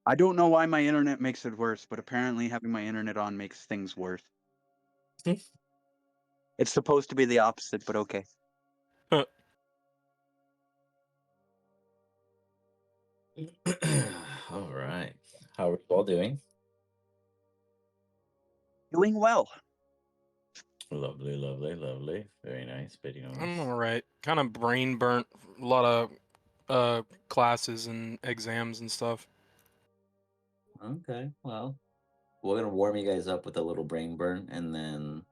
I don't know why my internet makes it worse, but apparently having my internet on makes things worse. It's supposed to be the opposite, but okay. All right. How are you all doing? Doing well. Lovely, lovely, lovely. Very nice, very I'm nice. all right. Kind of brain burnt. A lot of classes and exams and stuff. Okay, well, we're gonna warm you guys up with a little brain burn, and then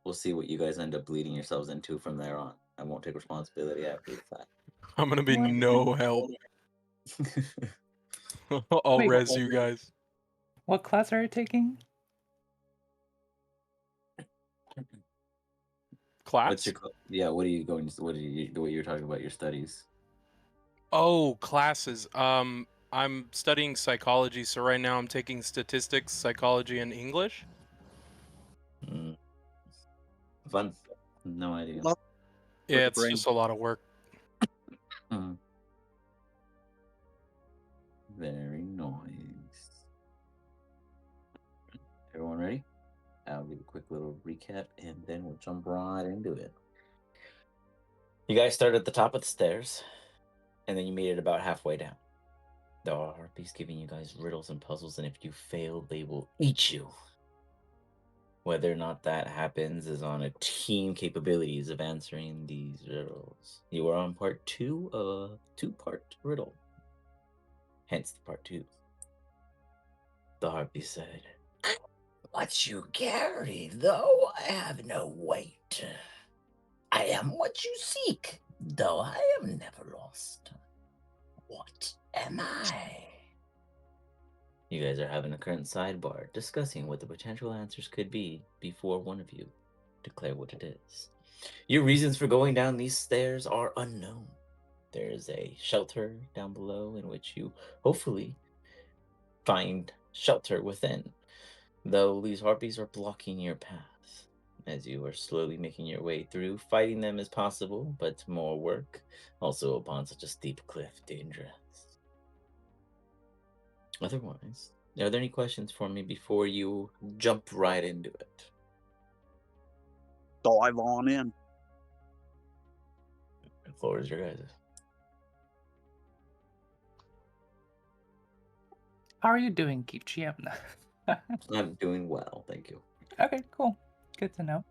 we'll see what you guys end up bleeding yourselves into from there on. I won't take responsibility after the fact. I'm gonna be What? no help. I'll Wait, res you guys. what class are you taking? What's Class? your yeah? What are you going? What are you? The way you're talking about your studies. Oh, classes. I'm studying psychology, so right now I'm taking statistics, psychology, and English. Mm, fun. No idea. Love for Yeah, the it's brain. just a lot of work. Mm, very nice. Everyone ready? I'll give a quick little recap, and then we'll jump right into it. You guys started at the top of the stairs, and then you made it about halfway down. There are harpies giving you guys riddles and puzzles, and if you fail, they will eat you. Whether or not that happens is on a team capabilities of answering these riddles. You are on part 2 of a 2-part riddle. Hence the part 2. The harpy said, "What you carry, though I have no weight. I am what you seek, though I am never lost. What am I?" You guys are having a current sidebar discussing what the potential answers could be before one of you declare what it is. Your reasons for going down these stairs are unknown. There is a shelter down below in which you hopefully find shelter within, though these harpies are blocking your path. As you are slowly making your way through, fighting them is possible, but more work. Also, upon such a steep cliff, dangerous. Otherwise, are there any questions for me before you jump right into it? Dive on in. The floor is your guys'. How are you doing, Kichi? I'm doing well, thank you. Okay, cool. Good to know.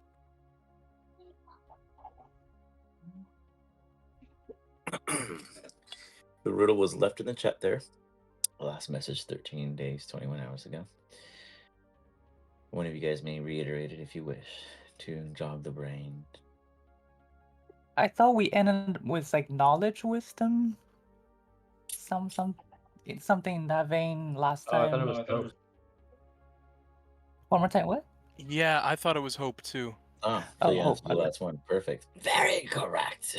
The riddle was left in the chat there. Last message 13 days, 21 hours ago. One of you guys may reiterate it if you wish to jog the brain. I thought we ended with like knowledge, wisdom, it's something in that vein last Oh, I thought it time. was hope. One more time. What? Yeah, I thought it was hope too. So Oh, yeah, hope. that's the Okay. last one. Perfect. Very correct.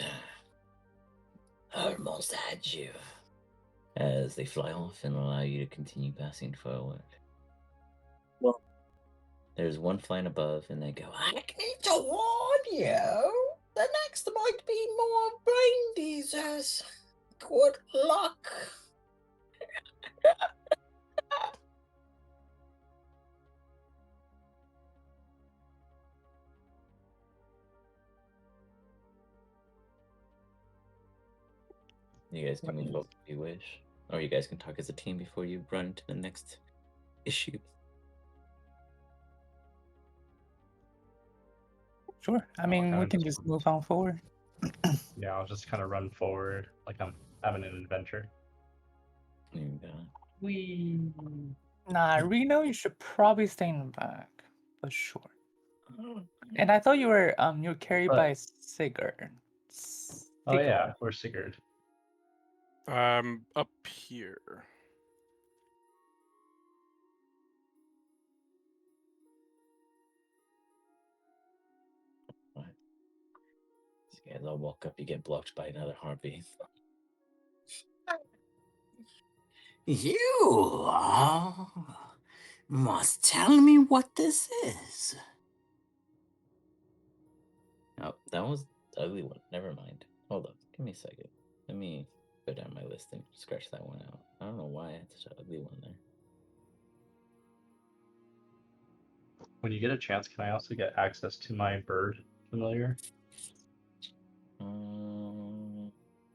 Almost had you. As they fly off and allow you to continue passing forward. Well, There's one flying above, and they go, "I need to warn you. The next might be more brain teasers. Good luck." You guys can move up if you wish. Or you guys can talk as a team before you run to the next issue. Sure. I mean, kinda we can just- just move on forward. Yeah, I'll just kind of run forward like I'm having an adventure. You got it. We. Nah, Reno, you should probably stay in the back, but sure. And I thought you're carried by But- Sigurd. Oh yeah, we're Sigurd. Up here. Right. So you guys all walk up, you get blocked by another harpy. You must tell me what this is. Oh, that was the ugly one. Never mind. Hold up. Give me a second. Let me go down my list and scratch that one out. I don't know why I had to such an ugly one there. When you get a chance, can I also get access to my bird familiar?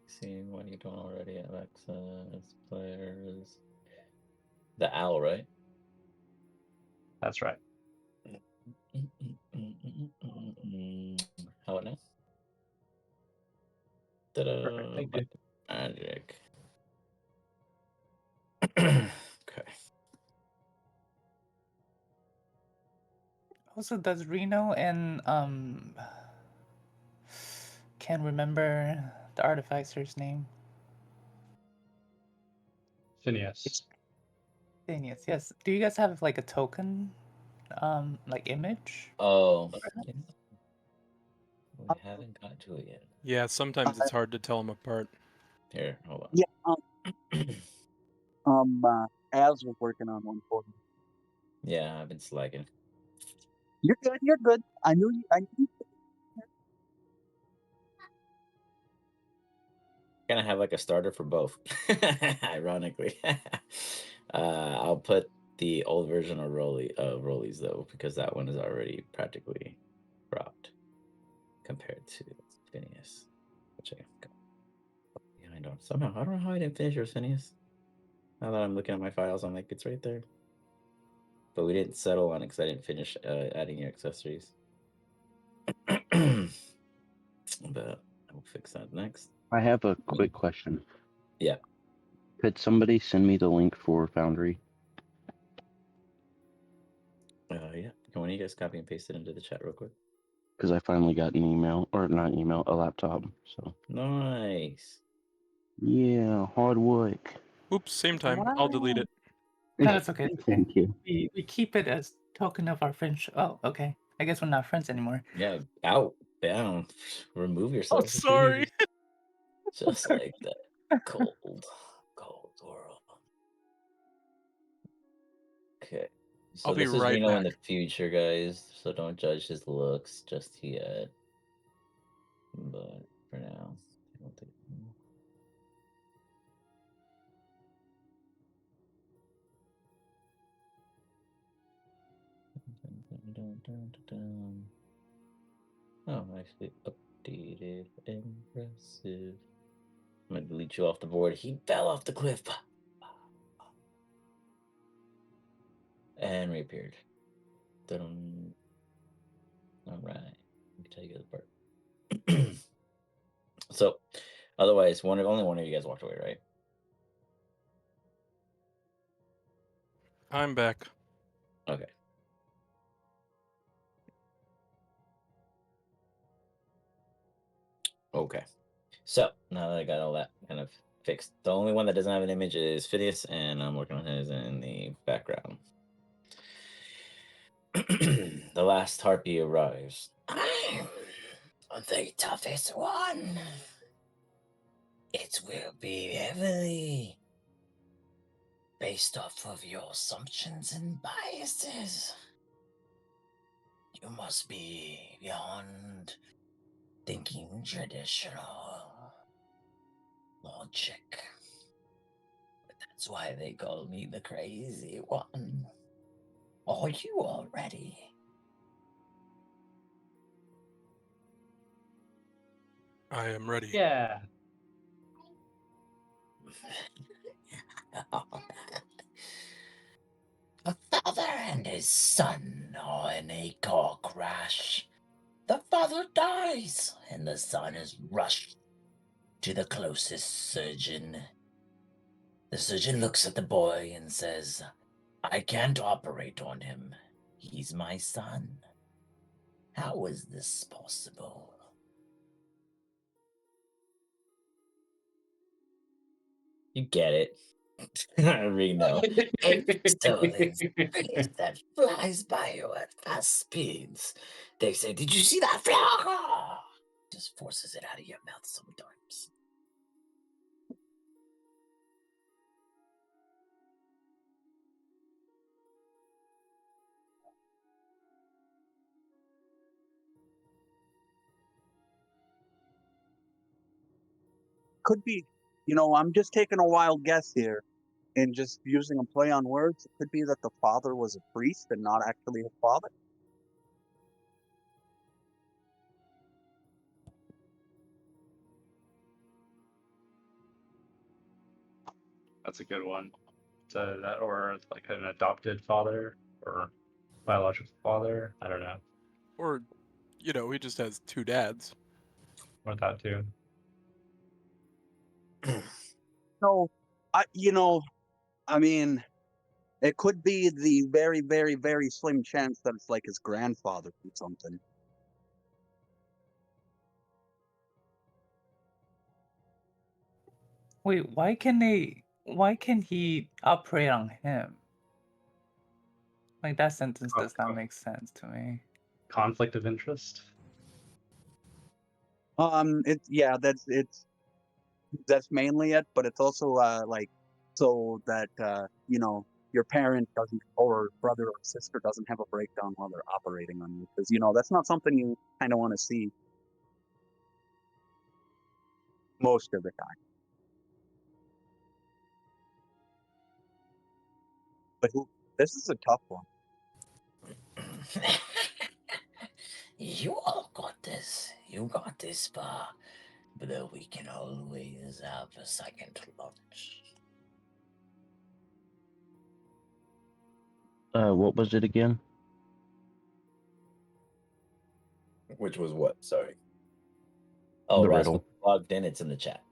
See what you don't already have access. Players. The owl, right? That's right. How it now? Perfect. Thank you. Magic. Okay. Also, does Reno and can't remember the artificer's name. Phineas. Phineas, yes. Do you guys have like a token, like image? Oh. We haven't got to it yet. Yeah, sometimes it's hard to tell them apart. Here, hold on. Yeah. Az was working on one for me. Yeah, I've been slacking. You're good. You're good. I knew you. Gonna have like a starter for both. Ironically. I'll put the old version of Rollies though, because that one is already practically dropped compared to Phineas. Which I got behind on. Somehow, I don't know how I didn't finish yours, Phineas. Now that I'm looking at my files, I'm like, it's right there. But we didn't settle on it because I didn't finish adding your accessories. But I'll fix that next. I have a quick question. Yeah. Could somebody send me the link for Foundry? Yeah. Can one of you guys copy and paste it into the chat real quick? Because I finally got an email, or not email, a laptop. So Nice. yeah, hard work. Oops, same time. I'll delete it. No, that's okay. Thank you. We keep it as token of our friendship. Oh, okay. I guess we're not friends anymore. Yeah, out, down, remove Oh, yourself. sorry. Just like that cold world. Okay. So I'll be this is right Reno in back. the future, guys. So don't judge his looks just yet. But for now, I don't think. Oh, actually updated. Impressive. I'm gonna delete you off the board. He fell off the cliff. And reappeared. Dun. All right. Let me tell you the part. So, otherwise, only one of you guys walked away, right? I'm back. Okay. Okay. So now that I got all that kind of fixed, the only one that doesn't have an image is Phineas, and I'm working on his in the background. The last harpy arrives. I'm the toughest one. It will be heavily based off of your assumptions and biases. You must be beyond thinking traditional logic. But that's why they call me the crazy one. Are you all ready? I am ready. Yeah. A father and his son are in a car crash. The father dies, and the son is rushed to the closest surgeon. The surgeon looks at the boy and says, I can't operate on him. He's my son. How is this possible? You get it. Reno. A stolen face that flies by you at fast speeds. They say, did you see that? Just forces it out of your mouth sometimes. Could be. I'm just taking a wild guess here. And just using a play on words, it could be that the father was a priest and not actually his father. That's a good one. So that, or like an adopted father or biological father. I don't know. Or, he just has two dads. Or that too. So, I mean, it could be the very, very, very slim chance that it's like his grandfather or something. Wait, why can he operate on him? Like that sentence does not make sense to me. Conflict of interest. That's mainly it, but it's also like so that your parent doesn't, or brother or sister doesn't have a breakdown while they're operating on you, because that's not something you kind of want to see most of the time. But this is a tough one. You all got this. You got this, Pa. But we can always have a second lunch. What was it again? Which was what? Sorry. Oh, The Rascal riddle. logged in. It's in the chat.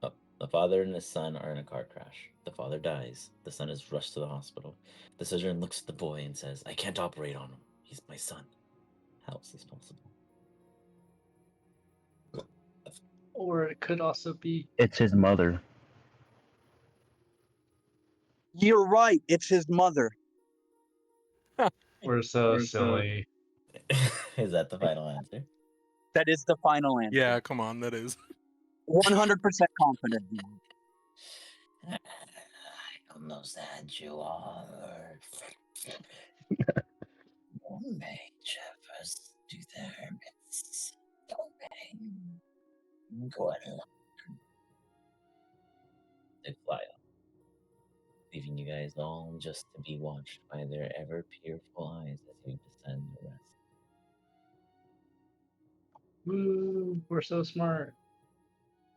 Oh, the father and his son are in a car crash. The father dies. The son is rushed to the hospital. The surgeon looks at the boy and says, "I can't operate on him. He's my son. How is this possible?" Or it could also be It's his mother. You're right. It's his mother. we're so silly. Is that the final answer? That is the final answer. Yeah, come on, that is. 100% confident. I don't know that you are. May Jeffers do their bits. Okay. Good luck. They fly off, leaving you guys all just to be watched by their ever fearful eyes as you descend the rest. Woo, we're so smart.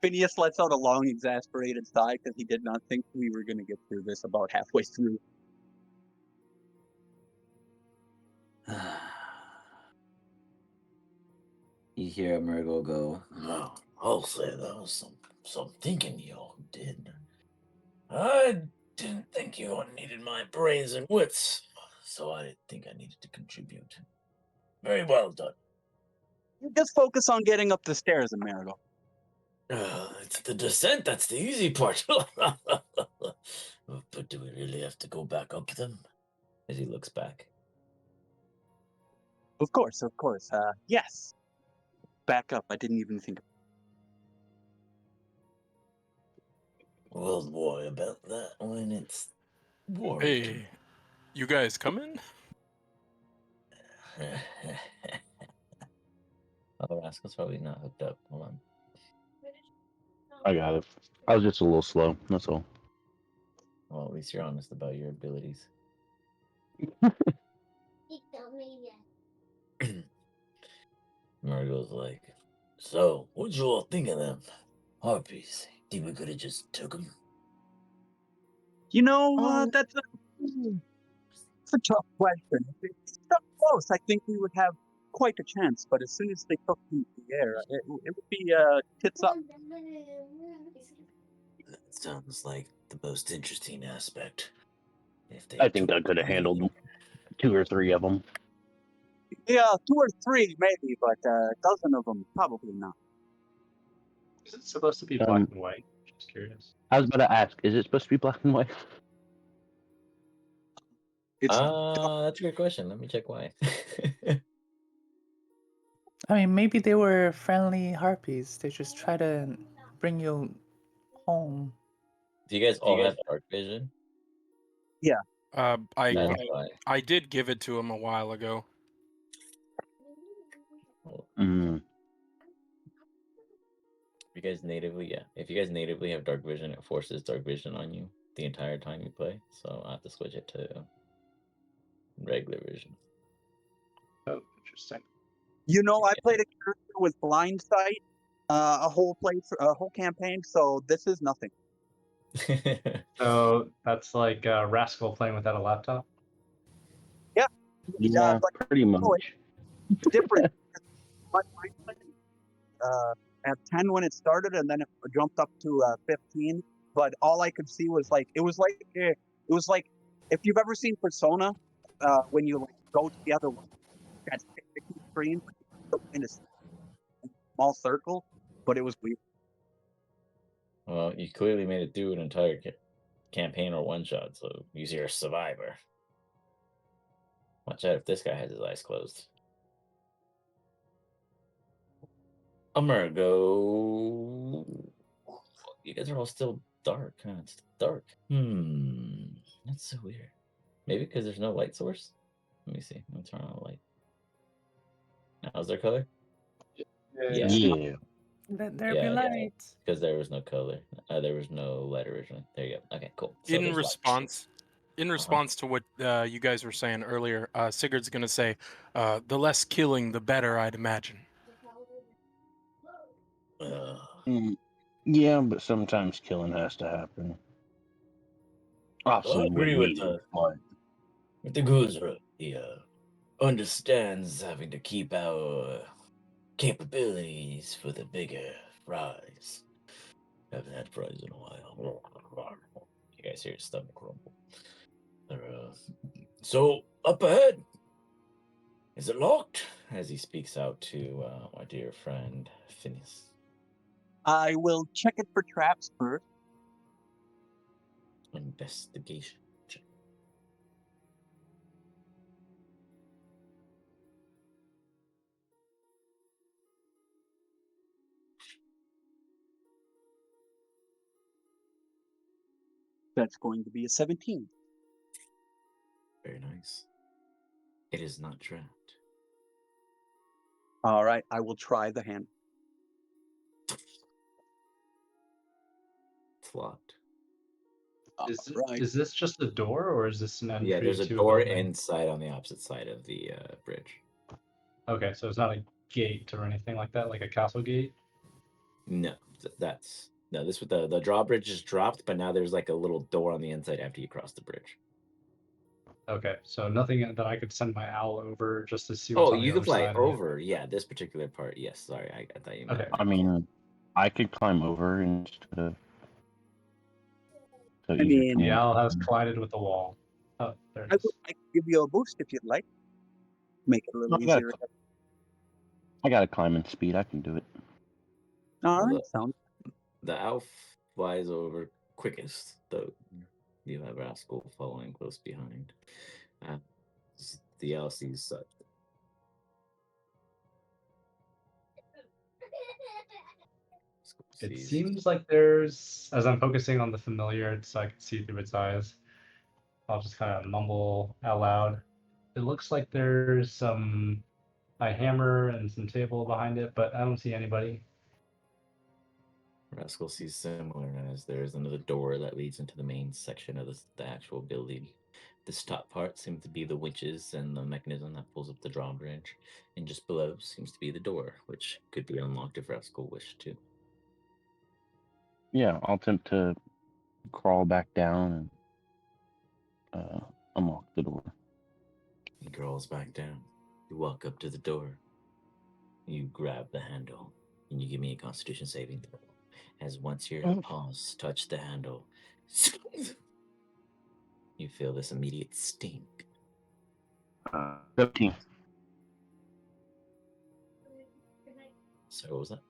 Phineas lets out a long, exasperated sigh because he did not think we were going to get through this about halfway through. You hear Murgle go, "No, I'll say that was some thinking y'all did. I didn't think you all needed my brains and wits, so I didn't think I needed to contribute. Very well done. You just focus on getting up the stairs, Amerigo. It's the descent that's the easy part. But do we really have to go back up them?" As he looks back. Of course. Yes. Back up. I didn't even think. Well, boy, about that when it's war. Hey, you guys coming? Oh, Rascal's probably not hooked up. Hold on. I got it. I was just a little slow. That's all. Well, at least you're honest about your abilities. Margot's like, "So, what'd you all think of them harpies? Think we could have just took them?" That's a tough question. If it's so close, I think we would have quite a chance. But as soon as they took into the air, it would be tits up. That sounds like the most interesting aspect. If they I think took I could have me- handled 2 or 3 of them. Yeah, 2 or 3 maybe, but a dozen of them probably not. Is it supposed to be black and white? Just curious. I was about to ask, is it supposed to be black and white? It's that's a good question. Let me check why. I mean, maybe they were friendly harpies. They just try to bring you home. Do you guys all have dark vision? I Yeah. I did give it to him a while ago. Mm. you guys natively, if you guys natively have dark vision, it forces dark vision on you the entire time you play. So I have to switch it to regular vision. Oh, interesting. You know, I played a character with blind sight, a whole campaign. So this is nothing. So that's like Rascal playing without a laptop. Yeah, Yeah, but pretty no, much. it's different. My blind sight, at 10 when it started, and then it jumped up to 15. But all I could see was it was like if you've ever seen Persona, when you like go to the other one, that sticky screen, in a small circle, but it was weird. Well, you clearly made it through an entire campaign or one shot, so you're a survivor. Watch out if this guy has his eyes closed. I'm gonna go. You guys are all still dark, huh? It's dark. That's so weird. Maybe because there's no light source? Let me see. I'll turn on the light. How's their color? Yeah. Yeah. Let there be light. Because there was no color. There was no light originally. There you go. Okay, cool. So In there's light. response to what you guys were saying earlier, Sigurd's gonna say, "The less killing, the better." I'd imagine. Yeah, but sometimes killing has to happen. Obviously, I agree with but the Guzra. He understands having to keep our capabilities for the bigger fries. Haven't had fries in a while. You guys hear his stomach rumble. So, up ahead. Is it locked? As he speaks out to my dear friend Phineas. I will check it for traps first. Investigation check. That's going to be a 17. Very nice. It is not trapped. All right, I will try the hand. It's locked. Is this just a door, or is this an entry? Yeah, there's a to door building? inside on the opposite side of the bridge. Okay, so it's not a gate or anything like that, like a castle gate. No, this with the drawbridge is dropped, but now there's like a little door on the inside after you cross the bridge. Okay, so nothing that I could send my owl over just to see what's on the you other could fly side. over. Yeah, this particular part. Yes, sorry, I thought you meant. Okay. I mean, I could climb over instead of. So I mean, The owl has collided with the wall. Oh, there it is. I could give you a boost if you'd like. Make it a little easier. I got a climbing speed. I can do it. All right, sounds. The owl flies over quickest, though you have Rascal following close behind. The owl sees such. It seems like there's, as I'm focusing on the familiar so I can see through its eyes, I'll just kind of mumble out loud. It looks like there's some a hammer and some table behind it, but I don't see anybody. Rascal sees similar as there's another door that leads into the main section of the actual building. This top part seems to be the winches and the mechanism that pulls up the drawbridge, and just below seems to be the door, which could be unlocked if Rascal wished to. Yeah, I'll attempt to crawl back down and unlock the door. He crawls back down. You walk up to the door. You grab the handle, and you give me a Constitution saving throw. As once your paws touch the handle, you feel this immediate sting. 17. So what was that?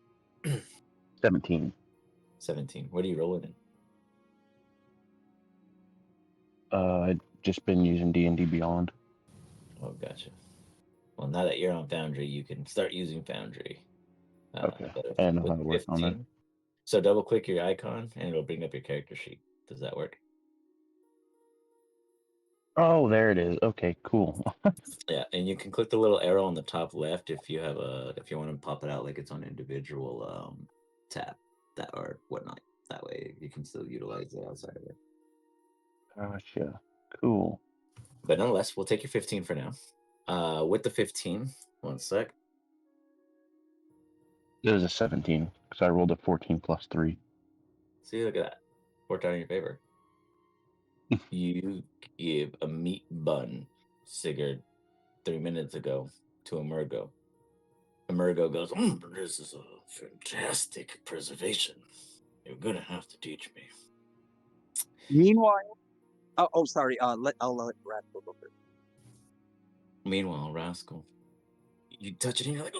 17. 17. What are you rolling in? I've just been using D&D Beyond. Oh, gotcha. Well, now that you're on Foundry, you can start using Foundry. Okay. I know how to work on it. So double click your icon and it'll bring up your character sheet. Does that work? Oh, there it is. Okay, cool. Yeah, and you can click the little arrow on the top left if you want to pop it out like it's on individual tab. that or whatnot. That way you can still utilize it outside of it. Gotcha. Cool. But nonetheless, we'll take your 15 for now. With the 15, one sec. It was a 17 because I rolled a 14 plus 3. See, look at that. Worked out in your favor. You give a meat bun, Sigurd, 3 minutes ago to Emergo. Emergo goes, this is a fantastic preservation. You're going to have to teach me. Meanwhile, sorry. I'll let Rascal go first. Meanwhile, Rascal, you touch it and you're like,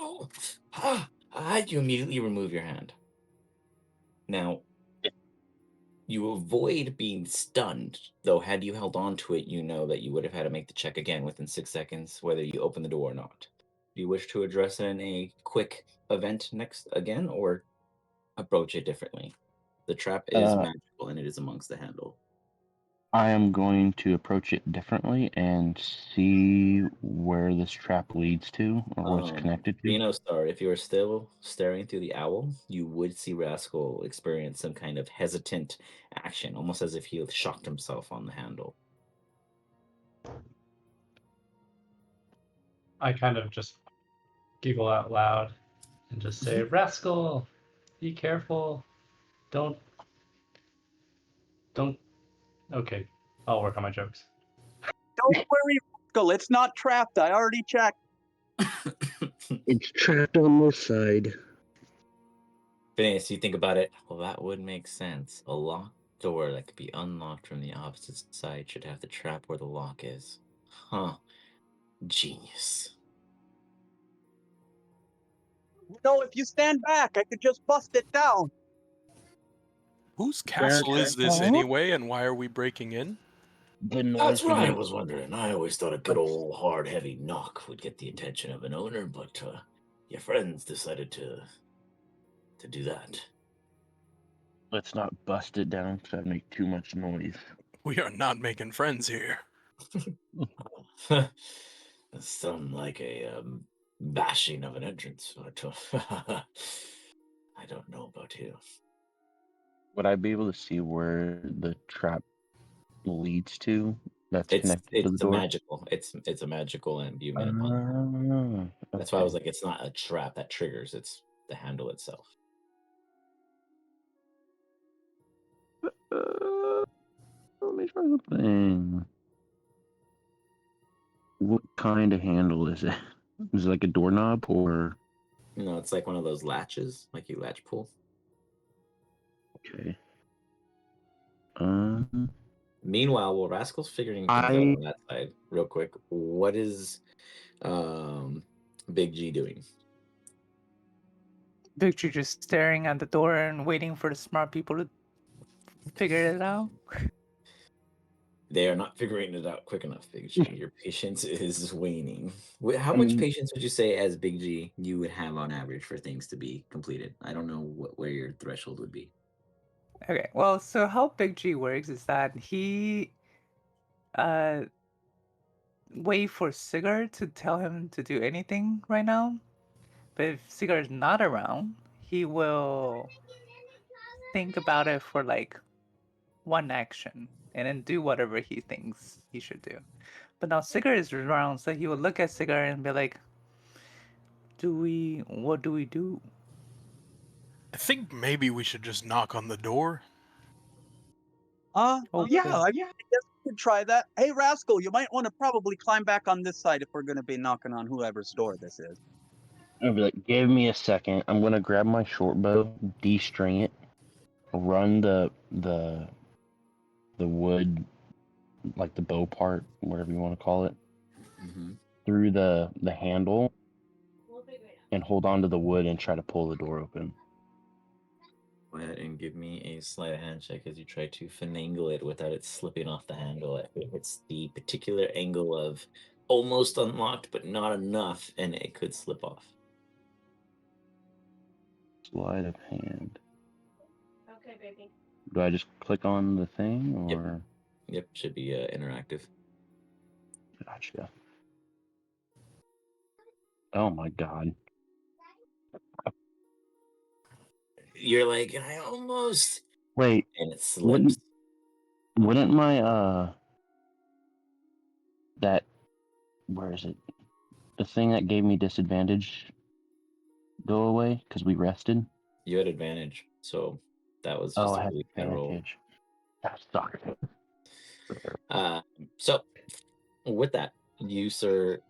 you immediately remove your hand. Now, you avoid being stunned, though had you held on to it, you know that you would have had to make the check again within 6 seconds, whether you open the door or not. Do you wish to address it in a quick event next again, or approach it differently? The trap is magical and it is amongst the handle. I am going to approach it differently and see where this trap leads to or what it's connected to. Star, if you were still staring through the owl, you would see Rascal experience some kind of hesitant action, almost as if he had shocked himself on the handle. I kind of just giggle out loud and just say, Rascal, be careful. Don't. Okay, I'll work on my jokes. Don't worry, Rascal. It's not trapped. I already checked. It's trapped on this side. Phineas, you think about it. Well, that would make sense. A locked door that could be unlocked from the opposite side should have the trap where the lock is. Huh. Genius. No, if you stand back, I could just bust it down. Whose castle is this anyway, and why are we breaking in? That's what I was wondering. I always thought a good old hard, heavy knock would get the attention of an owner, but your friends decided to do that. Let's not bust it down because that'd make too much noise. We are not making friends here. That sounds like a bashing of an entrance. I don't know about you. Would I be able to see where the trap leads to? That's connected to the door. It's a magical imbuement upon. That's why I was like, it's not a trap that triggers. It's the handle itself. Let me try the thing. What kind of handle is it? Is it like a doorknob or? No, it's like one of those latches, like you latch pull. Okay. Meanwhile, while Rascal's figuring things out on that side, real quick, what is Big G doing? Big G just staring at the door and waiting for the smart people to figure it out. They are not figuring it out quick enough, Big G. Your patience is waning. How much patience would you say, as Big G, you would have on average for things to be completed? I don't know where your threshold would be. Okay, well, so how Big G works is that he wait for Sigurd to tell him to do anything right now. But if Sigurd's not around, he will think about it for like one action and then do whatever he thinks he should do. But now Sigurd is around, so he will look at Sigurd and be like, what do we do? I think maybe we should just knock on the door. Okay. Yeah, I guess we could try that. Hey, Rascal, you might want to probably climb back on this side if we're going to be knocking on whoever's door this is. I'd be like, give me a second. I'm gonna grab my short bow, de-string it, run the wood, like the bow part, whatever you want to call it, through the handle, and hold on to the wood and try to pull the door open. Go ahead and give me a sleight of hand check as you try to finagle it without it slipping off the handle. It's the particular angle of almost unlocked, but not enough, and it could slip off. Sleight of hand. Okay, baby. Do I just click on the thing, or? Yep, should be interactive. Gotcha. Oh my god. you're like, I almost. Wait, And it slips. wouldn't my that where is it? The thing that gave me disadvantage go away because we rested? You had advantage, so that was Oh, just I a had really bad roll. advantage. That sucked. So with that, you let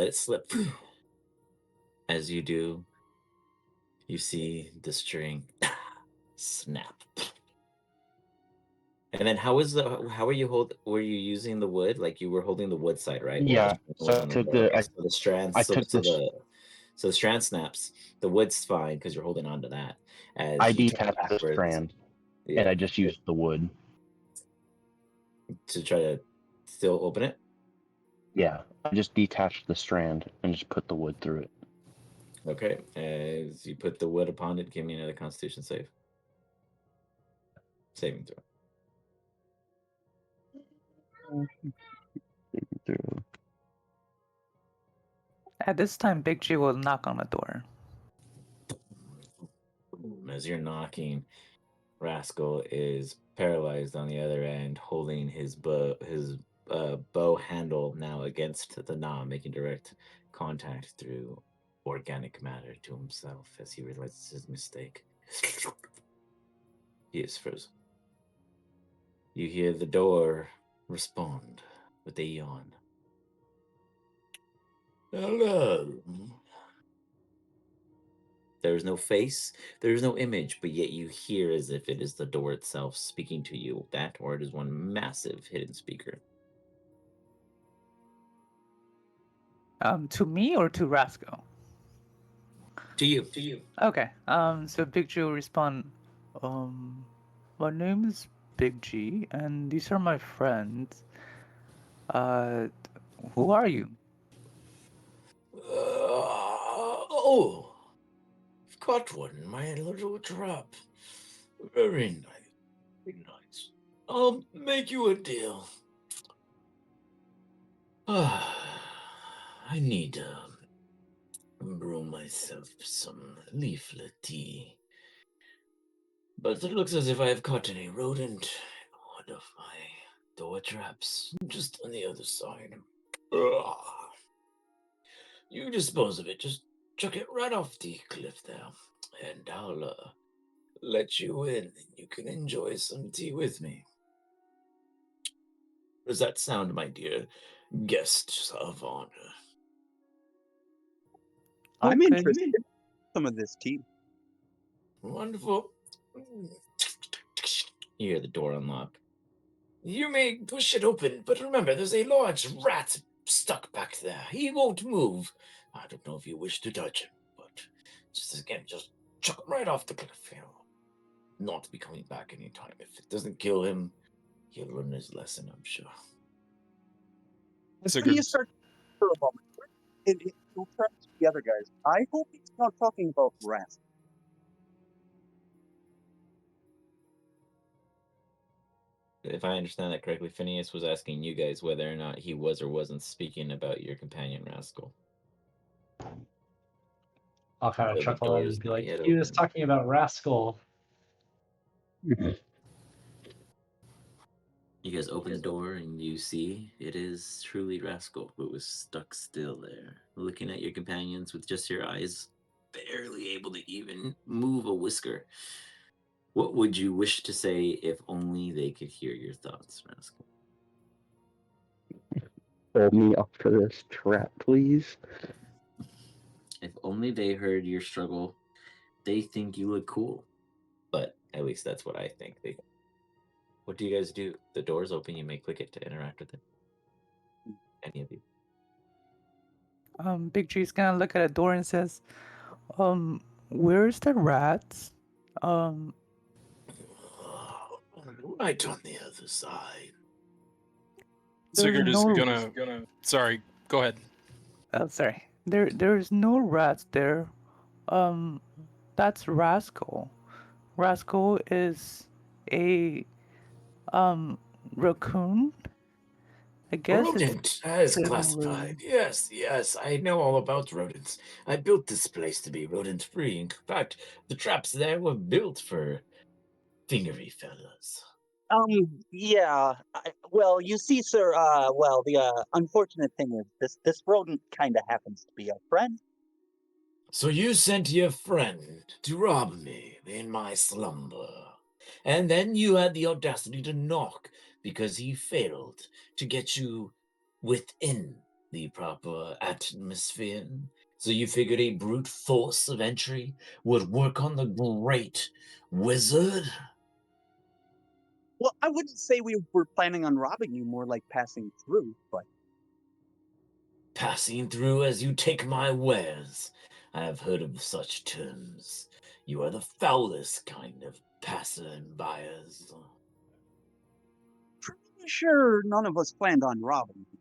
it slip. As you do, you see the string snap. And then how are you were you using the wood? Like you were holding the wood side, right? While the Yeah, string so was I on the took door. Okay, the so the strands I took this. so the strand snaps. The wood's fine because you're holding on to that. As I you turn detached the backwards, strand, yeah, and I just used the wood. to try to still open it. Yeah, I just detached the strand and just put the wood through it. Okay, as you put the wood upon it, give me another Constitution save. Saving throw. At this time, Big G will knock on the door. As you're knocking, Rascal is paralyzed on the other end, holding his bow handle now against the knob, making direct contact through organic matter to himself as he realizes his mistake. He is frozen. You hear the door respond with a yawn. Hello. There is no face, there is no image, but yet you hear as if it is the door itself speaking to you. That, or it is one massive hidden speaker. To me or to Rasco? To you. Okay. So Big G will respond. My name is Big G, and these are my friends. Who are you? Oh, I've caught one, my little trap. Very nice. Very nice. I'll make you a deal. I need to brew myself some leaflet tea. But it looks as if I have caught any rodent in one of my door traps, just on the other side. You dispose of it, just chuck it right off the cliff there, and I'll let you in, and you can enjoy some tea with me. Does that sound, my dear guests of honor? I'm Okay. interested in some of this tea. Wonderful. You hear the door unlock. You may push it open, but remember, there's a large rat stuck back there. He won't move. I don't know if you wish to touch him, but just chuck him right off the cliff. He'll not be coming back anytime. If it doesn't kill him, he'll learn his lesson, I'm sure. That's a When you good. start for a moment, you'll try to the other guys. I hope he's not talking about rats. If I understand that correctly, Phineas was asking you guys whether or not he was or wasn't speaking about your companion Rascal. I'll kind of So the chuckle door and is be not like, yet he was open. talking about Rascal. You guys open the door and you see it is truly Rascal, who was stuck still there, looking at your companions with just your eyes, barely able to even move a whisker. What would you wish to say if only they could hear your thoughts, Rascal? Pull me up for this trap, please. If only they heard your struggle, they think you look cool. But at least that's what I think. What do you guys do? The door's open. You may click it to interact with it. Any of you. Big G's gonna look at the door and says, where's the rats? Right on the other side. There's Sigurd is no. gonna. Sorry, go ahead. Oh, sorry. There's no rats there. That's Rascal. Rascal is a raccoon, I guess it's Rodent as sitting classified. room. Yes, I know all about rodents. I built this place to be rodent-free. In fact, the traps there were built for fingery fellas. Yeah. Well, you see, sir. Well, the unfortunate thing is this rodent kind of happens to be a friend. So you sent your friend to rob me in my slumber. And then you had the audacity to knock because he failed to get you within the proper atmosphere. So you figured a brute force of entry would work on the great wizard? Well, I wouldn't say we were planning on robbing you, more like passing through. But Passing through as you take my wares. I have heard of such terms. You are the foulest kind of passer and buyers. pretty sure none of us planned on robbing you.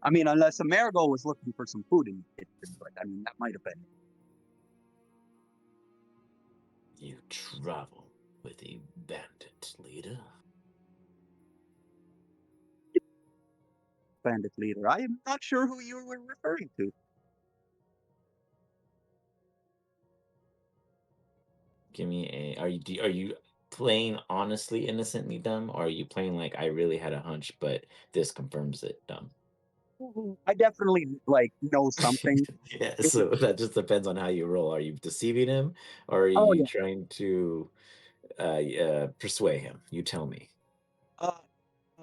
I mean, unless Amerigo was looking for some food in the kitchen, but I mean that might have been. You travel with a bandit leader? Bandit leader. I am not sure who you were referring to. Give me a. Are you playing honestly, innocently dumb, or are you playing like I really had a hunch, but this confirms it dumb? I definitely know something. Yeah, so that just depends on how you roll. Are you deceiving him, or are Oh you yeah. trying to persuade him? You tell me. Uh,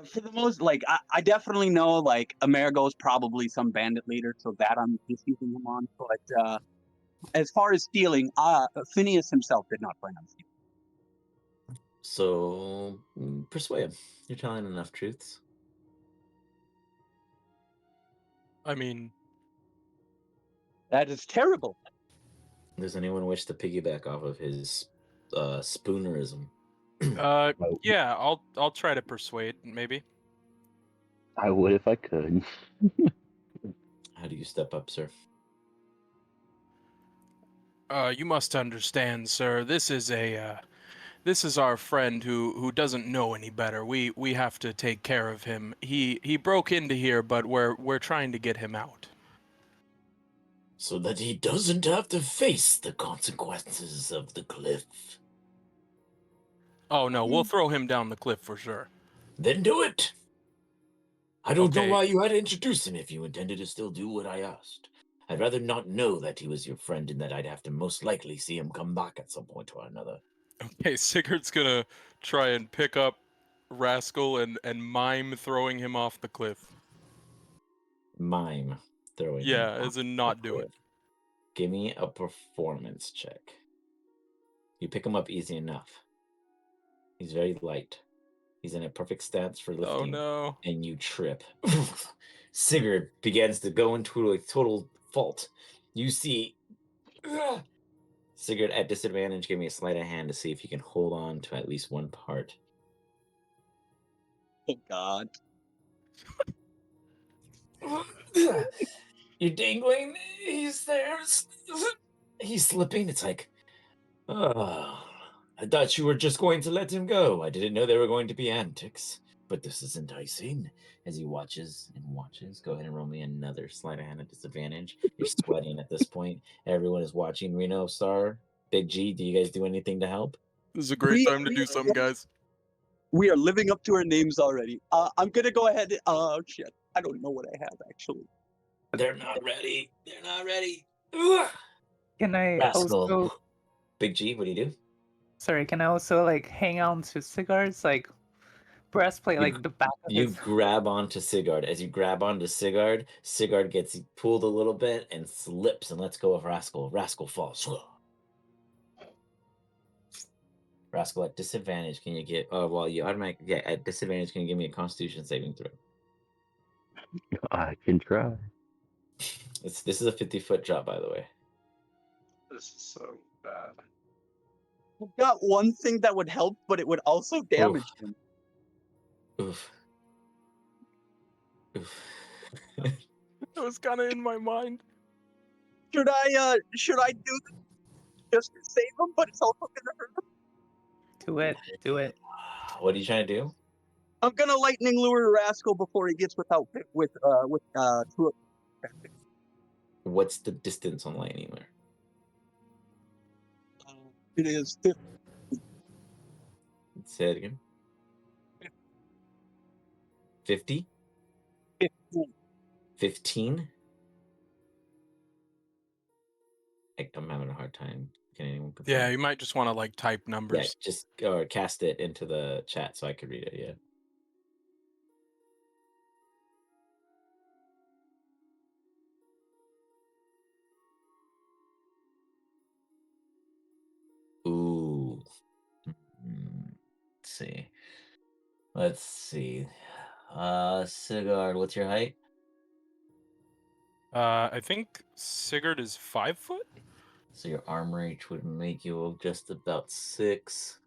for the most, I definitely know Amerigo's probably some bandit leader, so that I'm deceiving him on. But as far as stealing, Phineas himself did not plan on stealing. So persuade him. You're telling enough truths. I mean, That is terrible. Does anyone wish to piggyback off of his spoonerism? yeah, I'll try to persuade, maybe. I would if I could. How do you step up, sir? You must understand, sir. This is our friend who doesn't know any better. We have to take care of him. He broke into here, but we're trying to get him out. So that he doesn't have to face the consequences of the cliff. Oh no, we'll throw him down the cliff for sure. Then do it! I don't know Okay. why you had to introduce him if you intended to still do what I asked. I'd rather not know that he was your friend and that I'd have to most likely see him come back at some point or another. Okay, Sigurd's gonna try and pick up Rascal and mime throwing him off the cliff. Mime throwing him Yeah, off as in the not do it. cliff. Give me a performance check. You pick him up easy enough. He's very light. He's in a perfect stance for lifting. Oh no. And you trip. Sigurd begins to go into a total fault. You see Sigurd at disadvantage. Give me a sleight of hand to see if you can hold on to at least one part. Oh God. You're dangling. He's there. He's slipping. It's like, oh, I thought you were just going to let him go. I didn't know there were going to be antics. But this is enticing. As he watches and watches, go ahead and roll me another sleight of hand at disadvantage. You're sweating at this point. Everyone is watching. Reno, Star, Big G, do you guys do anything to help? This is a great time to do something, guys. We are living up to our names already. I'm gonna go ahead. Shit. I don't know what I have actually. They're not ready. They're not ready. Ugh. Can I Rascal. also, Big G, what do you do? sorry, can I also hang on to Sigurd's breastplate, You- the back of You his? grab onto Sigurd. As you grab onto Sigurd, Sigurd gets pulled a little bit and slips and lets go of Rascal. Rascal falls. Rascal, at disadvantage, can you get? Oh, well, you automatically. Yeah, at disadvantage, can you give me a Constitution saving throw? I can try. This is a 50-foot drop, by the way. This is so bad. I've got one thing that would help, but it would also damage him. Oof. Oof. That was kind of in my mind. Should I do this just to save him? But it's also gonna hurt him. Do it. Do it. What are you trying to do? I'm gonna lightning lure Rascal before he gets with True. What's the distance on lightning lure? It is 50. Say it again. 50? 15? I'm having a hard time. Can anyone confirm? Yeah, you might just want to like type Yeah, numbers. just or cast it into the chat so I could read it. Yeah. Ooh. Let's see. Let's see. Sigurd, what's your height? I think Sigurd is 5 foot. So your arm reach would make you just about 6.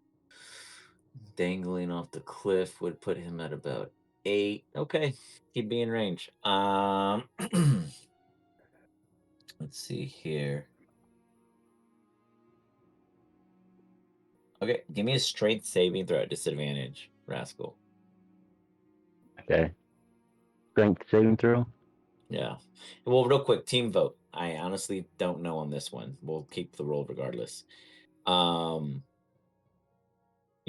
Dangling off the cliff would put him at about 8. Okay, he'd be in range. Let's see here. Okay, give me a strength saving throw at disadvantage, Rascal. Okay. Strength saving throw. Yeah. Well, real quick, team vote. I honestly don't know on this one. We'll keep the roll regardless. You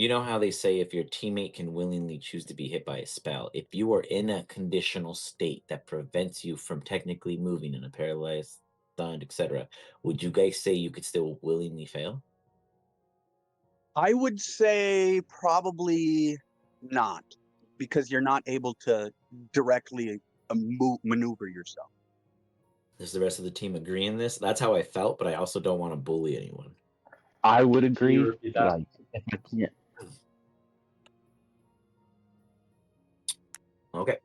know how they say if your teammate can willingly choose to be hit by a spell, if you are in a conditional state that prevents you from technically moving in a paralyzed, stunned, etc., would you guys say you could still willingly fail? I would say probably not, because you're not able to directly maneuver yourself. Does the rest of the team agree in this? That's how I felt, but I also don't want to bully anyone. I would Can agree. you repeat that? Like, if I can't. Okay.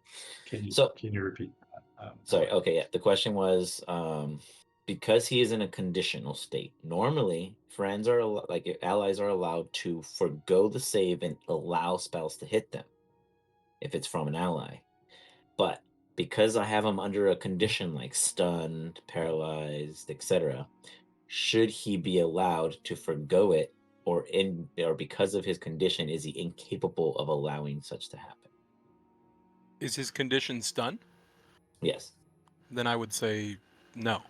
Can you repeat that? Sorry. Okay. Yeah. The question was, because he is in a conditional state. Normally, friends are like allies are allowed to forgo the save and allow spells to hit them if it's from an ally. But because I have him under a condition like stunned, paralyzed, etc., should he be allowed to forgo it, or because of his condition, is he incapable of allowing such to happen? Is his condition stun? Yes. Then I would say no.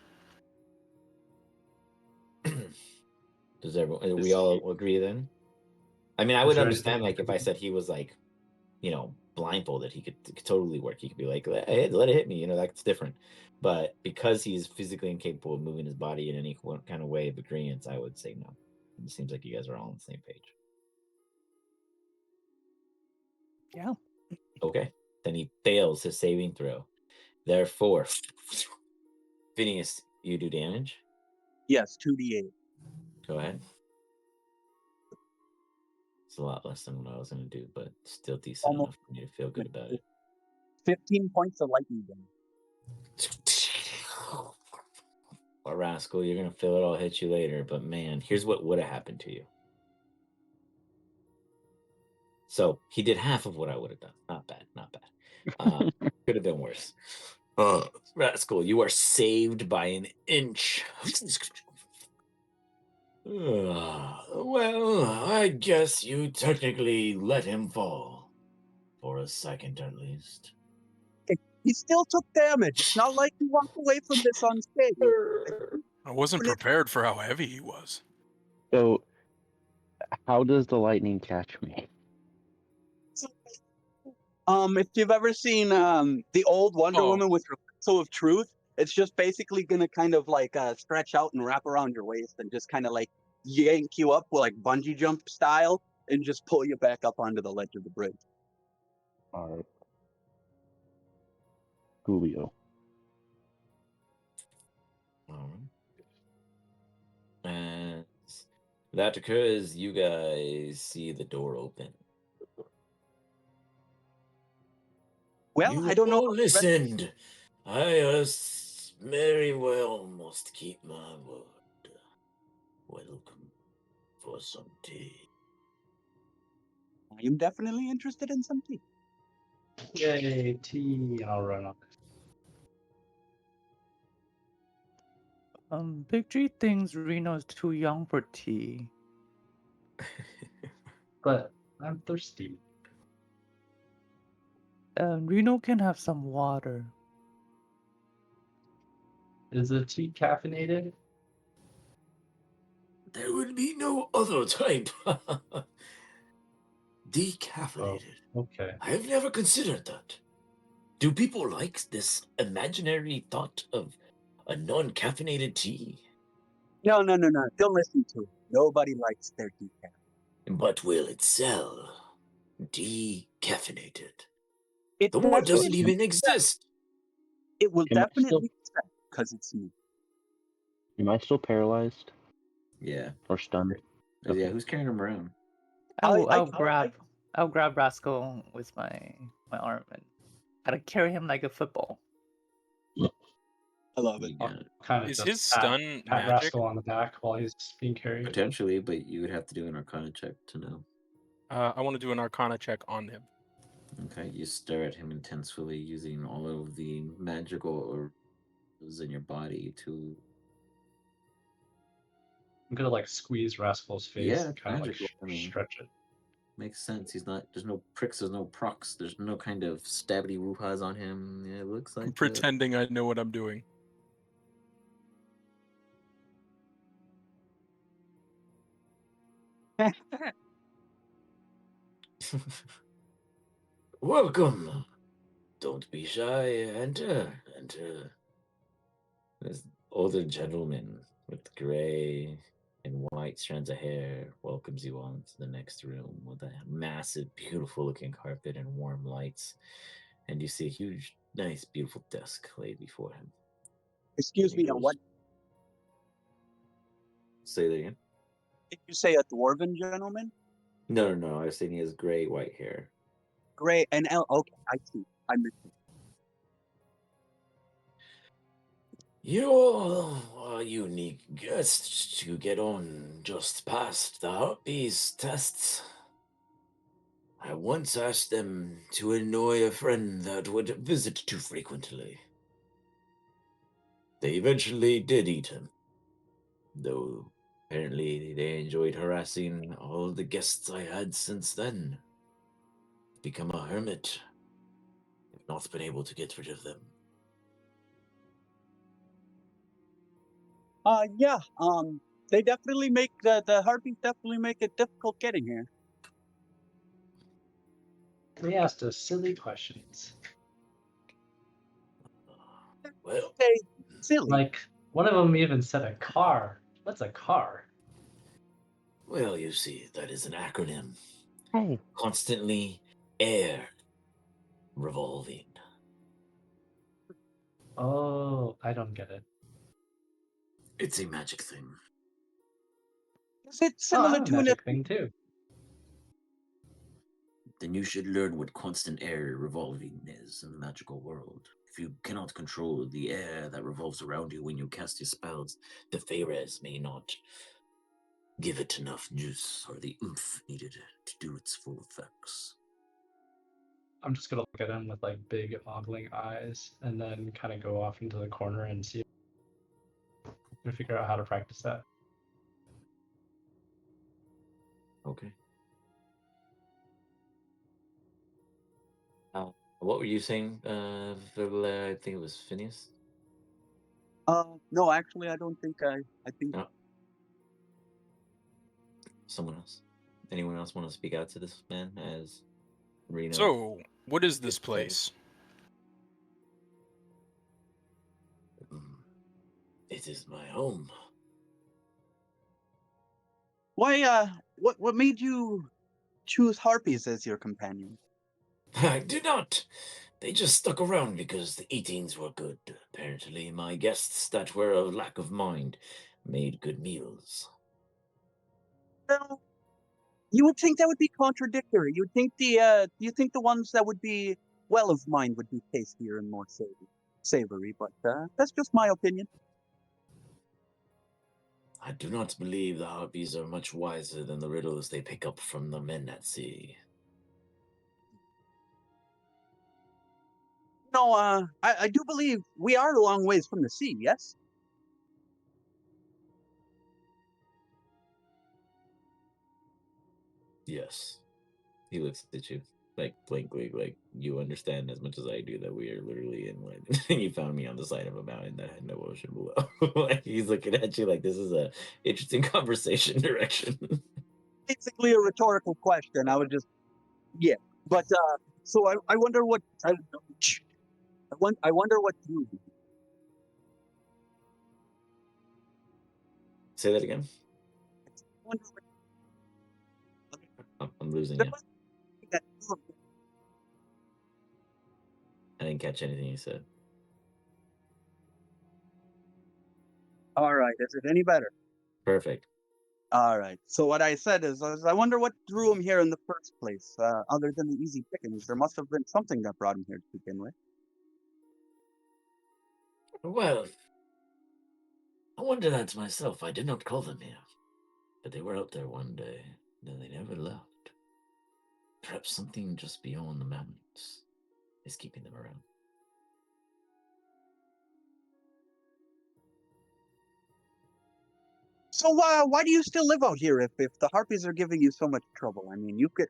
Does everyone? We all agree then? I mean, I would understand like if I said he was like, blindfolded, he could totally work. He could be like, hey, let it hit me. That's different. But because he's physically incapable of moving his body in any kind of way of agreement, I would say no. It seems like you guys are all on the same page. Yeah. Okay. Then he fails his saving throw. Therefore, Phineas, you do damage? Yes, 2d8. Go ahead. It's a lot less than what I was going to do, but still decent enough for me to feel good about it. 15 points of lightning damage. Well, Rascal, you're going to feel it all hit you later, but man, here's what would have happened to you. So he did half of what I would have done. Not bad, not bad. Could have been worse. Rascal, you are saved by an inch. Well, I guess you technically let him fall. For a second, at least. He still took damage. It's not like he walked away from this unscathed. I wasn't prepared for how heavy he was. So, how does the lightning catch me? If you've ever seen the old Wonder Woman with her lasso of truth, it's just basically gonna kind of like stretch out and wrap around your waist and just kind of like yank you up like bungee jump style and just pull you back up onto the ledge of the bridge. All right. Julio. As that occurs, you guys see the door open. Well, You I don't know. all listened. I very well must keep my word. Welcome for some tea. I'm definitely interested in some tea. Yay, tea! I'll run up. Big G thinks Reno's too young for tea. But I'm thirsty. Reno can have some water. Is the tea caffeinated? There would be no other type. Oh, Decaffeinated. okay. I have never considered that. Do people like this imaginary thought of a non-caffeinated tea? No. Don't listen to it. Nobody likes their decaf. But will it sell? Decaffeinated. It The word doesn't definitely, even exist. it will Am I still definitely sell because it's new. paralyzed Yeah. or stunned? Yeah, Okay. who's carrying him around? I'll grab Rascal with my arm and gotta carry him like a football. I love it. You got it. Kind of Is just his stun pat magic? Rascal on the back while he's being carried. Potentially, but you would have to do an Arcana check to know. I want to do an Arcana check on him. Okay, you stare at him intensely, using all of the magical orbs in your body to. I'm gonna like squeeze Rascal's face, Yeah, it's kind of like magical. I mean, stretch it. makes sense. He's not. There's no pricks. There's no procs. There's no kind of stabby ruhas on him. Yeah, it looks like. I'm pretending I know what I'm doing. Welcome. Don't be shy. Enter. Enter. This older gentleman with gray and white strands of hair welcomes you all into the next room with a massive, beautiful looking carpet and warm lights. And you see a huge, nice, beautiful desk laid before him. Excuse And he me, goes, what Say that again. did you say? A dwarven gentleman? No. I was saying he has gray, white hair. Gray and okay, I see. I missed it. You're a unique guest to get on just past the Harpies tests. I once asked them to annoy a friend that would visit too frequently. They eventually did eat him, though apparently they enjoyed harassing all the guests I had since then. Become a hermit. I've not been able to get rid of them. Yeah. They definitely make the harpies definitely make it difficult getting here. They asked us silly questions. Well, Say silly. Like, one of them even said a car. What's a car? well, you see, that is an acronym. Hey. Constantly air revolving. Oh, I don't get it. It's a magic thing. Is it Oh, I similar have a to an magic thing too. Then you should learn what constant air revolving is in the magical world. If you cannot control the air that revolves around you when you cast your spells, the Feyres may not give it enough juice or the oomph needed to do its full effects. I'm just gonna look at him with like big ogling eyes and then kind of go off into the corner and see and figure out how to practice that. Okay. What were you saying, I think it was Phineas? No, actually I don't think I think No. Someone else? Anyone else want to speak out to this man as Reno? So, what is this It's fair. place? It is my home. why what made you choose harpies as your companion? I did not. They just stuck around because the eatings were good. Apparently, my guests that were of lack of mind made good meals. Well, you would think that would be contradictory. You'd think you think the ones that would be well of mind would be tastier and more savory, but that's just my opinion. I do not believe the harpies are much wiser than the riddles they pick up from the men at sea. No, I do believe we are a long ways from the sea, yes? Yes. He looks at you. like blankly, like you understand as much as I do that we are literally in like and you found me on the side of a mountain that had no ocean below. Like he's looking at you like this is a interesting conversation direction. Basically a rhetorical question. I would just, yeah. But so I wonder what I wonder what you. Say that again. I wonder what, I'm losing there you. must be that drew him- I didn't catch anything you said. All right, is it any better? Perfect. All right. So what I said is, I wonder what drew him here in the first place. Other than the easy pickings, there must have been something that brought him here to begin with. Well, I wonder that myself. I did not call them here, but they were out there one day, then they never left. Perhaps something just beyond the mountains is keeping them around. So why do you still live out here if the harpies are giving you so much trouble? I mean, you could.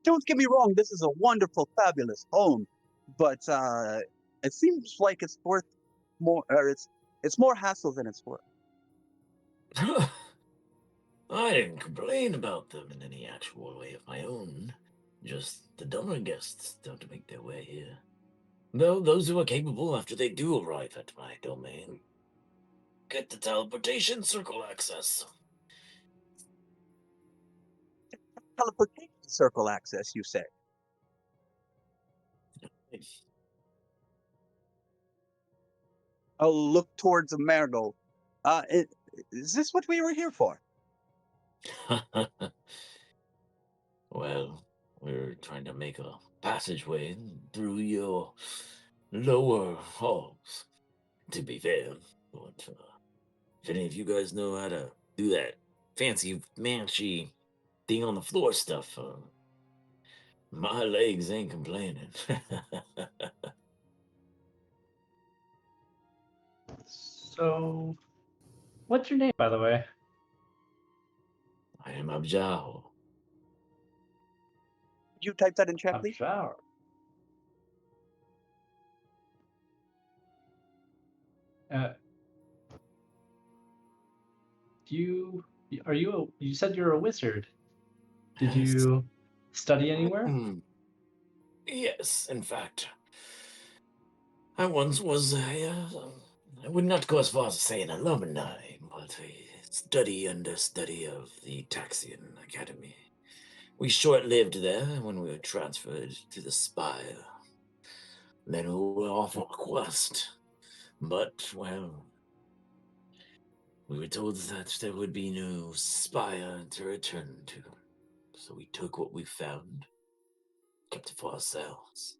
Don't get me wrong. This is a wonderful, fabulous home, but it seems like it's worth more. Or it's more hassle than it's worth. I didn't complain about them in any actual way of my own. Just the dumber guests don't make their way here. Though those who are capable after they do arrive at my domain get the teleportation circle access. Teleportation circle access, you say? I'll look towards Amergo. Is this what we were here for? Well, we're trying to make a passageway through your lower halls, to be fair. But if any of you guys know how to do that fancy manchi thing on the floor stuff, my legs ain't complaining. So, what's your name, by the way? I am Abjao. Could you type that in chat, please? Abjar. You you said you're a wizard. Did Yes. you study anywhere? Yes, in fact. I once was I would not go as far as to say an alumni, but a understudy of the Taxian Academy. We short-lived there when we were transferred to the Spire. Then we were off on a quest. But, well, we were told that there would be no Spire to return to. So we took what we found, kept it for ourselves,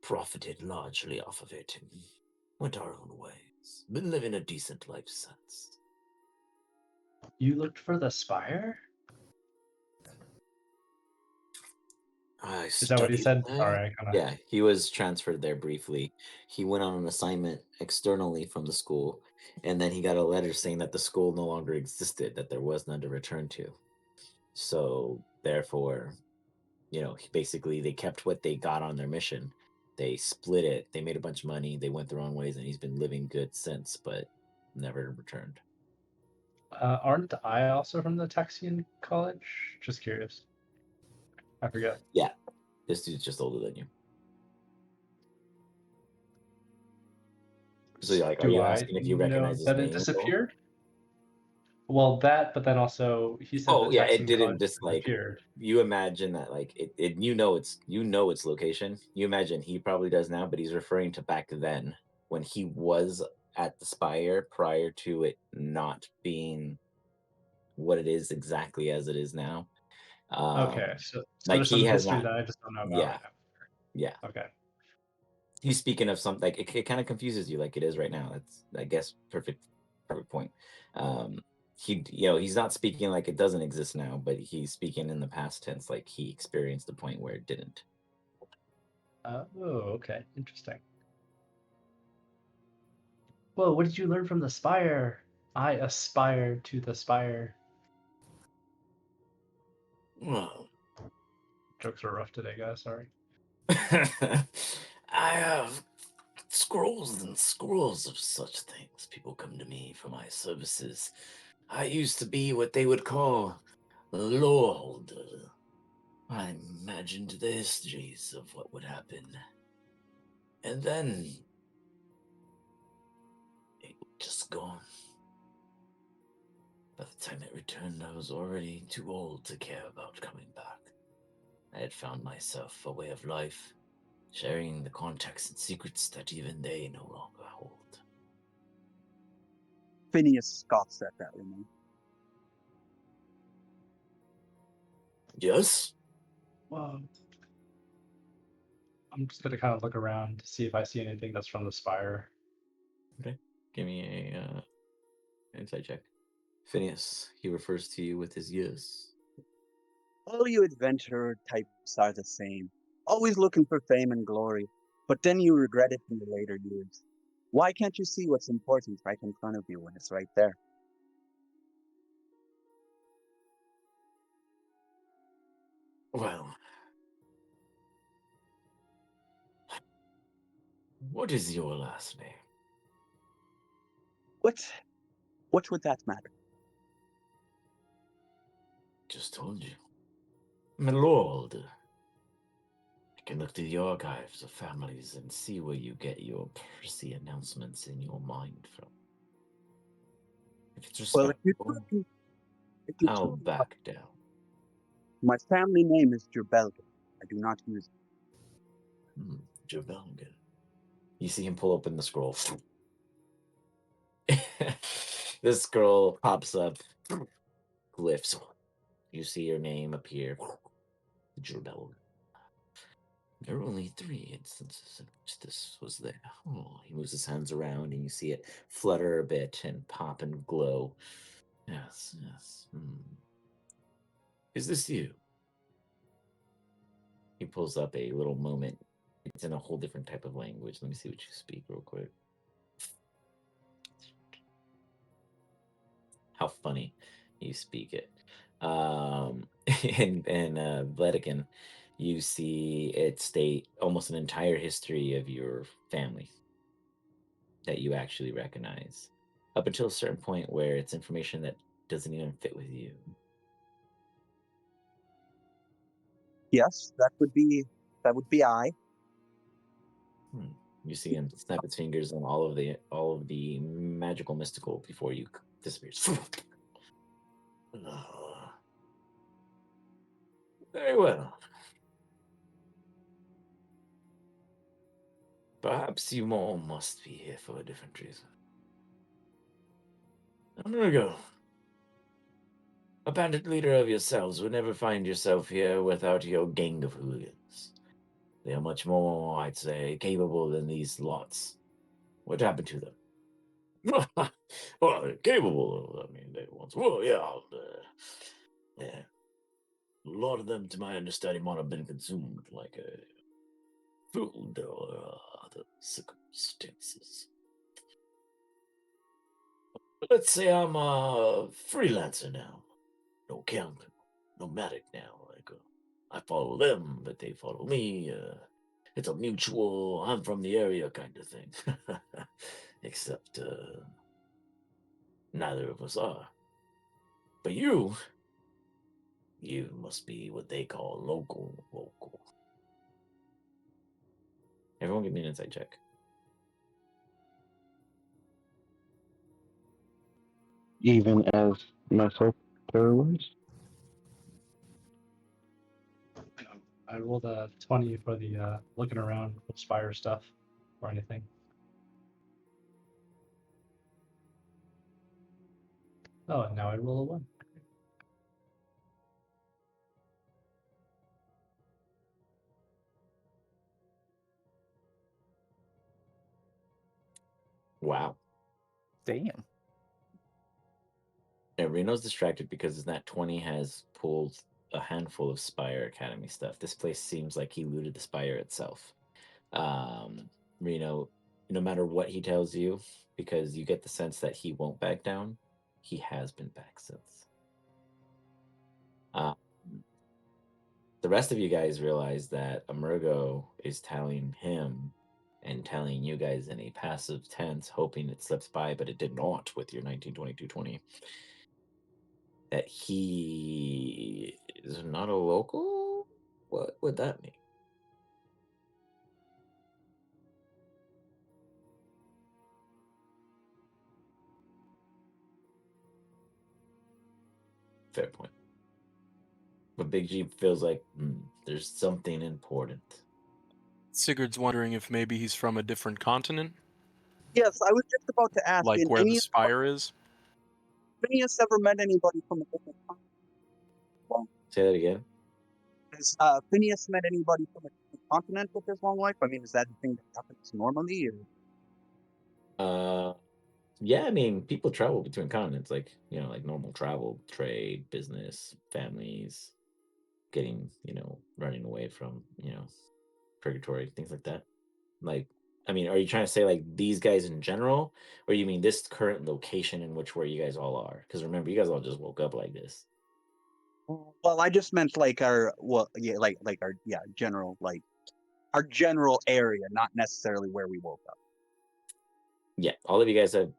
profited largely off of it, and went our own ways. Been living a decent life since. You looked for the spire? I Is that what you studied said? there. Sorry, I kind of. Yeah, he was transferred there briefly. He went on an assignment externally from the school, and then he got a letter saying that the school no longer existed, that there was none to return to. So, therefore, basically they kept what they got on their mission. They split it, they made a bunch of money, they went their own ways, and he's been living good since, but never returned. Aren't I also from the Taxian College? Just curious. I forget. Yeah, this dude's just older than you. So, like, are Do you I asking if you know recognize his that it name at all? disappeared? Well, that, but then also he said Oh the yeah, it Taxian didn't College just like disappeared. you imagine that like it its location. You imagine he probably does now, but he's referring to back then when he was at the Spire prior to it not being what it is exactly as it is now. Okay, so Like there's he some has history not. that I just don't know about Yeah, right now. yeah. Okay. He's speaking of something like it kind of confuses you, like it is right now. That's I guess perfect point. He's not speaking like it doesn't exist now, but he's speaking in the past tense, like he experienced a point where it didn't. Oh, okay. Interesting. Well, what did you learn from the Spire? I aspire to the Spire. Well, Jokes are rough today, guys. Sorry. I have scrolls and scrolls of such things. People come to me for my services. I used to be what they would call a lore holder. I imagined the histories of what would happen. And then it was just gone. By the time it returned, I was already too old to care about coming back. I had found myself a way of life, sharing the contacts and secrets that even they no longer hold. Phineas scoffs at that remark. Yes? Well, I'm just gonna kind of look around to see if I see anything that's from the spire. Okay. Give me a insight check. Phineas, he refers to you with his yes. All you adventurer types are the same, always looking for fame and glory, but then you regret it in the later years. Why can't you see what's important right in front of you when it's right there? Well, what is your last name? What would that matter? Just told you. My lord. I can look through the archives of families and see where you get your prissy announcements in your mind from. If it's Well, respectable, if you I'll truly back down. my family name is Jurbelga. I do not use it. Jabelga. You see him pull open the scroll. This scroll pops up. Glyphs. You see your name appear. Jabelga. There are only 3 instances in which this was there. Oh, he moves his hands around and you see it flutter a bit and pop and glow. Yes, yes. Is this you? He pulls up a little moment. It's in a whole different type of language. Let me see what you speak real quick. How funny you speak it. In Vatican, you see it state almost an entire history of your family that you actually recognize, up until a certain point where it's information that doesn't even fit with you. Yes, that would be I. You see him snap his fingers on all of the magical mystical before you disappears. Very well. Perhaps you all must be here for a different reason. I'm gonna go. A bandit leader of yourselves would never find yourself here without your gang of hooligans. They are much more, I'd say, capable than these lots. What happened to them? Well, capable. I mean, they once were, yeah. Yeah. A lot of them, to my understanding, might have been consumed like a food or other circumstances. But let's say I'm a freelancer now. No camp, nomadic now. Like I follow them, but they follow me. It's a mutual, I'm from the area kind of thing. Except neither of us are. But you must be what they call local. Everyone give me an insight check. Even as myself terrorist. I rolled a 20 for the looking around with spire stuff or anything. Oh, and now I roll a 1. Wow. Damn. Yeah, Reno's distracted because that 20 has pulled a handful of Spire Academy stuff. This place seems like he looted the Spire itself. Reno, no matter what he tells you, because you get the sense that he won't back down, he has been back since. the rest of you guys realize that Emergo is telling him and telling you guys in a passive tense, hoping it slips by, but it did not with your 1922-20, that he is not a local? What would that mean? Fair point. But Big G feels like there's something important. Sigurd's wondering if maybe he's from a different continent, Yes, I was just about to ask. like where the spire is. Phineas ever met anybody from a different continent? Say that again. Has Phineas met anybody from a different continent with his long life? I mean, is that a thing that happens normally? Or? Yeah, I mean, people travel between continents, like, you know, like normal travel, trade, business, families, getting, you know, running away from, you know, purgatory, things like that. Like, I mean, are you trying to say like these guys in general, or you mean this current location in which where you guys all are? Because remember, you guys all just woke up like this. Well, I just meant like our general our general area, not necessarily where we woke up. Yeah, all of you guys have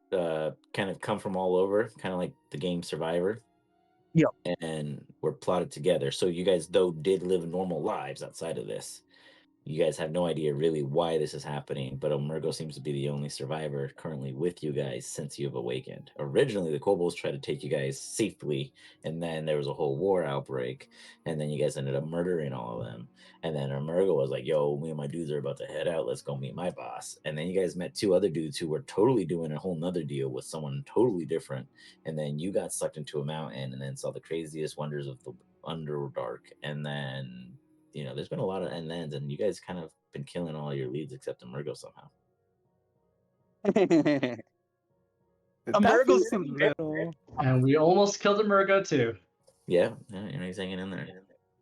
kind of come from all over, kind of like the game Survivor. Yep. And we're plotted together. So you guys, though, did live normal lives outside of this. You guys have no idea really why this is happening, but Omergo seems to be the only survivor currently with you guys since you've awakened. Originally, the kobolds tried to take you guys safely, and then there was a whole war outbreak, and then you guys ended up murdering all of them. And then Omergo was like, yo, me and my dudes are about to head out. Let's go meet my boss. And then you guys met two other dudes who were totally doing a whole nother deal with someone totally different. And then you got sucked into a mountain and then saw the craziest wonders of the Underdark. And then you know, there's been a lot of end ends, and you guys kind of been killing all your leads except Emergo somehow. That feels a little. And we almost killed Emergo too. Yeah, you know, he's hanging in there.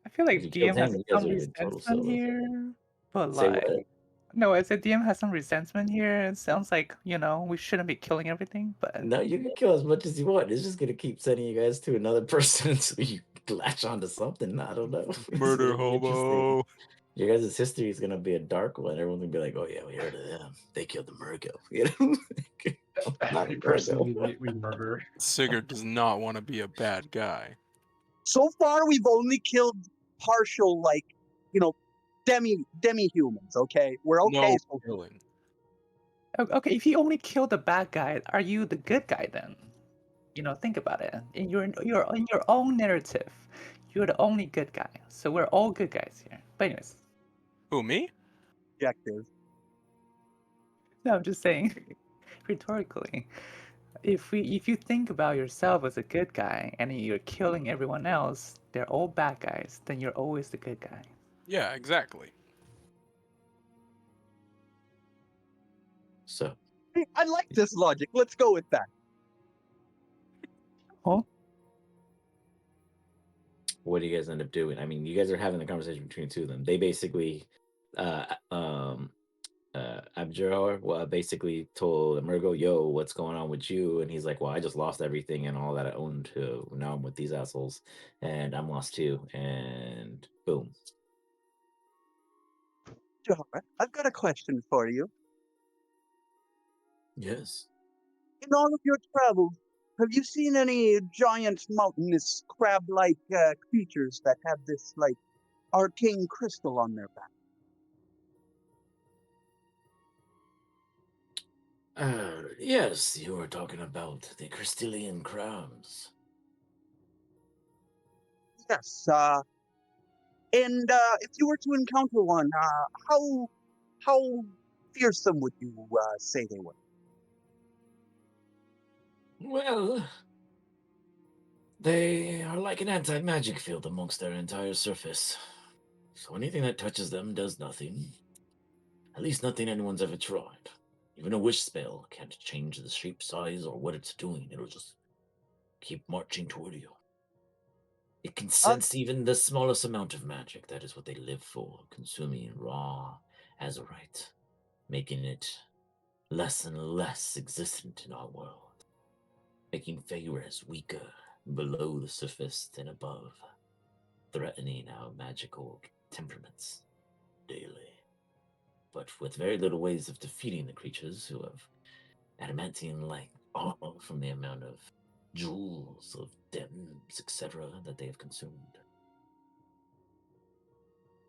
I feel If like you killed DM has him, you guys some are in total resentment solos. here, but Say like, what? no, I said DM has some resentment here. It sounds like, you know, we shouldn't be killing everything, but No, you can kill as much as you want. It's just gonna keep sending you guys to another person until you latch onto something. I don't know. It's Murder gonna be interesting. hobo. Your guys' history is gonna be a dark one. Everyone's gonna be like, "Oh yeah, we heard of them. They killed the Murgo." You know, not The Murgo. person we murder. Sigurd does not want to be a bad guy. So far, we've only killed partial, like, you know, demi-humans. Okay, we're okay. No So killing. okay, if you only kill the bad guy, are you the good guy then? You know, think about it. In your own narrative, you're the only good guy. So we're all good guys here. But anyways, Who, me? objective. no, I'm just saying, rhetorically, if you think about yourself as a good guy and you're killing everyone else, they're all bad guys. Then you're always the good guy. Yeah, exactly. So Hey, I like this logic. Let's go with that. Oh, what do you guys end up doing? I mean, you guys are having the conversation between the two of them. They basically, Abjar basically told Emergo, "Yo, what's going on with you?" And he's like, "Well, I just lost everything and all that I owned. To now I'm with these assholes, and I'm lost too." And boom. Jahar, I've got a question for you. Yes. In all of your travels, have you seen any giant mountainous crab-like creatures that have this like arcane crystal on their back? Yes, you were talking about the Crystallian crowns. Yes. And if you were to encounter one, how fearsome would you say they were? Well, they are like an anti-magic field amongst their entire surface. So anything that touches them does nothing. At least nothing anyone's ever tried. Even a wish spell can't change the shape, size, or what it's doing. It'll just keep marching toward you. It can sense even the smallest amount of magic. That is what they live for, consuming raw azerite, making it less and less existent in our world, making Feyres weaker below the surface than above. threatening our magical temperaments daily, but with very little ways of defeating the creatures who have adamantine-like armor from the amount of jewels of gems, etc., that they have consumed.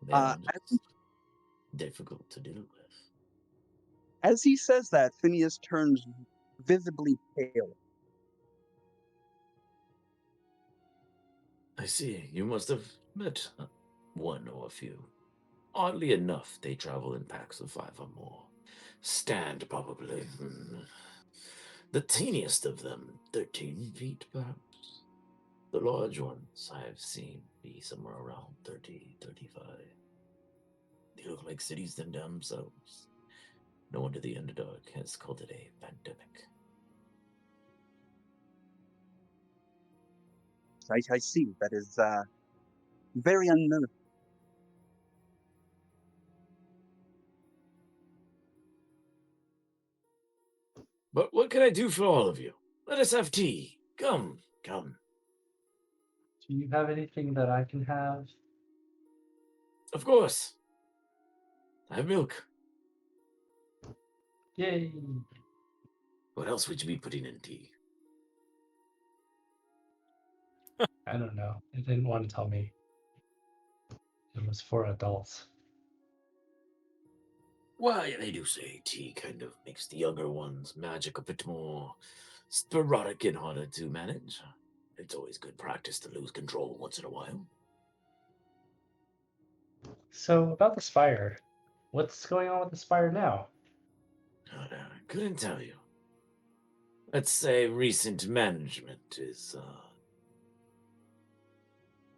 They are just difficult to deal with. As he says that, Phineas turns visibly pale. I see. You must have met one or a few. Oddly enough, they travel in packs of 5 or more. Stand, probably. The teeniest of them, 13 feet, perhaps. The large ones I've seen be somewhere around 30, 35. They look like cities themselves. No wonder the Underdark has called it a pandemic. I see. That is very unnerving. But what can I do for all of you? Let us have tea. Come, come. Do you have anything that I can have? Of course. I have milk. Yay! What else would you be putting in tea? I don't know. It didn't want to tell me. It was for adults. Why, they do say tea kind of makes the younger ones' magic a bit more sporadic and harder to manage. It's always good practice to lose control once in a while. So, about the spire. What's going on with the spire now? I couldn't tell you. Let's say recent management is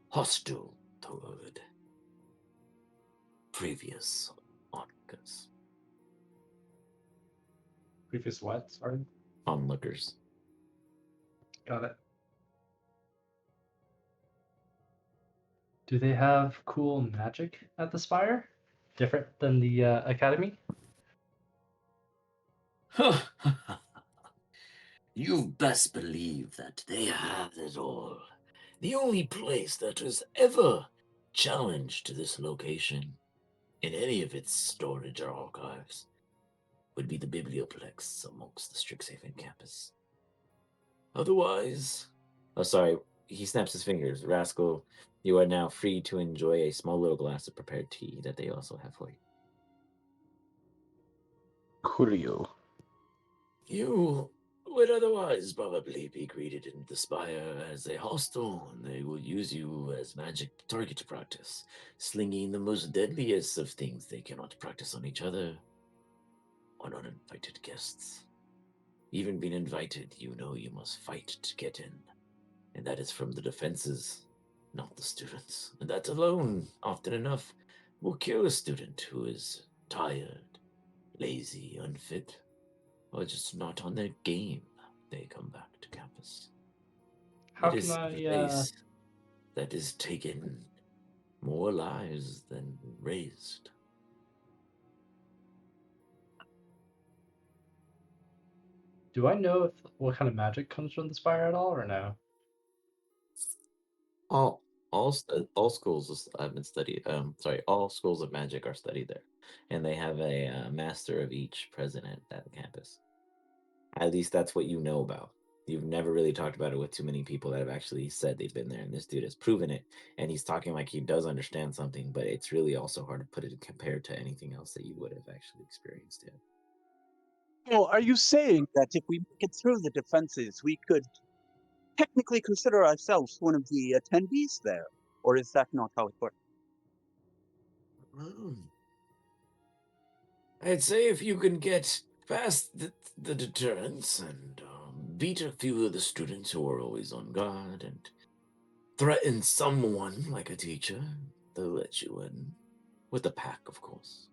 hostile toward previous onlookers. Previous what? Sorry? Onlookers. Got it. Do they have cool magic at the spire? Different than the academy? You best believe that they have it all. The only place that has ever challenged this location in any of its storage or archives would be the Biblioplex amongst the Strixhaven campus. Otherwise, oh, sorry, he snaps his fingers. Rascal, you are now free to enjoy a small little glass of prepared tea that they also have for you. Curio. You would otherwise probably be greeted in the spire as a hostile, and they will use you as magic target practice, slinging the most deadliest of things they cannot practice on each other, on uninvited guests. Even being invited, you know you must fight to get in, and that is from the defenses, not the students. And that alone, often enough, will kill a student who is tired, lazy, unfit, or just not on their game. They come back to campus. How It can is a I, place that is taken more lives than raised. do I know if, what kind of magic comes from the spire at all, or no? All all schools have been studied. Sorry, all schools of magic are studied there, and they have a master of each president at the campus. At least that's what you know about. You've never really talked about it with too many people that have actually said they've been there, and this dude has proven it. And he's talking like he does understand something, but it's really also hard to put it compared to anything else that you would have actually experienced yet. Well, are you saying that if we make it through the defenses, we could technically consider ourselves one of the attendees there? Or is that not how it works? I'd say if you can get past the deterrence and beat a few of the students who are always on guard and threaten someone like a teacher, they'll let you in. With the pack, of course.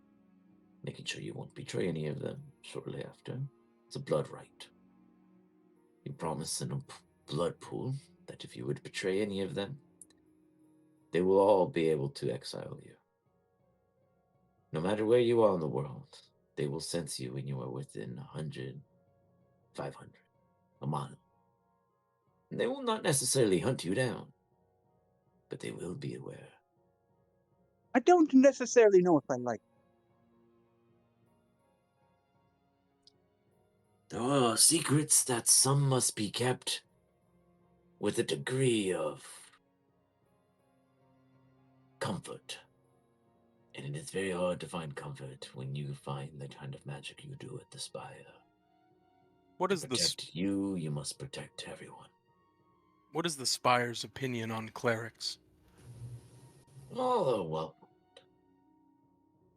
Making sure you won't betray any of them shortly after. It's a blood right. You promise in a blood pool that if you would betray any of them, they will all be able to exile you. No matter where you are in the world, they will sense you when you are within 100, 500, a mile. And they will not necessarily hunt you down. but they will be aware. I don't necessarily know if I like. There are secrets that some must be kept with a degree of comfort. And it is very hard to find comfort when you find the kind of magic you do at the Spire. What To is protect you, you must protect everyone. What is the Spire's opinion on clerics? Oh, well.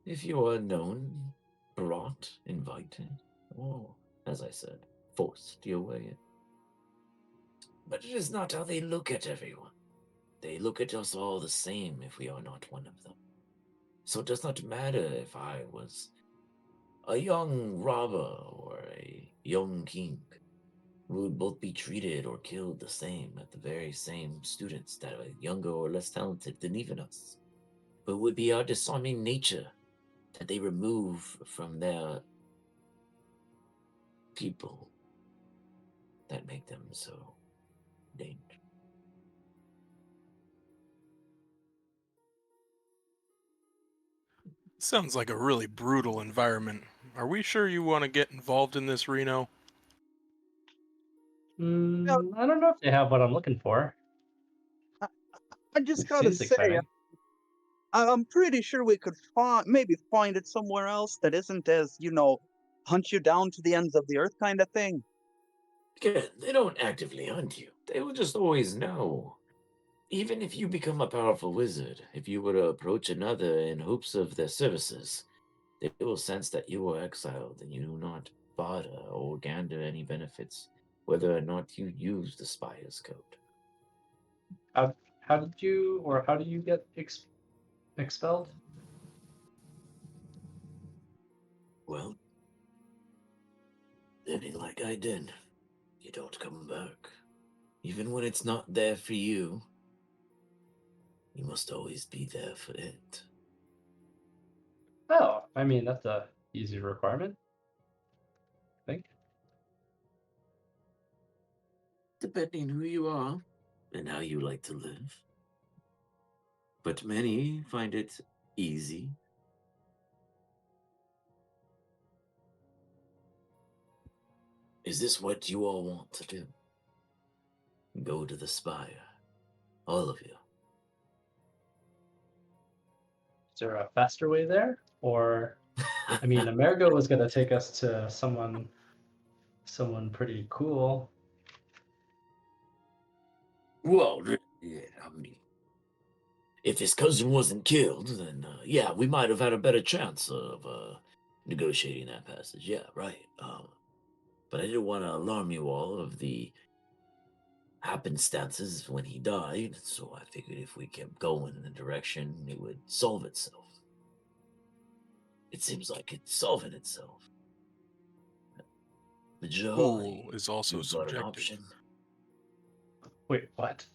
If you are known, brought, invited, or, as I said, forced your way in. But it is not how they look at everyone. They look at us all the same if we are not one of them. So it does not matter if I was a young robber or a young king. We would both be treated or killed the same at the very same students that are younger or less talented than even us. But it would be our disarming nature that they remove from their people that make them so dangerous. Sounds like a really brutal environment. Are we sure you want to get involved in this, Reno? I don't know if they have what I'm looking for. I just It gotta seems say, exciting. I'm pretty sure we could maybe find it somewhere else that isn't as, hunt you down to the ends of the earth kind of thing. Again, they don't actively hunt you. They will just always know. Even if you become a powerful wizard, if you were to approach another in hopes of their services, they will sense that you are exiled and you do not barter or gander any benefits, whether or not you use the Spire's code. How do you get expelled? Well, living like I did, you don't come back. Even when it's not there for you, you must always be there for it. Oh, I mean that's a easy requirement, I think. Depending who you are and how you like to live. But many find it easy. Is this what you all want to do? Go to the Spire. All of you. Is there a faster way there? Or I mean Amerigo was gonna take us to someone pretty cool. Well, yeah, I mean, if his cousin wasn't killed, then yeah, we might have had a better chance of negotiating that passage. Yeah, right. But I didn't want to alarm you all of the happenstances when he died, so I figured if we kept going in the direction, it would solve itself. It seems like it's solving itself. Majorly, Cool is also you've got an subjective. option. Wait, what?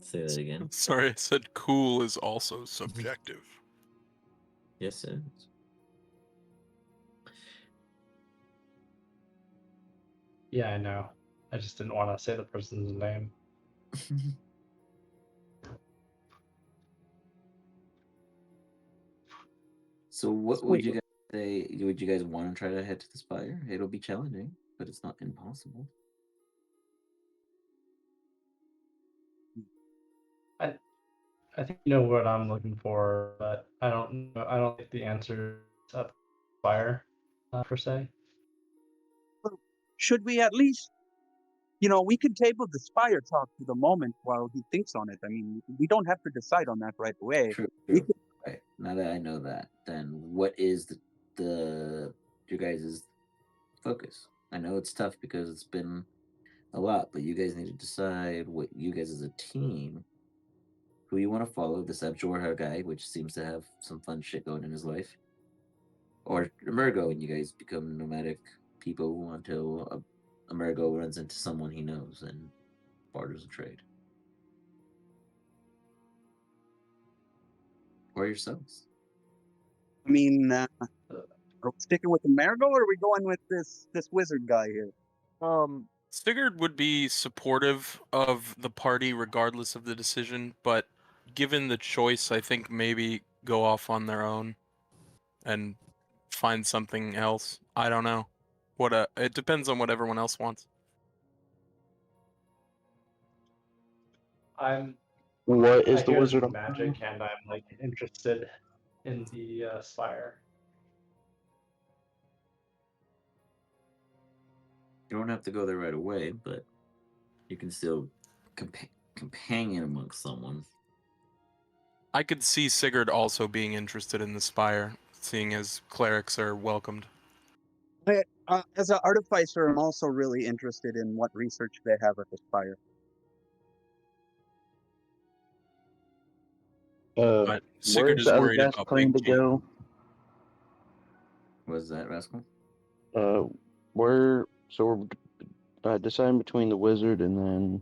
Say that again. Sorry, I said cool is also subjective. Yes, it is. Yeah, I know. I just didn't want to say the person's name. So what would you Sweet. guys say? Would you guys want to try to head to the Spire? It'll be challenging, but it's not impossible. I think you know what I'm looking for, but I don't know. I don't think the answer is up fire per se. Should we at least, we could table the Spire talk for the moment while he thinks on it. I mean, we don't have to decide on that right away. True. We could, Right. Now that I know that, then what is the your guys' focus? I know it's tough because it's been a lot, but you guys need to decide what you guys as a team, who you want to follow. This Abjorha guy, which seems to have some fun shit going in his life, or Emergo, and you guys become nomadic people until Emergo runs into someone he knows and barters a trade, or yourselves. I mean, are we sticking with the Marigold or are we going with this wizard guy here? Sigurd would be supportive of the party regardless of the decision, but given the choice, I think maybe go off on their own and find something else. I don't know. It depends on what everyone else wants. What I is the hear wizard? there's magic, and I'm like interested in the spire. You don't have to go there right away, but you can still companion amongst someone. I could see Sigurd also being interested in the spire, seeing as clerics are welcomed. As an artificer, I'm also really interested in what research they have at the spire. But Sigurd Where's is the other worried guys about planning Big to G. go? Was that Rascal? We're deciding between the wizard and then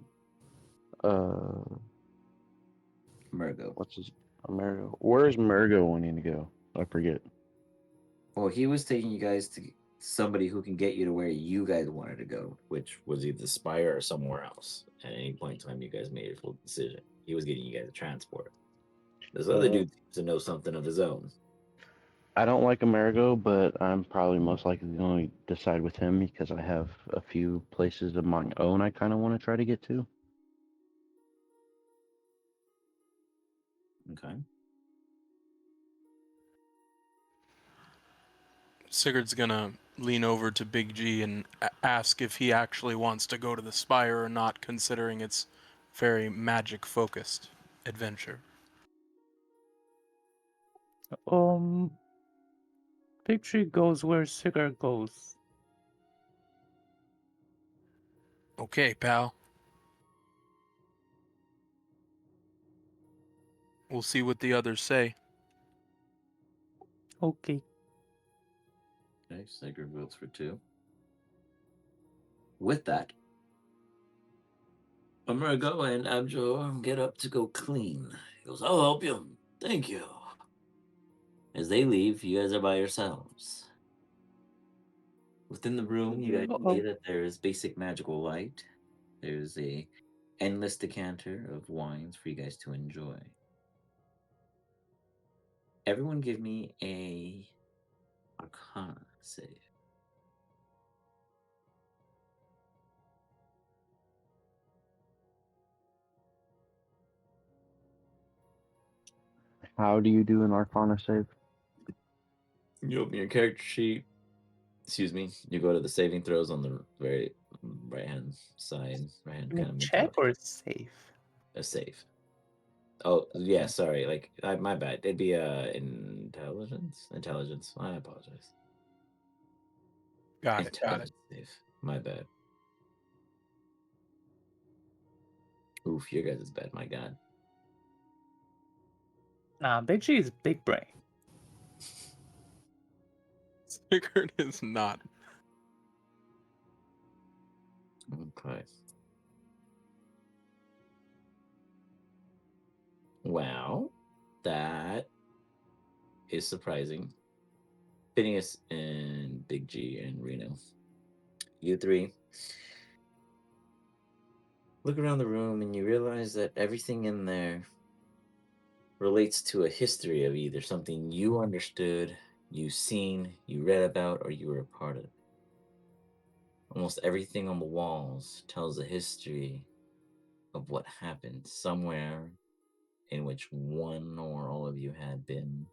Murgo. what's his Amerigo? Where's Murgo wanting to go? I forget. Well, he was taking you guys to somebody who can get you to where you guys wanted to go, which was either the Spire or somewhere else. At any point in time, you guys made a full decision. He was getting you guys a transport. This other dude seems to know something of his own. I don't like Amerigo, but I'm probably most likely going to decide with him because I have a few places of my own I kind of want to try to get to. Okay. Sigurd's gonna lean over to Big G and ask if he actually wants to go to the spire or not, considering it's very magic-focused adventure. Big Tree goes where Sigurd goes. Okay, pal. We'll see what the others say. Okay. Okay, Sigurd votes for 2. With that, I'm gonna go and Abjor get up to go clean. He goes, I'll help you. Thank you. As they leave, you guys are by yourselves. Within the room, you guys see that there is basic magical light. There's a endless decanter of wines for you guys to enjoy. Everyone give me a Arcana save. How do you do an Arcana save? You open your character sheet. Excuse me. You go to the saving throws on the very right-hand side. Right-hand kind of Check metallic. or safe? A save. Oh, yeah, sorry. Like, my bad. It'd be intelligence? Intelligence. I apologize. Got it. Save. My bad. Oof, your guys is bad. My God. Nah, Big G is big brain. Sigurd is not. Okay. Wow, that is surprising. Phineas and Big G and Reno. You 3 look around the room and you realize that everything in there relates to a history of either something you understood, you seen, you read about, or you were a part of. Almost everything on the walls tells a history of what happened somewhere in which one or all of you had been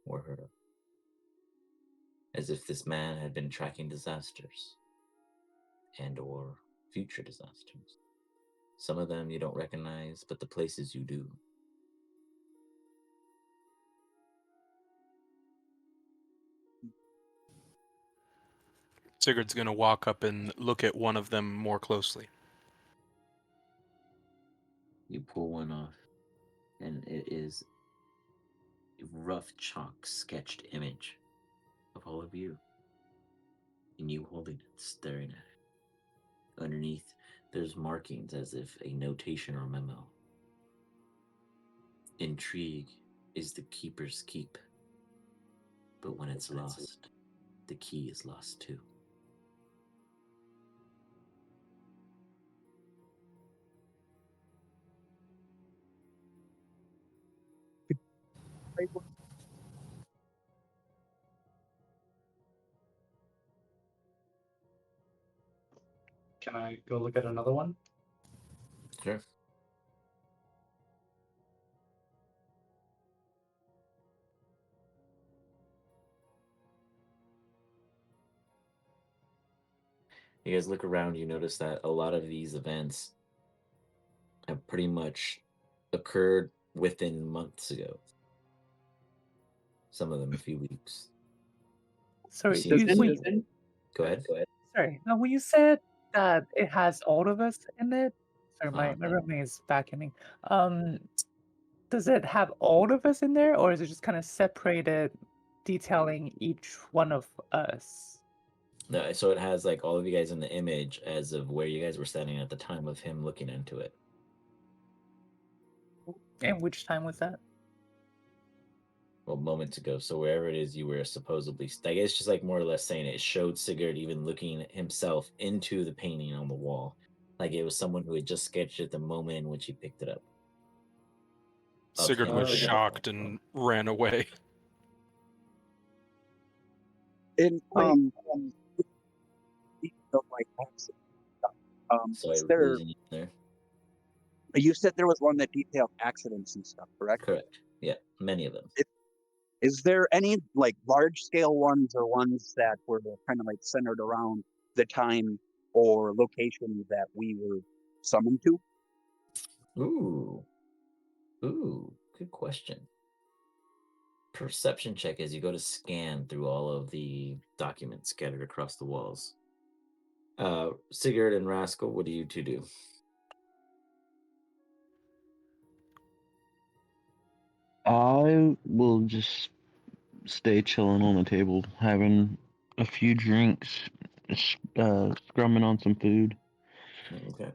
or heard of. As if this man had been tracking disasters and or future disasters. Some of them you don't recognize, but the places you do. Sigurd's gonna walk up and look at one of them more closely. You pull one off, and it is a rough chalk sketched image of all of you. And you holding it, staring at it. Underneath, there's markings as if a notation or memo. Intrigue is the keeper's keep. But when it's lost, the key is lost too. Can I go look at another one? Sure. You guys look around, you notice that a lot of these events have pretty much occurred within months ago. Some of them a few weeks. Sorry, see Go ahead. sorry. Now, when you said that it has all of us in it, sorry, my Uh-huh. roommate is backing me. Does it have all of us in there, or is it just kind of separated, detailing each one of us? No, so it has like all of you guys in the image as of where you guys were standing at the time of him looking into it. And which time was that? Well, moments ago. So wherever it is you were supposedly, I guess just like more or less saying it showed Sigurd even looking himself into the painting on the wall, like it was someone who had just sketched it the moment in which he picked it up. Sigurd was Okay. shocked and ran away. In Wait. like So is I there? losing you there. You said there was one that detailed accidents and stuff, correct? Correct. Yeah, many of them. Is there any like large scale ones or ones that were kind of like centered around the time or location that we were summoned to? Ooh, good question. Perception check as you go to scan through all of the documents scattered across the walls. Sigurd and Rascal, what do you two do? I will just stay chilling on the table, having a few drinks, scrumming on some food. Okay.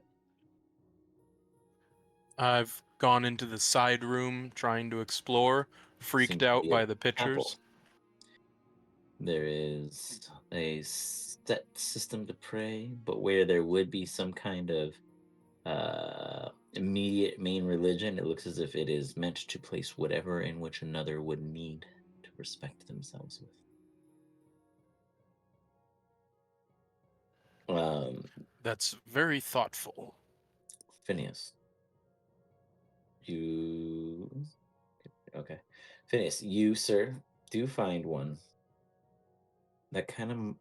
I've gone into the side room trying to explore, freaked Seems to out be by a the pictures. chapel. There is a set system to pray, but where there would be some kind of immediate main religion, it looks as if it is meant to place whatever in which another would need to respect themselves with. That's very thoughtful. Phineas, okay. Phineas, you, sir, do find one that kind of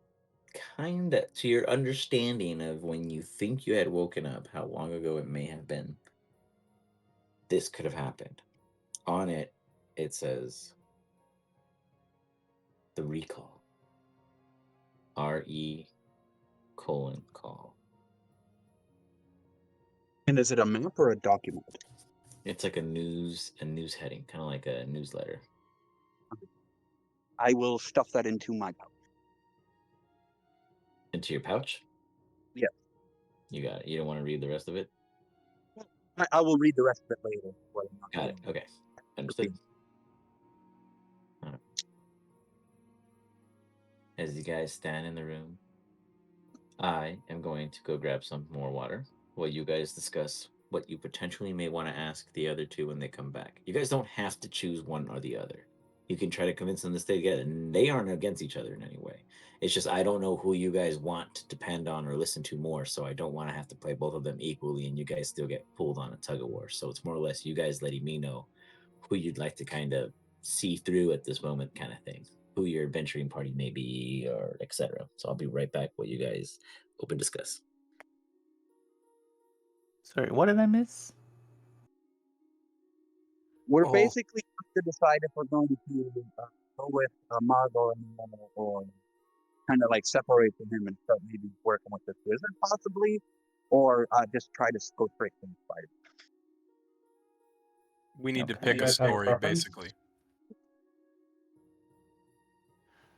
to your understanding of when you think you had woken up, how long ago it may have been, this could have happened. On it, it says the recall. RE:call. And is it a map or a document? It's like a news heading, kind of like a newsletter. I will stuff that into my pouch. Into your pouch? Yes. You got it. You don't want to read the rest of it? I will read the rest of it later. Got it. Okay. Understood. All right. As you guys stand in the room, I am going to go grab some more water while you guys discuss what you potentially may want to ask the other two when they come back. You guys don't have to choose one or the other. You can try to convince them to stay together, and they aren't against each other in any way. It's just I don't know who you guys want to depend on or listen to more, so I don't want to have to play both of them equally, and you guys still get pulled on a tug of war. So it's more or less you guys letting me know who you'd like to kind of see through at this moment, kind of thing. Who your adventuring party may be, or etc. So I'll be right back while you guys open discuss. Sorry, what did I miss? We're Oh. basically to decide if we're going to go with Margot or kind of like separate from him and start maybe working with this wizard possibly, or just try to go straight from the fight. We need to Okay. pick You a guys have a story, preference? basically.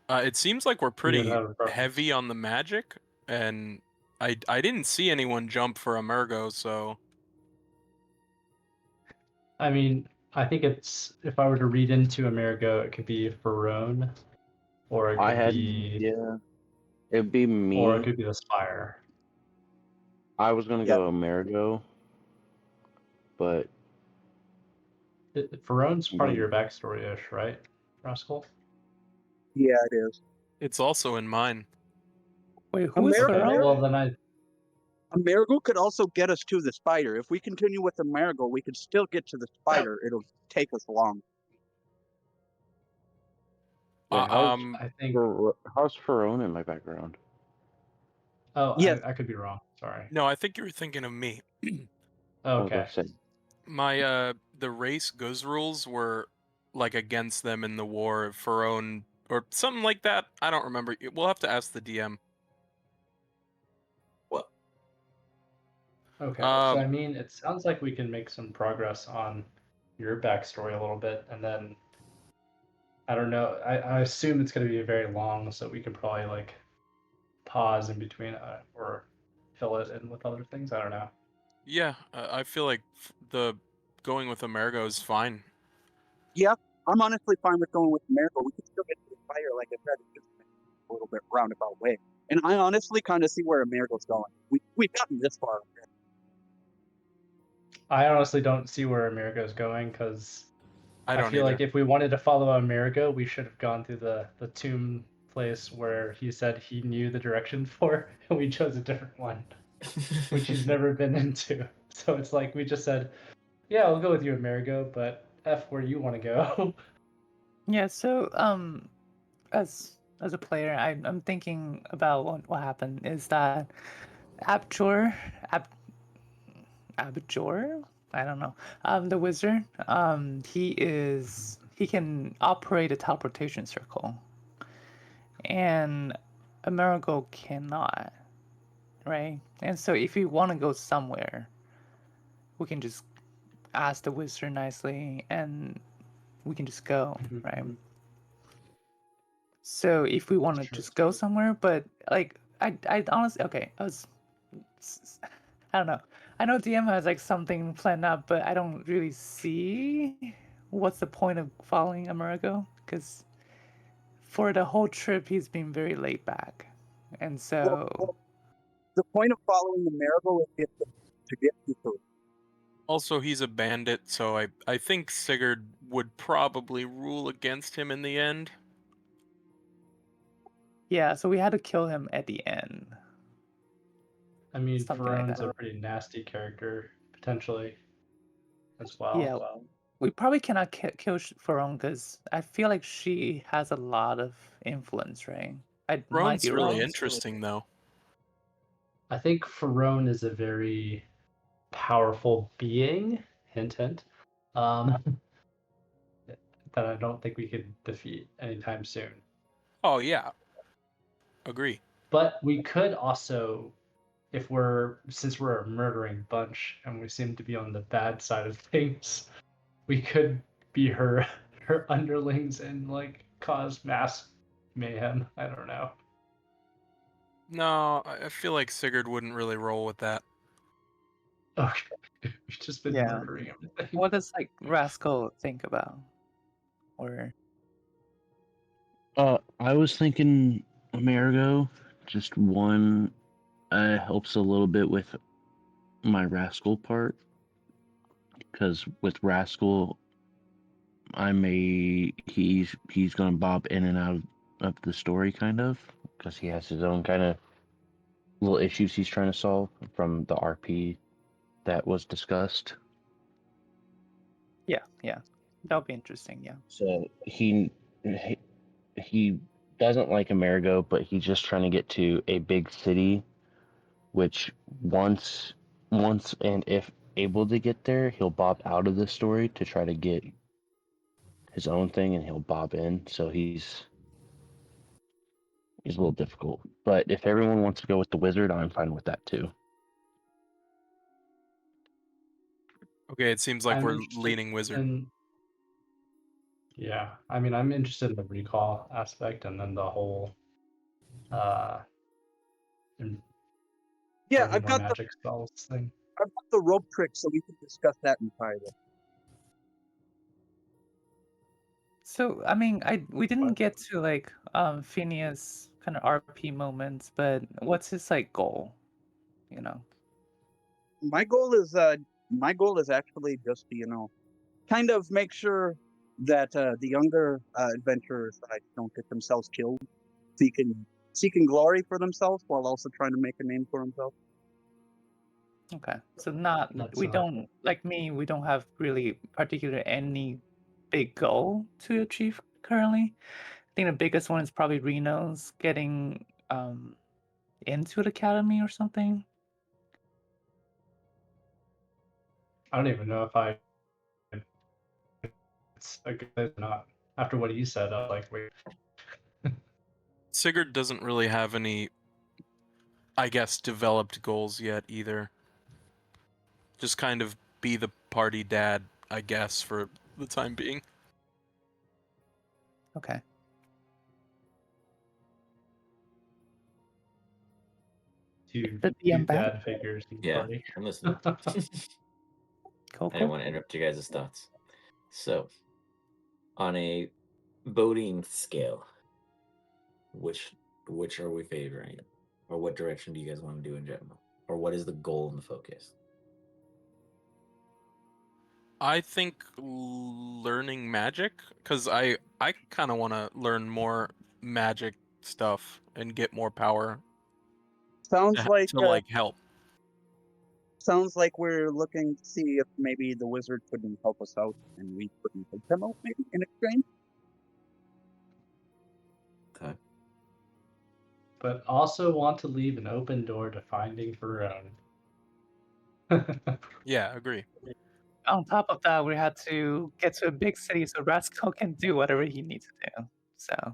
It seems like we're You guys pretty have a preference? heavy on the magic, and I didn't see anyone jump for a Mergo, so I mean, I think it's, if I were to read into Amerigo, it could be Farone, or it I could had, be, yeah, it'd be or it me. could be the Spire. I was gonna Yeah. go Amerigo, but Farone's part of your backstory-ish, right, Rascal? Yeah, it is. It's also in mine. Wait, who is Amerigo, Okay, Pharaoh? well then I Amerigo could also get us to the spider. If we continue with Amerigo, we could still get to the spider. It'll take us long. Wait, I think. how's Ferone in my background? Oh, Yes. I could be wrong. Sorry. No, I think you're thinking of me. Okay. My the race Guzruls were like against them in the war of Pharaon or something like that. I don't remember. We'll have to ask the DM. What? Okay, so I mean, it sounds like we can make some progress on your backstory a little bit, and then I don't know. I assume it's going to be very long, so we could probably like pause in between or fill it in with other things. I don't know. Yeah, I feel like the going with Amerigo is fine. Yeah, I'm honestly fine with going with Amerigo. We could still get to the spider, like I said, it's just a little bit roundabout way. And I honestly kind of see where Amerigo's going. We've gotten this far. I honestly don't see where Amerigo's going because I feel either. like if we wanted to follow Amerigo, we should have gone through the tomb place where he said he knew the direction for, and we chose a different one, which he's never been into. So it's like we just said, yeah, I'll go with you, Amerigo, but F where you want to go. Yeah, so as a player, I'm thinking about what happened is that Abjor, Abjor, I don't know, the wizard, he can operate a teleportation circle, and Amerigo cannot, right? And so if we want to go somewhere, we can just ask the wizard nicely, and we can just go, right? So if we want to just go somewhere, but like I honestly, okay, I don't know. I know DM has like something planned up, but I don't really see what's the point of following Amerigo, because for the whole trip he's been very laid back, and so Well, the point of following Amerigo is to get people. Also, he's a bandit, so I think Sigurd would probably rule against him in the end. yeah, so we had to kill him at the end. I mean, Something like Farone's that. a pretty nasty character, potentially, as well. Yeah, we probably cannot kill Faron because I feel like she has a lot of influence, right? I might Roan's be really wrong. interesting, though. I think Farone is a very powerful being, hint, hint, that I don't think we could defeat anytime soon. Oh, yeah. Agree. But we could also, since we're a murdering bunch and we seem to be on the bad side of things, we could be her underlings and like cause mass mayhem. I don't know. No, I feel like Sigurd wouldn't really roll with that. Okay, we've just been murdering everything. What does like Rascal think about? Or I was thinking Amerigo. Just one helps a little bit with my Rascal part, because with Rascal, he's gonna bob in and out of the story kind of, because he has his own kind of little issues he's trying to solve from the RP that was discussed. yeah, that'll be interesting. Yeah. So he doesn't like Amerigo, but he's just trying to get to a big city, which once and if able to get there, he'll bob out of the story to try to get his own thing, and he'll bob in. So he's a little difficult. But if everyone wants to go with the wizard, I'm fine with that too. Okay, it seems like we're leaning wizard. Yeah, I mean, I'm interested in the recall aspect and then the whole Yeah, I've got magic spells thing. I've got the rope trick, so we can discuss that in private. So I mean, we didn't get to like Phineas kind of RP moments, but what's his like goal? You know. My goal is actually just to, kind of make sure that the younger adventurers don't get themselves killed, seeking glory for themselves while also trying to make a name for themselves. Okay. So not That's we don't like me, we don't have really particular any big goal to achieve currently. I think the biggest one is probably Reno's getting into the academy or something. I don't even know if it's a good place or not. After what you said, I was like, wait. Sigurd doesn't really have any, I guess, developed goals yet either. Just kind of be the party dad, I guess, for the time being. Okay. Two The DM back. dad figures in the Yeah, party. I'm listening. Cool, I didn't cool. want to interrupt you guys' thoughts. So, on a voting scale, which are we favoring, or what direction do you guys want to do in general, or what is the goal and the focus? I think learning magic, because I kind of want to learn more magic stuff and get more power Sounds to help. sounds like we're looking to see if maybe the wizard couldn't help us out and we couldn't help him out maybe in exchange. Okay. But also want to leave an open door to finding Varone. Yeah, agree. On top of that, we had to get to a big city so Rascal can do whatever he needs to do. So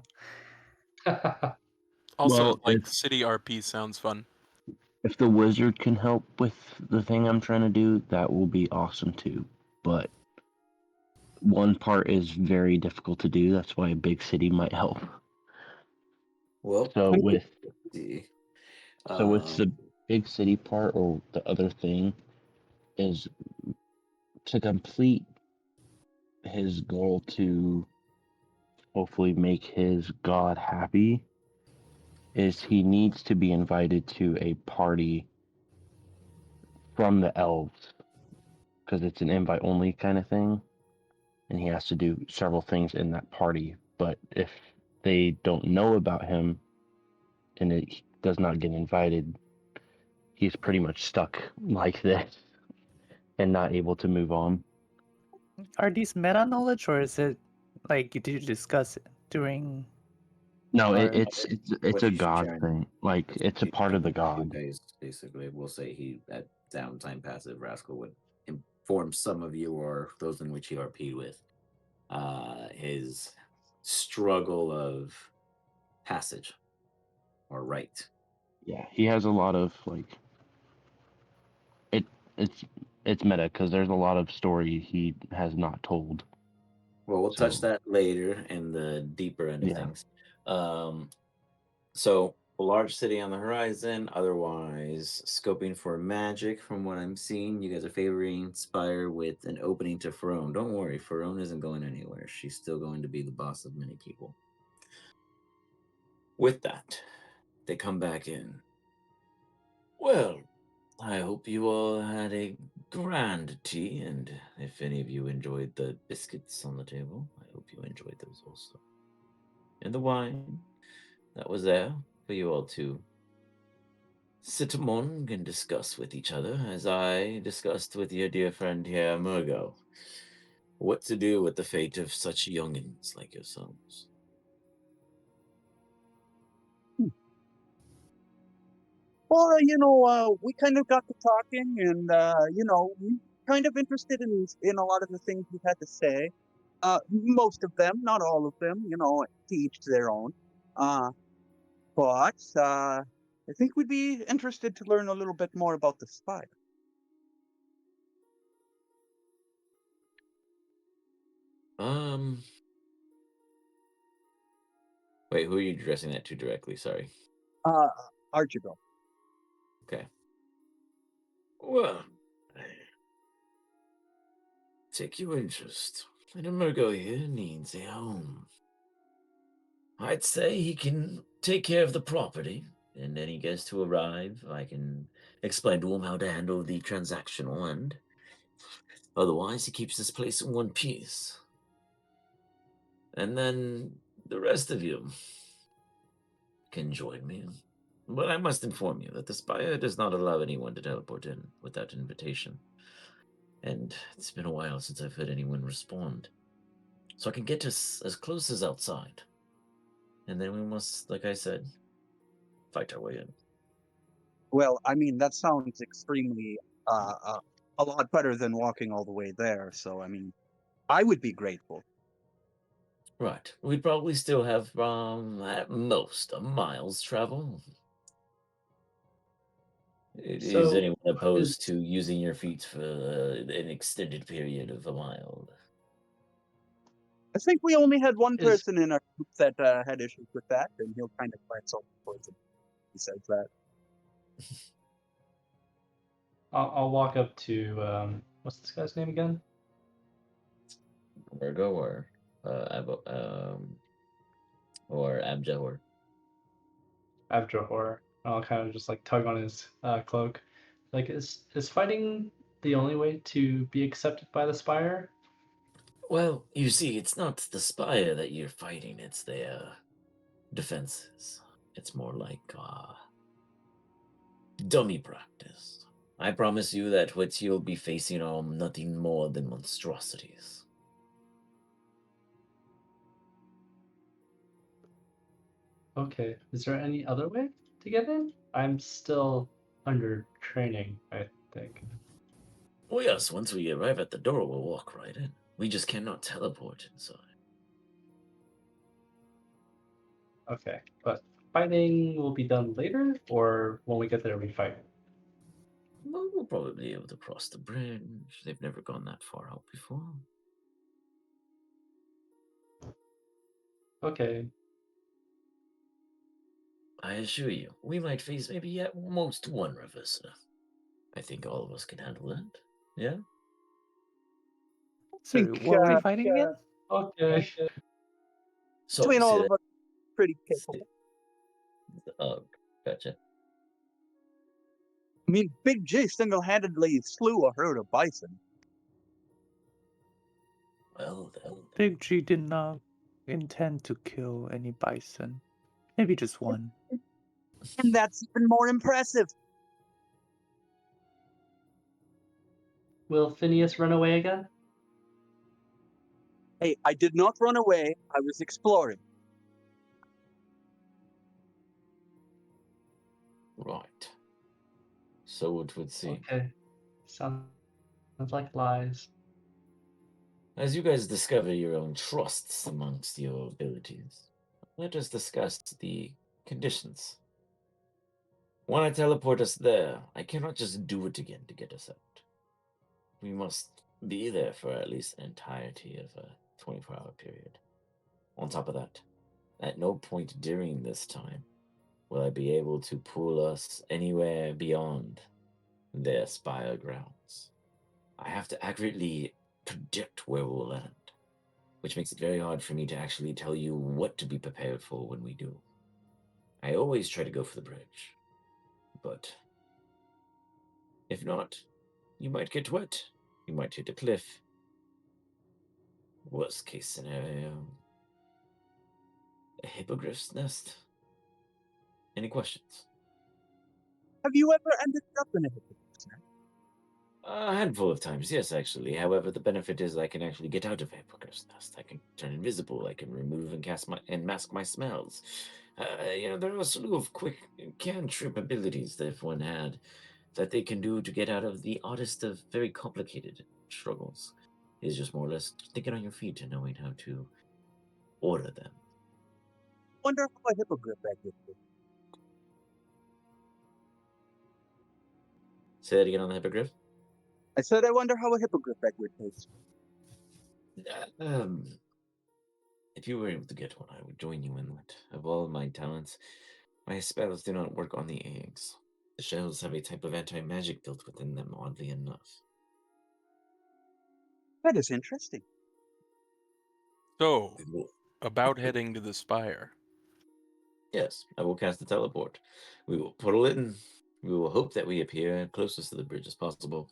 Also, Well, like if city RP sounds fun. if the wizard can help with the thing I'm trying to do, that will be awesome too. But one part is very difficult to do. That's why a big city might help. Well, So Thank you. with see. the big city part, or the other thing, is to complete his goal to hopefully make his god happy. Is he needs to be invited to a party from the elves, because it's an invite only kind of thing, and he has to do several things in that party. But if they don't know about him and it does not get invited, he's pretty much stuck like this and not able to move on. are these meta knowledge or is it like did you discuss it during No, or it's What a you should god try and thing. Like it's a do part of the you god. guys basically will say he at downtime passive rascal would inform some of you or those in which he RP'd with his struggle of passage or right. Yeah, he has a lot of like it. It's meta because there's a lot of story he has not told. Well, we'll touch So that later in the deeper end of yeah, things. So a large city on the horizon. Otherwise, scoping for magic. From what I'm seeing, you guys are favoring Spire with an opening to Ferone. Don't worry, Ferone isn't going anywhere. She's still going to be the boss of many people. With that, they come back in. Well, I hope you all had a grand tea, and if any of you enjoyed the biscuits on the table, I hope you enjoyed those also. And the wine that was there for you all to sit among and discuss with each other, as I discussed with your dear friend here, Murgo, what to do with the fate of such youngins like yourselves. Well, we kind of got to talking, and we kind of interested in a lot of the things you had to say. Most of them, not all of them, to each their own. Uh, but I think we'd be interested to learn a little bit more about the spy. Um, Wait, who are you addressing that to directly? Sorry. Uh, Archibald. Okay. Well, take your interest. And Murgo here needs a home. I'd say he can take care of the property, and then he gets to arrive. I can explain to him how to handle the transactional end. Otherwise, he keeps this place in one piece. And then the rest of you can join me. But I must inform you that the spire does not allow anyone to teleport in without invitation. And it's been a while since I've heard anyone respond. So I can get us as close as outside. And then we must, like I said, fight our way in. Well, I mean, that sounds extremely a lot better than walking all the way there. So, I mean, I would be grateful. Right. We'd probably still have, at most, a mile's travel. Is So, anyone is opposed to using your feet for an extended period of a mile? I think we only had one is person in our group that had issues with that, and he'll kind of glance over towards him. He says that. I'll walk up to what's this guy's name again? Virgo or Abjahor. Abdrahor. I'll kind of just like tug on his cloak. Like, is fighting the only way to be accepted by the Spire? Well, you see, it's not the Spire that you're fighting, it's their defenses. It's more like dummy practice. I promise you that what you'll be facing are nothing more than monstrosities. Okay. Is there any other way to get in? I'm still under training, I think. Oh yes, once we arrive at the door, we'll walk right in. We just cannot teleport inside. Okay, but fighting will be done later, or when we get there, we fight. Well, we'll probably be able to cross the bridge. They've never gone that far out before. Okay. I assure you, we might face maybe at most one reverser. I think all of us can handle that. Yeah? So, think, what are we fighting again? Okay. So, Between say all that. of us, pretty capable. Oh, gotcha. I mean, Big J single-handedly slew a herd of bison. Well, then. Big G did not intend to kill any bison. Maybe just one. And that's even more impressive. Will Phineas run away again? Hey, I did not run away. I was exploring. Right. So it would seem. Okay. Sounds like lies. As you guys discover your own trusts amongst your abilities, let us discuss the conditions. When I teleport us there, I cannot just do it again to get us out. We must be there for at least the entirety of a 24-hour period. On top of that, at no point during this time will I be able to pull us anywhere beyond their spire grounds. I have to accurately predict where we'll land, which makes it very hard for me to actually tell you what to be prepared for when we do. I always try to go for the bridge, but if not, you might get wet. You might hit a cliff. Worst case scenario, a hippogriff's nest. Any questions? Have you ever ended up in a hippogriff's nest? A handful of times, yes, actually. However, the benefit is I can actually get out of a hippogriff's nest. I can turn invisible. I can remove and mask my smells. There are a slew of quick cantrip abilities that if one had that they can do to get out of the oddest of very complicated struggles. It's just more or less thinking on your feet and knowing how to order them. Wonder how a hippogriff egg would taste. Say that again on the hippogriff. I said, I wonder how a hippogriff egg would taste. If you were able to get one, I would join you in that. Of all my talents, my spells do not work on the eggs. The shells have a type of anti-magic built within them, oddly enough. That is interesting. So, about heading to the spire. Yes, I will cast the teleport. We will portal in. We will hope that we appear closest to the bridge as possible.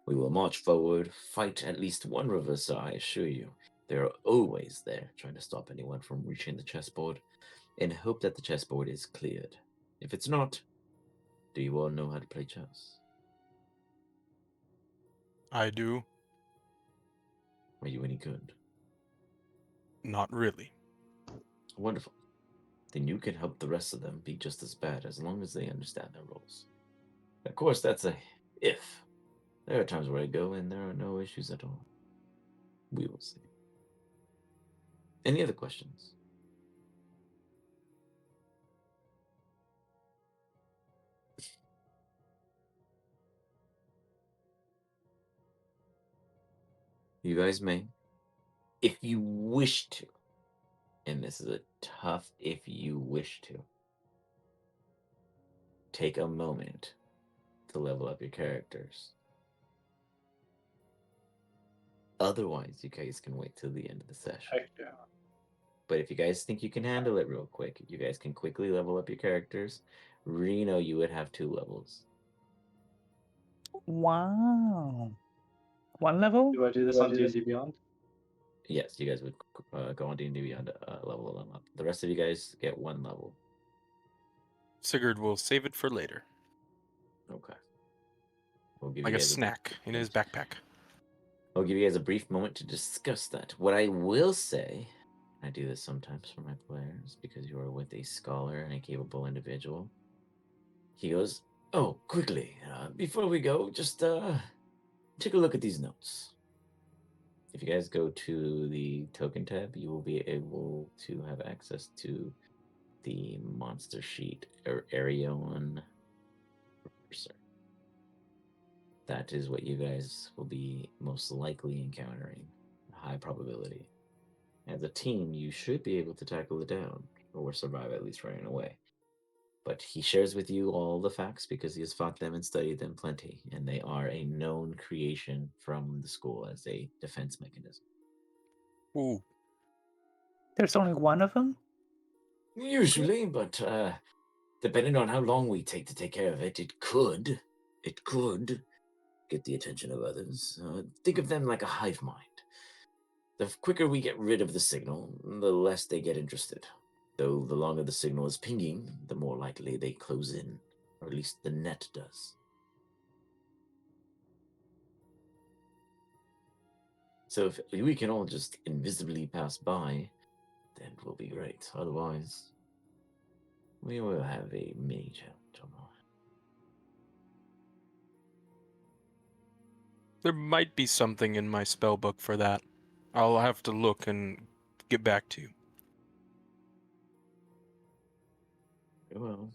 We will march forward, fight at least one reverser, I assure you. They are always there, trying to stop anyone from reaching the chessboard, and hope that the chessboard is cleared. If it's not, do you all know how to play chess? I do. Are you any good? Not really. Wonderful. Then you can help the rest of them be just as bad as long as they understand their roles. Of course, that's a if. There are times where I go and there are no issues at all. We will see. Any other questions? You guys may, if you wish to, and this is a tough if you wish to, take a moment to level up your characters. Otherwise, you guys can wait till the end of the session. Heck yeah. But if you guys think you can handle it real quick, you guys can quickly level up your characters. Reno, you would have 2 levels. Wow. 1 level? Do I do this on D&D Beyond? Yes, you guys would go on D&D Beyond level them up. The rest of you guys get 1 level. Sigurd will save it for later, Okay. We'll give like you a guys snack in his backpack. I'll give you guys a brief moment to discuss that. What I will say, I do this sometimes for my players because you are with a scholar and a capable individual. He goes, "Oh, quickly, before we go, just take a look at these notes." If you guys go to the token tab, you will be able to have access to the monster sheet or area 1 reverser. That is what you guys will be most likely encountering. High probability. As a team, you should be able to tackle it down, or survive at least running away. But he shares with you all the facts because he has fought them and studied them plenty, and they are a known creation from the school as a defense mechanism. Ooh. There's only 1 of them? Usually, but depending on how long we take to take care of it, it could get the attention of others. Think of them like a hive mind. The quicker we get rid of the signal, the less they get interested. Though the longer the signal is pinging, the more likely they close in, or at least the net does. So if we can all just invisibly pass by, then it will be great. Otherwise, we will have a mini challenge on our. There might be something in my spell book for that. I'll have to look and get back to you. Well,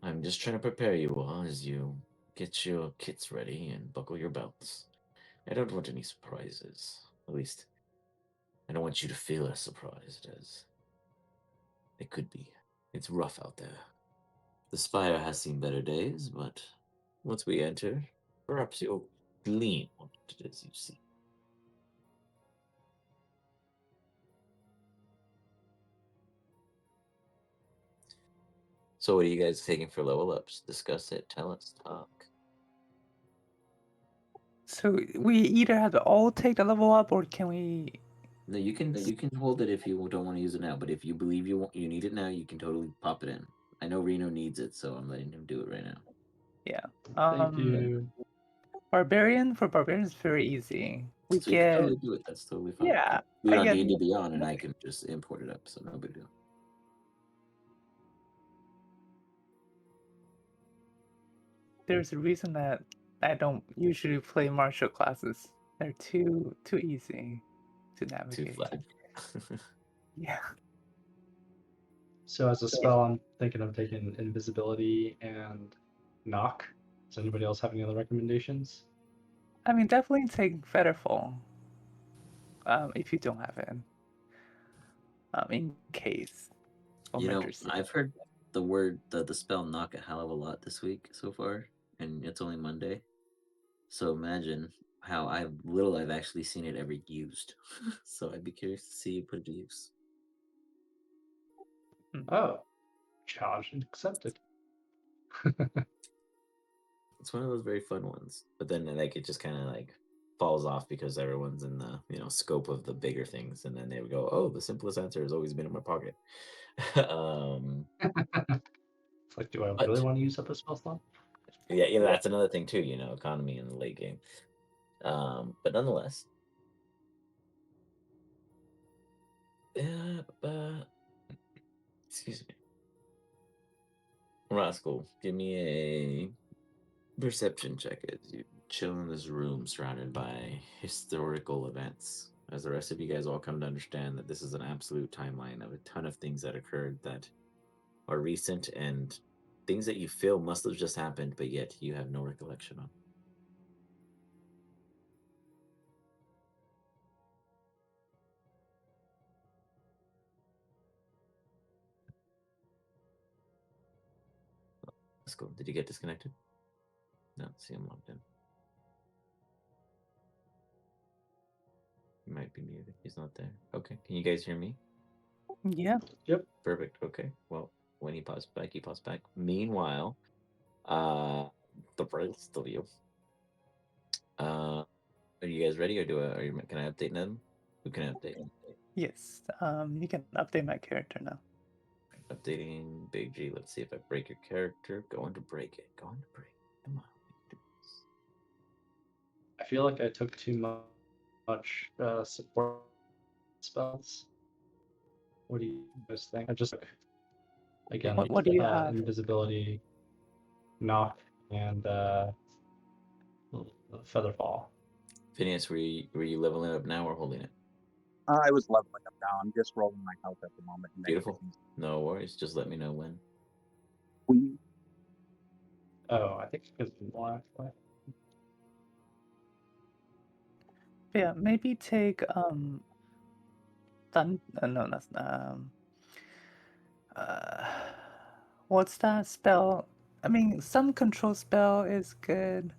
I'm just trying to prepare you all as you get your kits ready and buckle your belts. I don't want any surprises. At least, I don't want you to feel as surprised as they could be. It's rough out there. The Spire has seen better days, but once we enter, perhaps you'll glean what it is you see. So what are you guys taking for level ups? Discuss it, tell us, talk. So we either have to all take the level up, or can we? No, you can hold it if you don't want to use it now, but if you believe you need it now, you can totally pop it in. I know Reno needs it, so I'm letting him do it right now. Yeah. Thank you. Barbarian, for barbarian is very easy. We So you can get totally do it. That's totally fine. Yeah, Do it I on get D&D Beyond, and I can just import it up, so no big deal. there's a reason that I don't usually play martial classes. They're too easy to Too navigate. flat. Yeah. So as a spell, I'm thinking of taking invisibility and knock. Does anybody else have any other recommendations? I mean, definitely take Fetterfall. If you don't have it. In case. You know, Emergency. I've heard the spell knock a hell of a lot this week so far, and it's only Monday. So imagine how little I've actually seen it ever used. So I'd be curious to see you put it to use. Oh, challenge accepted. It's one of those very fun ones. But then like it just kind of like falls off because everyone's in the scope of the bigger things, and then they would go, "Oh, the simplest answer has always been in my pocket." It's like, do I But really want to use up a spell slot? yeah, that's another thing too. Economy in the late game. But nonetheless, excuse me, Rascal, give me a perception check as you chill in this room surrounded by historical events. As the rest of you guys all come to understand that this is an absolute timeline of a ton of things that occurred that are recent and things that you feel must have just happened, but yet you have no recollection on. Let's go. Did you get disconnected? No, see him logged in. He might be muted. He's not there. Okay. Can you guys hear me? Yeah. Yep. Perfect. Okay. Well, when he pops back, he pops back. Meanwhile, the rest of you. Are you guys ready, or can I update them? Who can I update? Yes. You can update my character now. Updating Big G. Let's see if I break your character. Going to break it. Going to break it. Come on. I feel like I took too much support spells. What do you guys think? I just again What do you have? invisibility, knock, and featherfall. Phineas, were you leveling up now or holding it? I was leveling up now. I'm just rolling my health at the moment. And Beautiful. No worries. Just let me know when. Oh, I think it's more. Yeah, maybe take no, that's what's that spell? I mean, some control spell is good.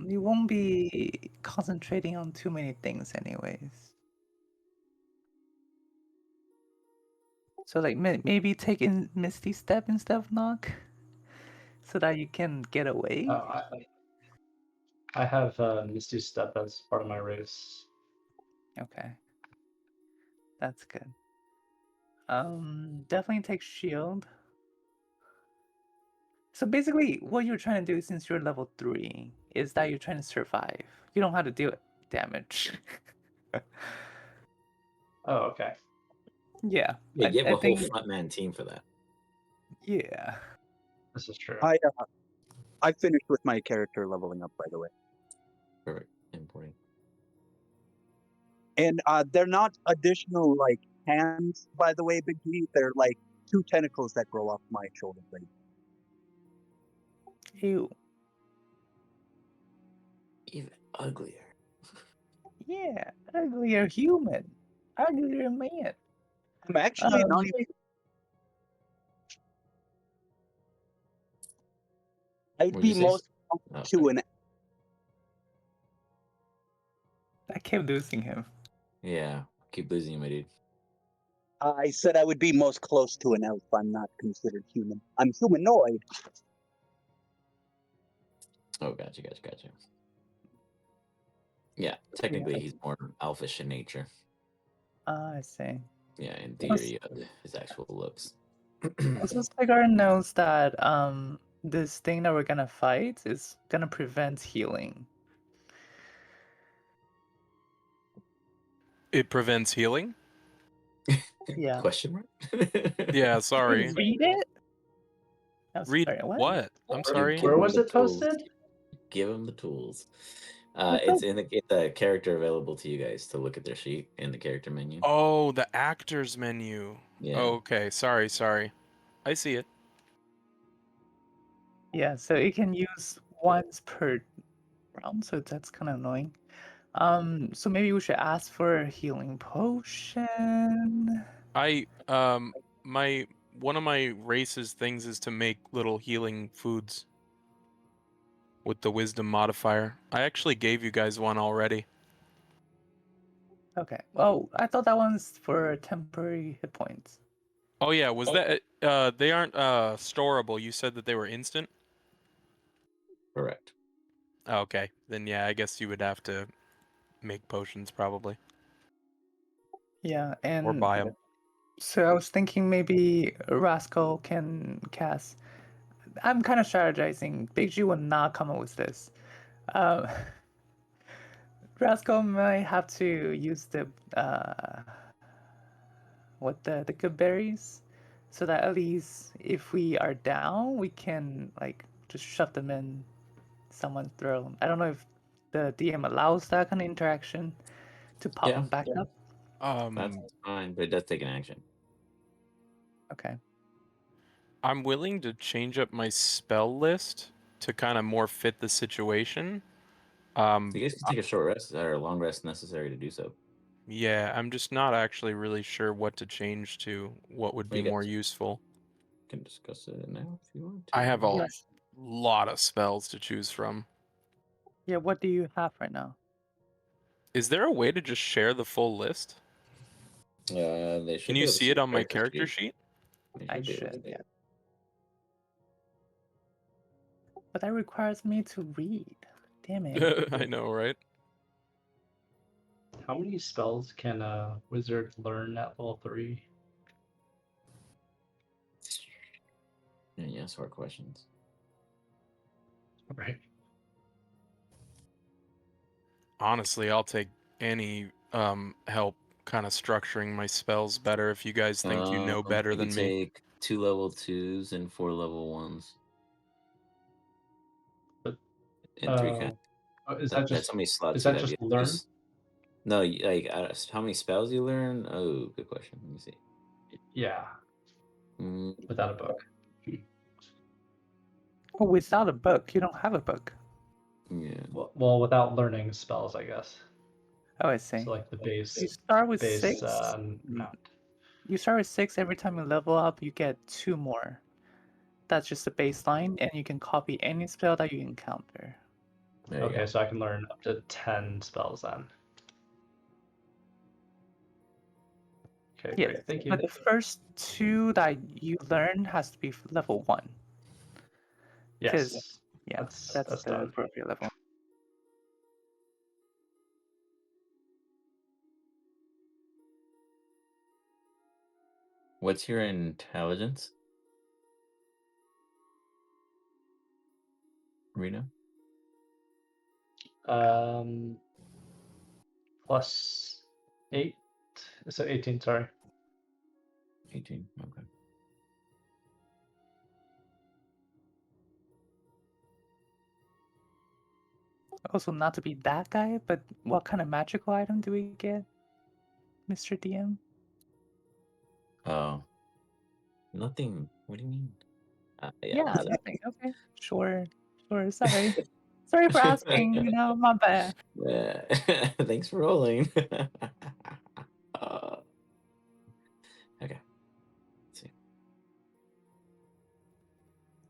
You won't be concentrating on too many things anyways. So like maybe take in Misty Step instead of Knock, so that you can get away. I have Misty Step as part of my race. Okay, that's good. Definitely take Shield. So basically, what you're trying to do since you're level 3 is that you're trying to survive. You don't have to deal damage. Oh, okay. Yeah. Yeah, you have I a whole think, frontman team for that. yeah. This is true. I finished with my character leveling up, by the way. Perfect. Importing. And they're not additional like hands, by the way, Big G. They're like 2 tentacles that grow off my shoulder blade. Ew. Even uglier. Yeah. Uglier human. Uglier man. I'm actually not even. I'd What'd be you say? most Oh, to an. I kept losing him. yeah. Keep losing you, my dude. I said I would be most close to an elf. I'm not considered human. I'm humanoid. Oh, gotcha. Yeah, technically he's more elfish in nature. I see. Yeah, in theory, his actual looks. Also, Cigar knows that this thing that we're gonna fight is gonna prevent healing. It prevents healing? Yeah. Question mark? Yeah, sorry. Read it? I'm Read sorry, what? I'm You sorry. give Where him was the it tools. posted? Give him the tools. What's It's up? in the character available to you guys to look at their sheet in the character menu. Oh, the actors menu. Yeah. Okay, sorry. I see it. Yeah, so it can use once per round, so that's kind of annoying. So maybe we should ask for a healing potion. One of my race's things is to make little healing foods with the wisdom modifier. I actually gave you guys one already. Okay. Oh, I thought that one's for temporary hit points. Oh yeah, was that they aren't storable. You said that they were instant? Correct. Okay, then yeah, I guess you would have to make potions probably, Yeah, or and buy them. so I was thinking maybe Rascal can cast. I'm kind of strategizing. Big G will not come up with this. Um, Rascal might have to use the the good berries, so that at least if we are down, we can like just shove them in someone's throat. I don't know if the DM allows that kind of interaction to pop Yeah, them back up. that's fine, but it does take an action. Okay. I'm willing to change up my spell list to kind of more fit the situation. So you guys can take a short rest or a long rest necessary to do so. Yeah, I'm just not actually really sure what to change to, what would be You more guys useful. can discuss it now if you want to. I have a Yes. lot of spells to choose from. Yeah. What do you have right now? Is there a way to just share the full list? They should Can be you able to see it on my your character sheet? They I should be able should. to. Yeah. But that requires me to read. Damn it. I know, right? How many spells can a wizard learn at level 3? Yeah, yes, hard questions. Right. Honestly, I'll take any help kind of structuring my spells better if you guys think you know better You than could me. take 2 level 2s and 4 level 1s. But And 3 kind. is That's that how many slots is you that have. just You have learn? no, like how many spells you learn? Oh, good question. Let me see. Yeah, Mm, without a book. Oh, without a book, you don't have a book. yeah. Well, without learning spells, I guess. Oh, I see. So like the base You start with base 6. amount. You start with 6. Every time you level up, you get 2 more. That's just the baseline, and you can copy any spell that you encounter. There you Okay, go. so I can learn up to 10 spells then. Okay, Yeah, great. Thank you. but the first 2 that you learn has to be level 1. Because Yes, yeah, that's the done. appropriate level. What's your intelligence? Reno? Plus 8, so 18. Sorry. 18. Okay. Also, not to be that guy, but what kind of magical item do we get, Mr. DM? Oh. Nothing. What do you mean? Yeah, What's up? nothing. Okay, sure. Sorry. Sorry for asking. My bad. Yeah. Thanks for rolling. Uh, okay. Let's see.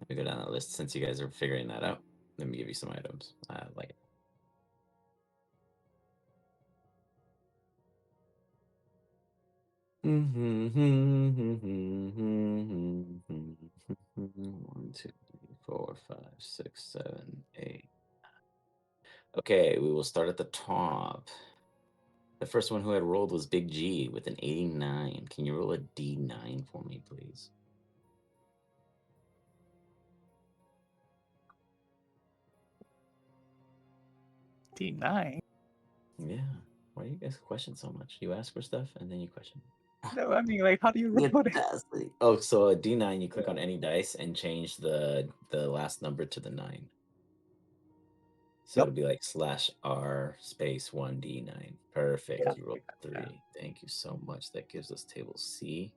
Let me go down the list since you guys are figuring that out. Let me give you some items. I like it. One, two, three, four, five, six, 7, 8. Okay, we will start at the top. The first one who had rolled was Big G with an 89. Can you roll a D9 for me, please? D9. Yeah. Why do you guys question so much? You ask for stuff and then you question. No, I mean, like, how do you The roll it? audacity. Oh, so a D9, you click on any dice and change the last number to the 9. So Yep. it'll be like /R space 1D9. Perfect. Yeah. You rolled 3. Thank you so much. That gives us table C.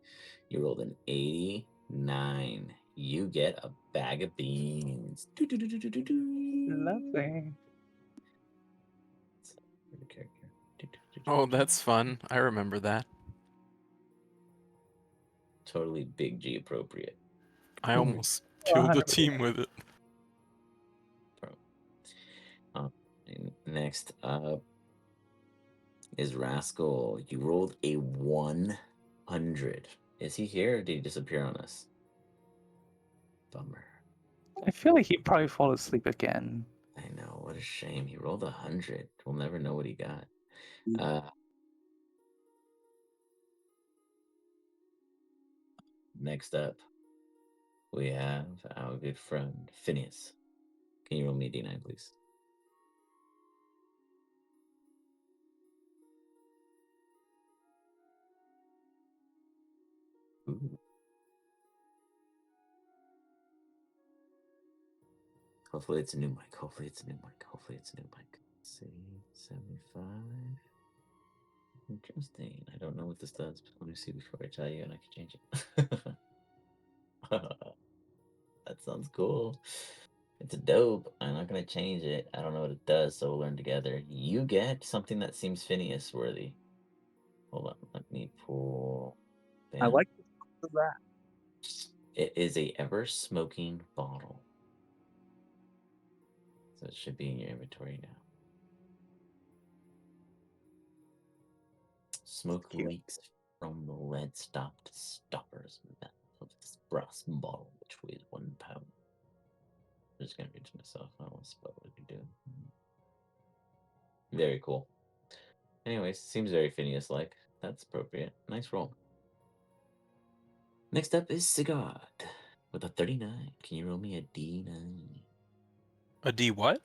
You rolled an 89. You get a bag of beans. Lovely. Your character. Oh, that's fun. I remember that. Totally Big G appropriate. I almost killed the team with it. Next up is Rascal. You rolled a 100. Is he here or did he disappear on us? Bummer. I feel like he'd probably fall asleep again. I know, what a shame. He rolled 100. We'll never know what he got. Next up, we have our good friend Phineas. Can you roll me a d9, please? Ooh. Hopefully it's a new mic. Hopefully it's a new mic. Hopefully it's a new mic. Let's see, 75. Interesting. I don't know what this does, but let me see before I tell you, and I can change it. That sounds cool. It's dope. I'm not gonna change it. I don't know what it does, so we'll learn together. You get something that seems Phineas worthy. Hold on, let me pull. I Bam. like that. It is a ever smoking bottle. So it should be in your inventory now. Smoke Cute. leaks from the lead stopped stoppers of this brass bottle, which weighs 1 pound. I'm just gonna read to myself. I don't want to spell what you do. Very cool. Anyways, seems very Phineas-like. That's appropriate. Nice roll. Next up is Sigurd with a 39. Can you roll me a D9? A D what?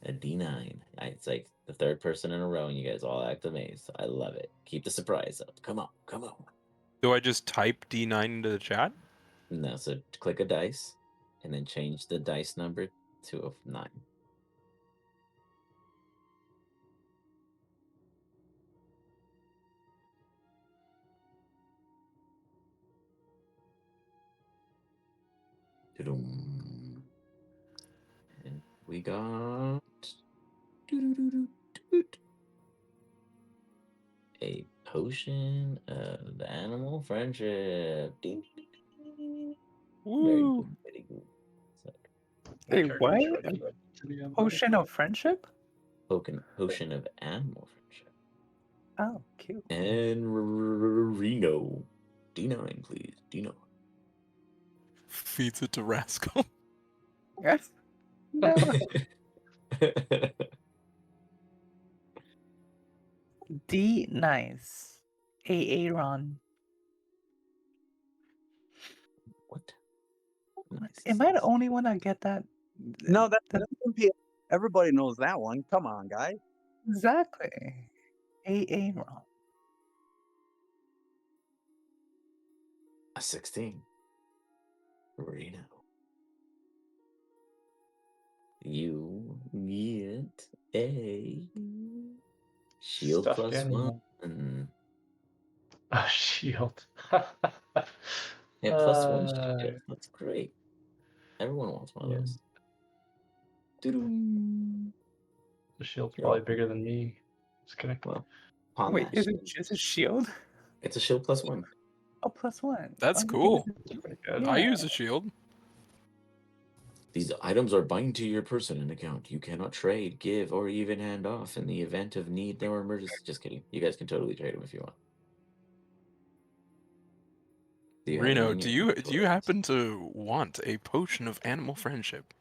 A D9. It's like the third person in a row, and you guys all act amazed. I love it. Keep the surprise up. Come on, come on. Do I just type D9 into the chat? No, so click a dice, and then change the dice number to a 9. Doo-dum. And we got a potion of animal friendship. Ding, ding, ding. Very Woo! good, very good. So, Hey, Character what? choice to be unlocked. Potion of friendship? potion of animal friendship. Oh, cute. And Reno. D9, please. D9. Feeds it to Rascal. Yes. No. D nice. Aaron. What? Nice. Am I the only one that get that? No, That- that's everybody knows that one. Come on, guys. exactly. Aaron. A 16. Reno. You get a shield Stuffed plus animal. 1. A shield. Yeah, plus 1 shield. That's great. Everyone wants one of Yeah. those. Doo-doo. The shield's You're probably welcome. bigger than me. Just kidding. Well, upon Wait, that is shield, it just a shield? it's a shield plus 1. Oh, +1. That's Oh, cool. It's pretty good. I Yeah. use a shield. These items are bind to your person and account. You cannot trade, give, or even hand off in the event of need or emergency. Just kidding. You guys can totally trade them if you want. Do you have any Reno, in do your you inventory? happen to want a potion of animal friendship?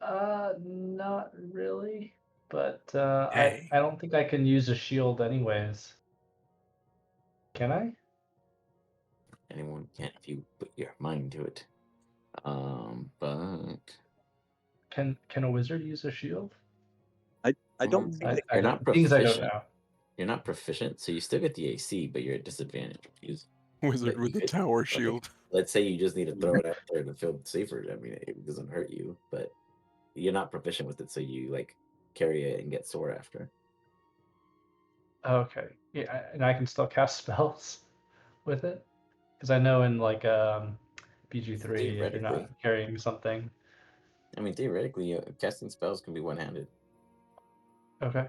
Not really. But Hey. I don't think I can use a shield anyways. Can I? Anyone can if you put your mind to it. But Can a wizard use a shield? I don't think you're I not don't, things I don't proficient. know. You're not proficient, so you still get the AC, but you're at disadvantage. Wizard But with you the could, tower like, shield. let's say you just need to throw it out there to feel safer. I mean, it doesn't hurt you, but you're not proficient with it, so you like carry it and get sore after. Okay. Yeah, and I can still cast spells with it? Because I know in like PG3, if you're not Theoretically, carrying something. I mean, theoretically, casting spells can be one-handed. Okay.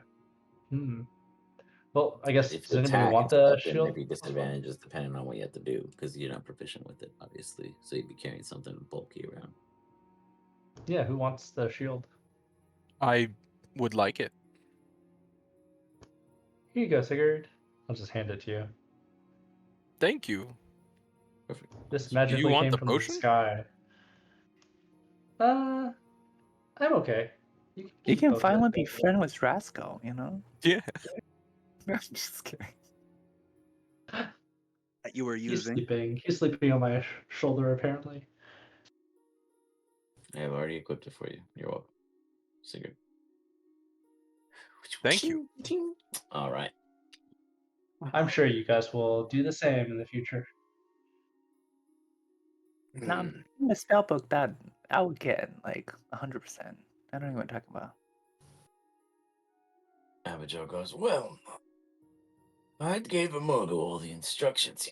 Well, I But guess, if does you anybody attack want and the stuff, there may shield? be disadvantages depending on what you have to do because you're not proficient with it, obviously. So you'd be carrying something bulky around. Yeah, who wants the shield? I would like it. Here you go, Sigurd. I'll just hand it to you. Thank you. Perfect. This Do you magically want came the from potion? the sky. I'm okay. You keep can both of finally them. be friend with Rascal, you know? Yeah. I'm just kidding. That you were He's using. sleeping. He's sleeping on my shoulder, apparently. I have already equipped it for you. You're welcome. Sigurd. Thank you. All right. I'm sure you guys will do the same in the future. Now, Hmm. in the spell book, that I would get like 100%. I don't even want to talk about. Abigail goes, well, I gave Amogo all the instructions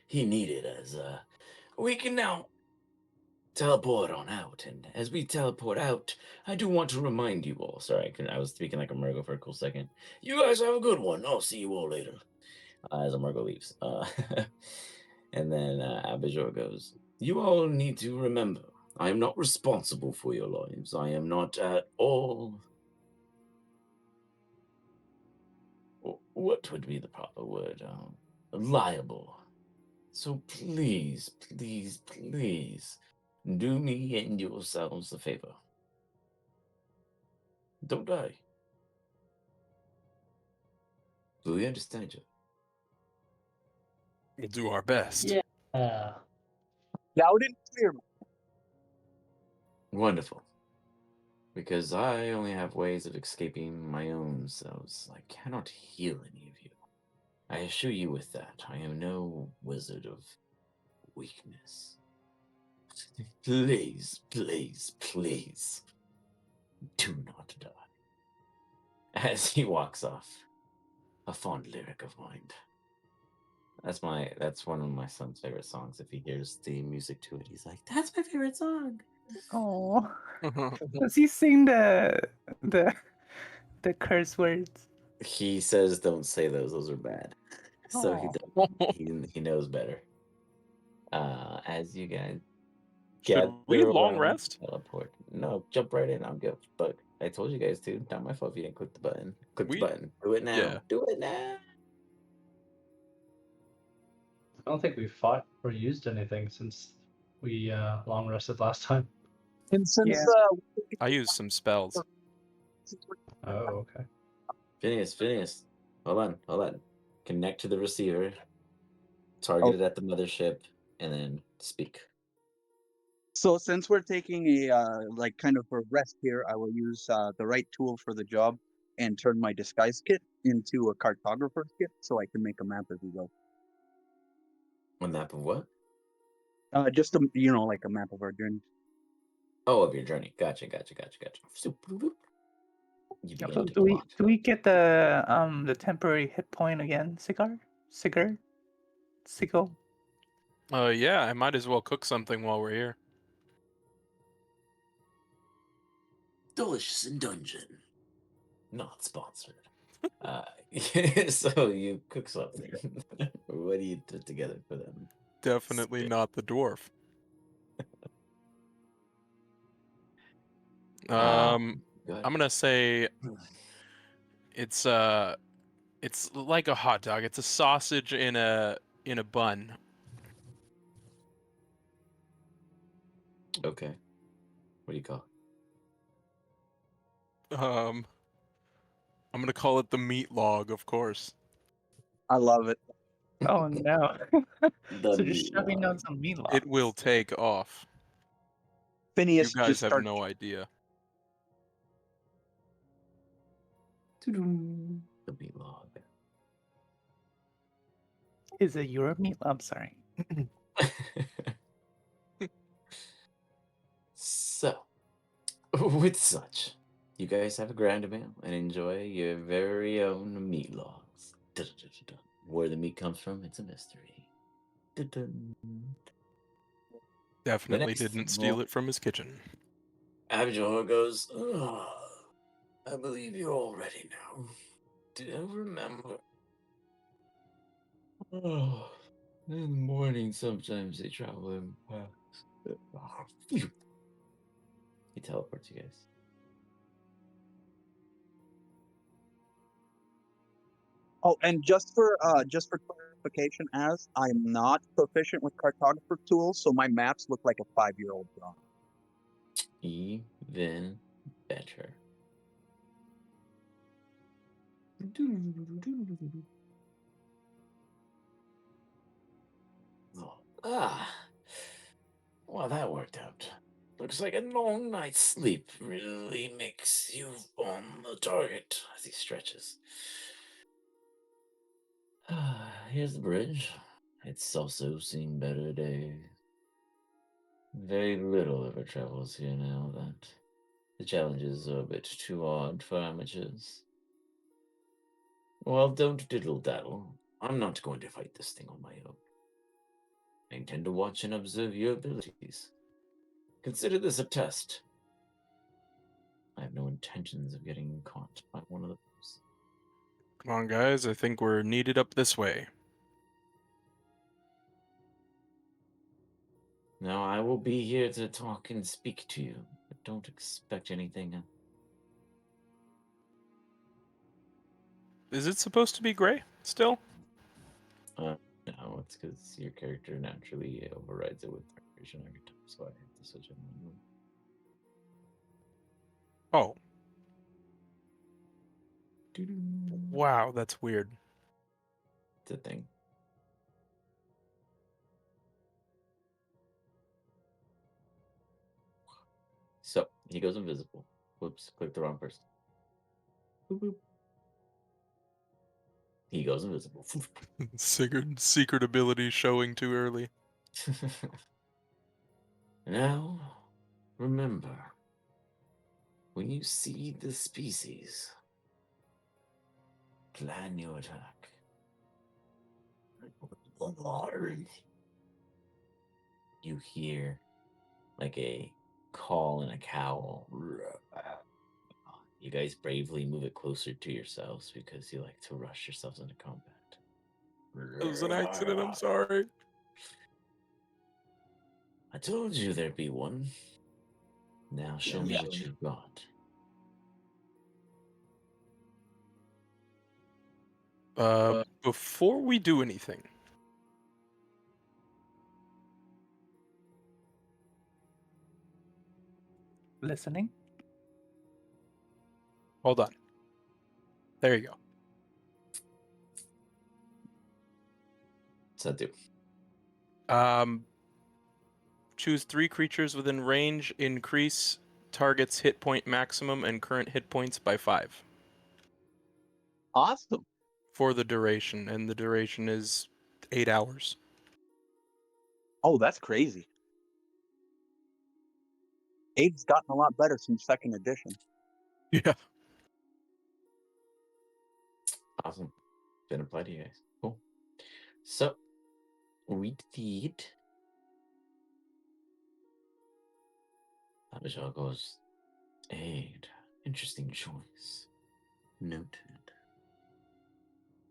he needed as we can now teleport on out. And as we teleport out, I do want to remind you all. Sorry, I was speaking like a Murgo for a cool second. You guys have a good one. I'll see you all later. As Amargo leaves. And then Abijor goes, you all need to remember, I am not responsible for your lives. I am not at all... What would be the proper word? Liable. So please, please, please, do me and yourselves a favor. Don't die. Do you understand you? We'll do our best. Yeah. Loud and clear. Wonderful. Because I only have ways of escaping my own selves. I cannot heal any of you. I assure you with that. I am no wizard of weakness. Please, please, please, do not die. As he walks off, a fond lyric of mine. That's one of my son's favorite songs. If he hears the music to it, he's like, "That's my favorite song." Oh, does he sing the curse words? He says, "Don't say those; those are bad." So he Oh. does, he knows better. As you guys Should we gather long around, rest? teleport. No, jump right in. I'm good. But I told you guys to. Not my fault if you didn't click the button. Click the We button. Do it now. yeah. Do it now. I don't think we fought or used anything since we long rested last time. And since Yeah. I used some spells. Oh, okay. Phineas. Hold on. Connect to the receiver. Target it at the mothership, and then speak. So since we're taking a like kind of a rest here, I will use the right tool for the job and turn my disguise kit into a cartographer's kit so I can make a map as we go. A map of what? Just a, like a map of our journey. Oh, of your journey. Gotcha. You So begin to do plot. we get the temporary hit point again, Sigurd? Yeah, I might as well cook something while we're here. Delicious in dungeon. Not sponsored. So you cook something. What do you put together for them? Definitely Spit. not the dwarf. Go I'm ahead. gonna say it's like a hot dog. It's a sausage in a bun. Okay. What do you call it? I'm gonna call it the meat log, of course. I love it. Oh no! The So just shoving down meatloaf. some meat logs. It will take off. You Phineas guys just have starts. no idea. Tudum. The meat log. Is it your meat? I'm sorry. So, with such, you guys have a grand meal and enjoy your very own meat logs. Dun-dun-dun-dun-dun. Where the meat comes from, it's a mystery. Dun-dun. Definitely next didn't steal morning- it from his kitchen. Abijah goes, "Oh, I believe you're all ready now. Do you remember? Oh, in the morning, sometimes they travel in paths. He teleports you guys. Oh, and just for clarification, as I'm not proficient with cartographer tools, so my maps look like a 5-year-old drawing. Even better. Well, that worked out. Looks like a long night's sleep really makes you on the target as he stretches. Here's the bridge. It's also seen better days. Very little ever travels here now that the challenges are a bit too hard for amateurs. Well, don't diddle-daddle. I'm not going to fight this thing on my own. I intend to watch and observe your abilities. Consider this a test. I have no intentions of getting caught by one of those. Come on, guys. I think we're needed up this way. Now, I will be here to talk and speak to you, but don't expect anything. Is it supposed to be gray still? No, it's because your character naturally overrides it with vibration archetype, so I have to switch it manually. Oh. Wow, that's weird. It's a thing. So, he goes invisible. Whoops, clicked the wrong person. Boop, boop. He goes invisible. Secret ability showing too early. Now, remember, when you see the species, plan your attack. You hear like a call and a cowl. You guys bravely move it closer to yourselves because you like to rush yourselves into combat. It was an accident, I'm sorry. I told you there'd be one. Now show me what you've got. Before we do anything, Listening. hold on. There you What's that do? go. Choose 3 creatures within range, increase target's hit point maximum and current hit points by 5 Awesome. for the duration, and the duration is 8 hours. Oh, that's crazy. 8's gotten a lot better since 2nd edition. Yeah. Awesome. Been applied to you guys. Cool. So, we defeat. Abijah goes, Aid. Interesting choice. Noted.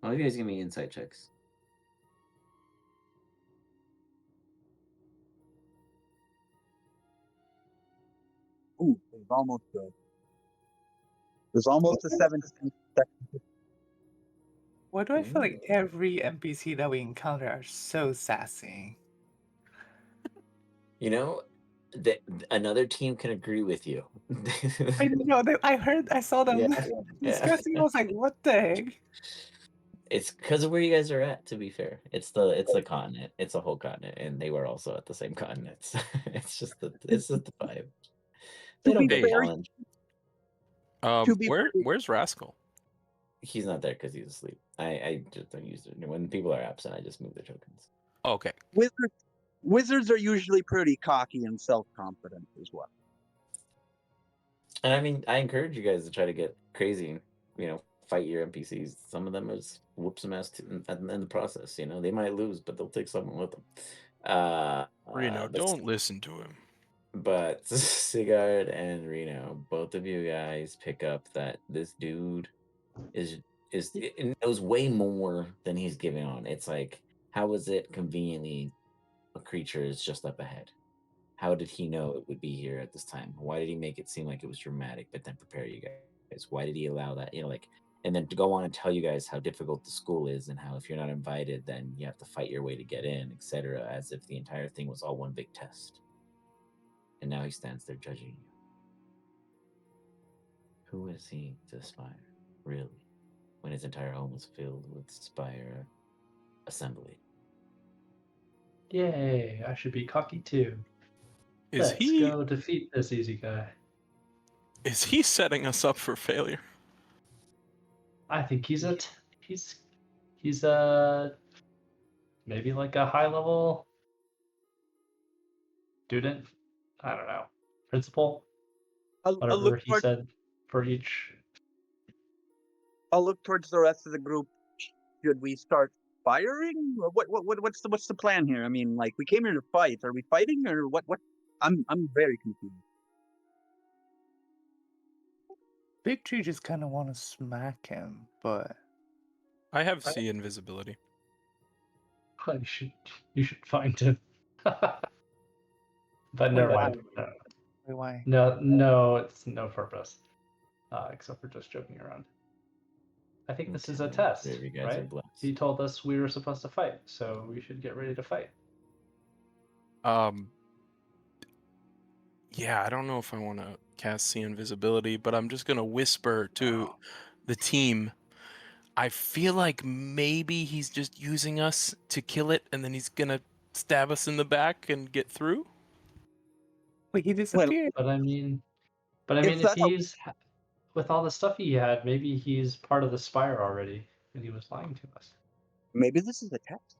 All of you guys give me insight checks. Ooh, there's almost a 17. Why do I feel like every NPC that we encounter are so sassy? You know, another team can agree with you. I know that I saw them Yeah. discussing. I was like, what the heck? It's because of where you guys are at. To be fair, it's the continent. It's a whole continent, and they were also at the same continent. It's just the vibe. They To don't be get fair, challenged. to be fair, Where's Rascal? He's not there because he's asleep. I just don't use it when people are absent. I just move the tokens. Okay. wizards are usually pretty cocky and self-confident as well. And I mean, I encourage you guys to try to get crazy. Fight your NPCs. Some of them is whoop some ass in the process. They might lose, but they'll take someone with them. Reno, But don't listen to him. But Sigurd and Reno, both of you guys pick up that this dude knows way more than he's giving on. It's like, how is it conveniently a creature is just up ahead? How did he know it would be here at this time? Why did he make it seem like it was dramatic, but then prepare you guys? Why did he allow that? and then to go on and tell you guys how difficult the school is and how if you're not invited, then you have to fight your way to get in, etc., as if the entire thing was all one big test. And now he stands there judging you. Who is he to aspire, really, when his entire home was filled with Spire assembly? Yay, I should be cocky too. Is Let's he go defeat this easy guy. setting us up for failure? I think he's maybe like a high level student. I don't know. Principal, I'll whatever look he said for each. I'll look towards the rest of the group. Should we start firing? Or what's the plan here? I mean, like, we came here to fight. Are we fighting or what? I'm very confused. Big Tree just kind of want to smack him, but I have see invisibility. Well, you should find him. But never why? mind. Wait, why? No, it's no purpose. Except for just joking around. I think this is a Okay, test, three of you guys are right? blessed. He told us we were supposed to fight, so we should get ready to fight. Yeah, I don't know if I want to cast see invisibility, but I'm just gonna whisper to the team. I feel like maybe he's just using us to kill it, and then he's gonna stab us in the back and get through. Wait, he disappeared. But I mean, If if that's he's with all the stuff he had, maybe he's part of the Spire already, and he was lying to us. maybe this is a test.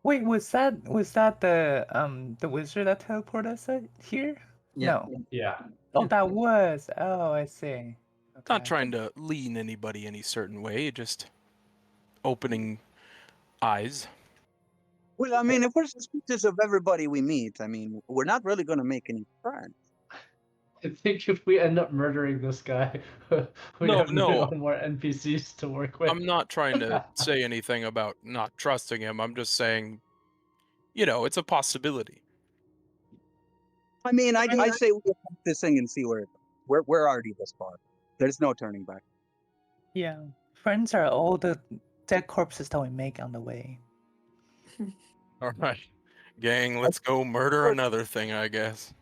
Wait, was that the wizard that teleported us here? Yeah. No. Yeah. Oh, that was. Oh, I see. Not Okay. trying to lean anybody any certain way, just opening eyes. Well, I mean, if we're suspicious of everybody we meet, I mean, we're not really going to make any friends. I think if we end up murdering this guy, we No, have no. no more NPCs to work with. I'm not trying to say anything about not trusting him. I'm just saying, it's a possibility. I mean, I say we attack this thing and see where it goes. We're already this far. There's no turning back. Yeah. Friends are all the dead corpses that we make on the way. All right, gang, let's go murder another thing, I guess.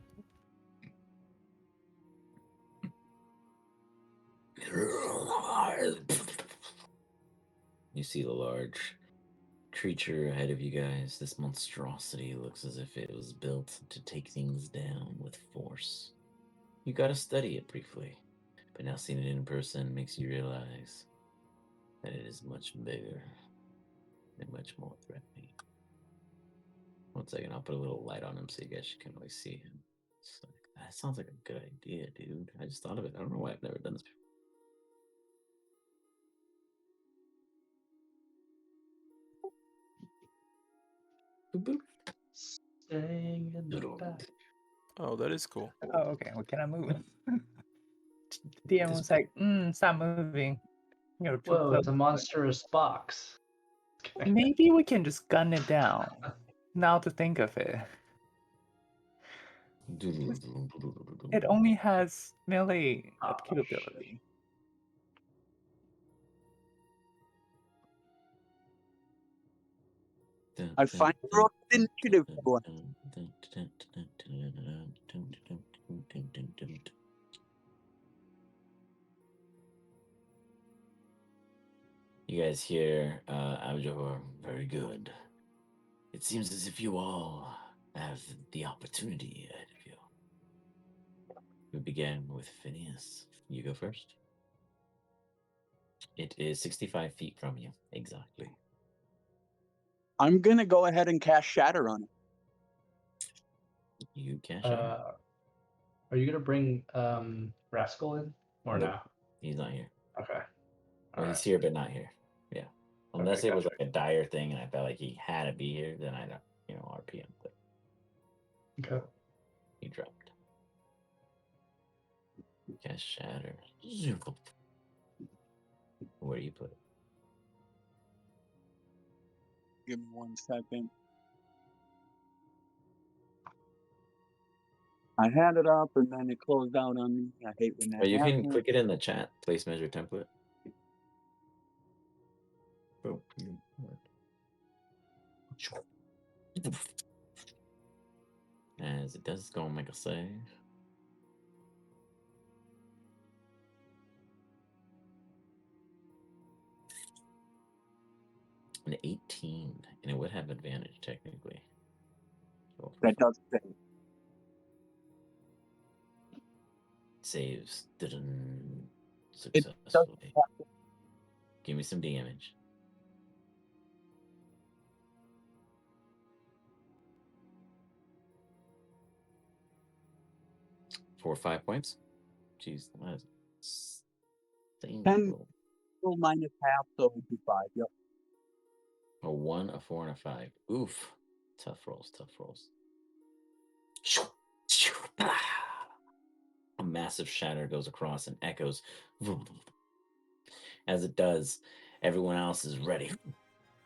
You see the large creature ahead of you guys. This monstrosity looks as if it was built to take things down with force. You gotta study it briefly, but now seeing it in person makes you realize that it is much bigger and much more threatening. 1 second, I'll put a little light on him so you guys can really see him. It's like, that sounds like a good idea, dude. I just thought of it. I don't know why I've never done this before. Boop, boop. Staying in the back. Oh, that is cool. Oh, okay. Well, can I move? DM was like, stop moving. You're too Whoa, close. it's a monstrous box. Maybe we can just gun it down. Now to think of it. It only has melee capability. I find your initiative one. You guys hear Abjahor, very good. It seems as if you all have the opportunity ahead of you. We begin with Phineas. You go first. It is 65 feet from you, exactly. I'm going to go ahead and cast Shatter on it. You can't shatter. Are you gonna bring Rascal in or Nope. no? He's not here. Okay. Well, he's here, but not here. Yeah. Unless it was like a dire thing and I felt like he had to be here, then I don't, RPM. But Okay. he dropped. Cast Shatter. Where do you put it? Give me 1 second. I had it up and then it closed out on me. I hate when that You can happens. click it in the chat, place measure template. Oh, as it does, go and make a save. An 18, and it would have advantage technically. That does save. Saves. Didn't It does successfully. Give me some damage. For 5 points. Jeez, that is 10 painful. minus half, so it would be 5. Yep. A 1, a 4, and a 5. Oof. Tough rolls, tough rolls. A massive shatter goes across and echoes. As it does, everyone else is ready.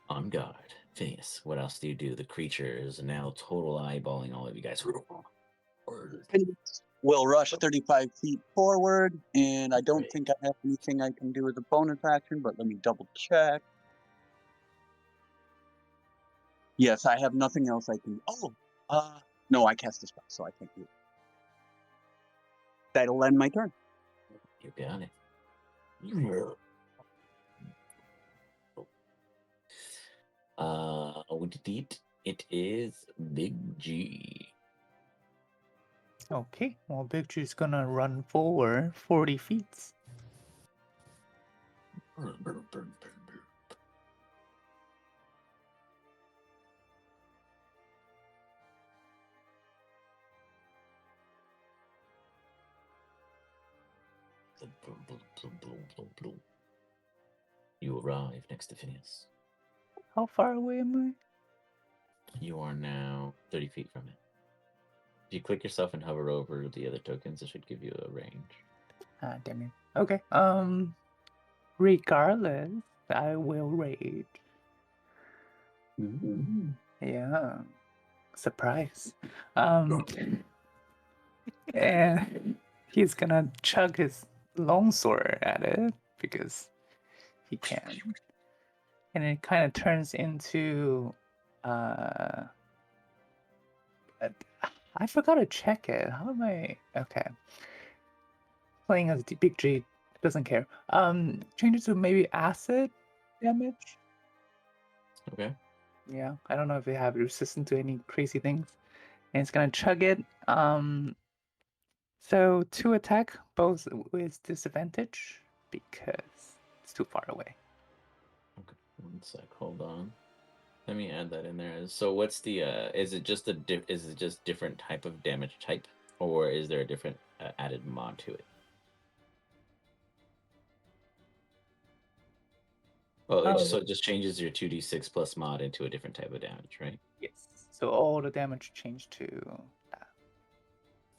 On guard. Phineas, what else do you do? The creature is now total eyeballing all of you guys. Will rush 35 feet forward, and I don't think I have anything I can do as a bonus action, but let me double check. Yes, I have nothing else I can. No, I cast a spell, so I can't do it. That'll end my turn. You got it. It is Big G. Okay, well, Big G's gonna run forward 40 feet. You arrive next to Phineas. How far away am You are now 30 feet from it. If you click yourself and hover over the other tokens, it should give you a range. I? Ah, damn it. Okay, regardless, I will rage. Yeah. Surprise. And he's gonna chug his longsword at it because he can. And it kind of turns into I forgot to check it. How am I? Okay. Playing as Big G doesn't care. Change it to maybe acid damage. Okay. Yeah, I don't know if they have resistant to any crazy things. And it's gonna chug it. So 2 attack, both with disadvantage because it's too far away. Okay. 1 sec. Hold on. Let me add that in there. So what's the is it just different type of damage type, or is there a different added mod to it? Oh, so it just changes your 2d6 plus mod into a different type of damage, right? Yes. So all the damage changed to that.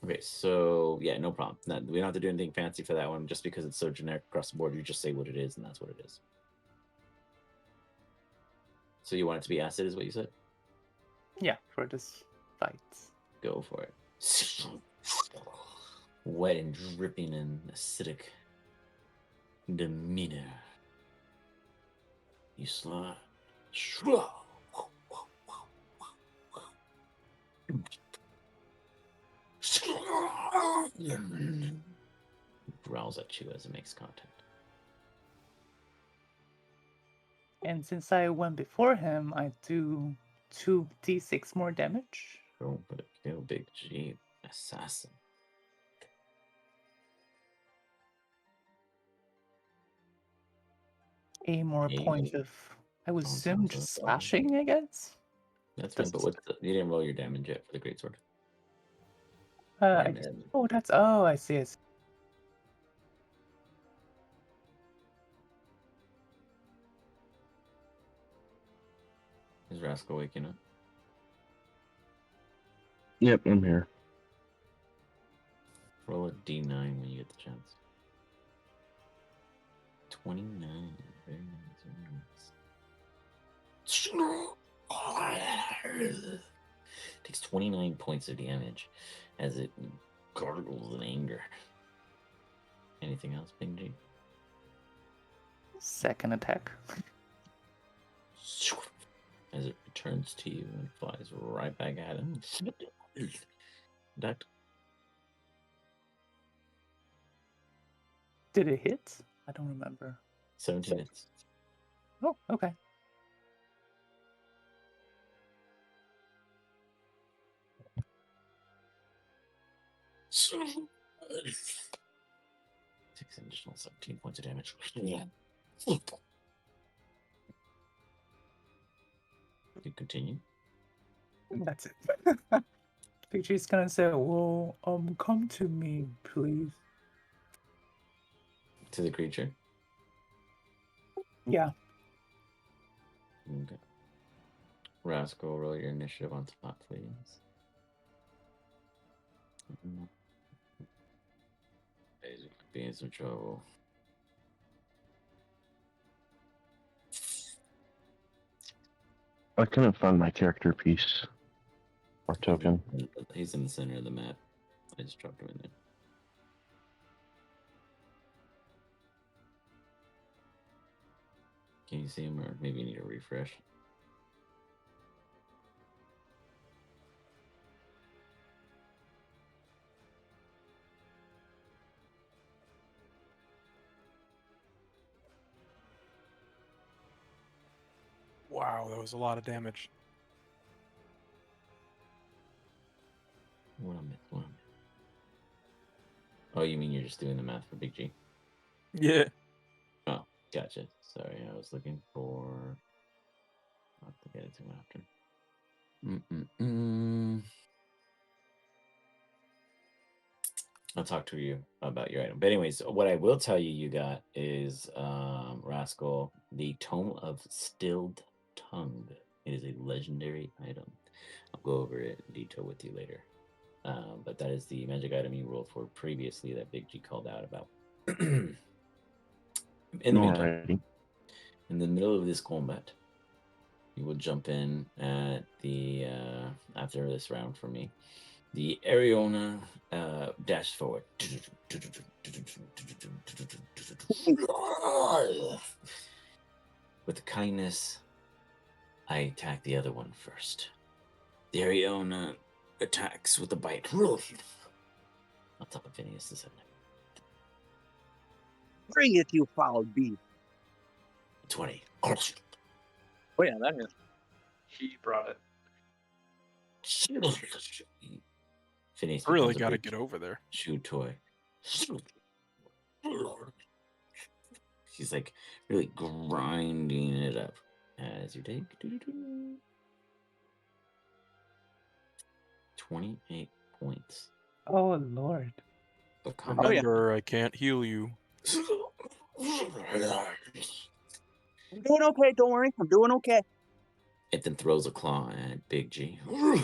Okay, so yeah, no problem. We don't have to do anything fancy for that one. Just because it's so generic across the board, you just say what it is, and that's what it is. So you want it to be acid, is what you said? Yeah, for this fight. Go for it. Wet and dripping in acidic demeanor. You slide. Growls at you as it makes contact. And since I went before him, I do 2d6 more damage. Go for the kill, Big G. Assassin. A more point of, I would assume, just slashing, I guess. That's fine, but you didn't roll your damage yet for the greatsword. Oh, I see it. Is Rascal waking up? Yep, I'm here. Roll a d9 when you get the chance. 29. Very nice. Takes 29 points of damage as it gargles in anger. Anything else, Big G? Second attack. as it returns to you and flies right back at him. Duck. Did it hit? I don't remember. 17 hits. Oh, okay. Takes an additional 17 points of damage. You continue. That's it. Pikachu's gonna say, well, come to me, please. To the creature. Yeah. Okay. Rascal, roll your initiative on top, please. He's gonna be in some trouble. I couldn't find my character piece or token. He's in the center of the map. I just dropped him in there. Can you see him, or maybe you need a refresh? Wow, that was a lot of damage. What a myth. Oh, you mean you're just doing the math for Big G? Yeah. Oh, gotcha. Sorry, I was looking for. I'll have to get it to him after. I'll talk to you about your item. But anyways, what I will tell you, you got is Rascal, the Tome of Stilled Tongue. It is a legendary item. I'll go over it in detail with you later. But that is the magic item you rolled for previously that Big G called out about. In the meantime, Alrighty. in the middle of this combat, you will jump in at the after this round for me. The Ariona dashed forward. With kindness, I attack the other one first. The Ariona attacks with a bite. On top of Phineas this time. Bring it, you foul beast. 20. Oh yeah, that is. He brought it. Phineas Really becomes a got to big get over there. chew toy. She's like really grinding it up as you take 28 points. Oh, Lord. of combat. Remember, I can't heal you. I'm doing okay. Don't worry. I'm doing okay. It then throws a claw at Big G. Roll.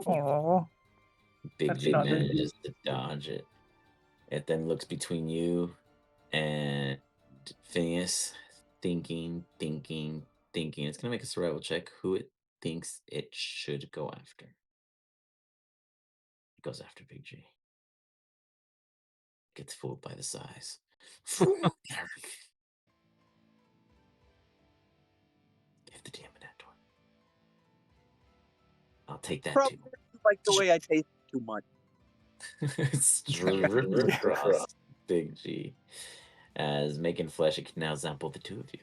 Oh, Big That's G not good. manages to dodge it. It then looks between you and Phineas, thinking. It's gonna make a survival check. Who it thinks it should go after. It goes after Big G. Gets fooled by the size. Give the DM that one. I'll take that Probably too. like the way I taste too much. Strip across Big G. As making flesh, it can now sample the two of you.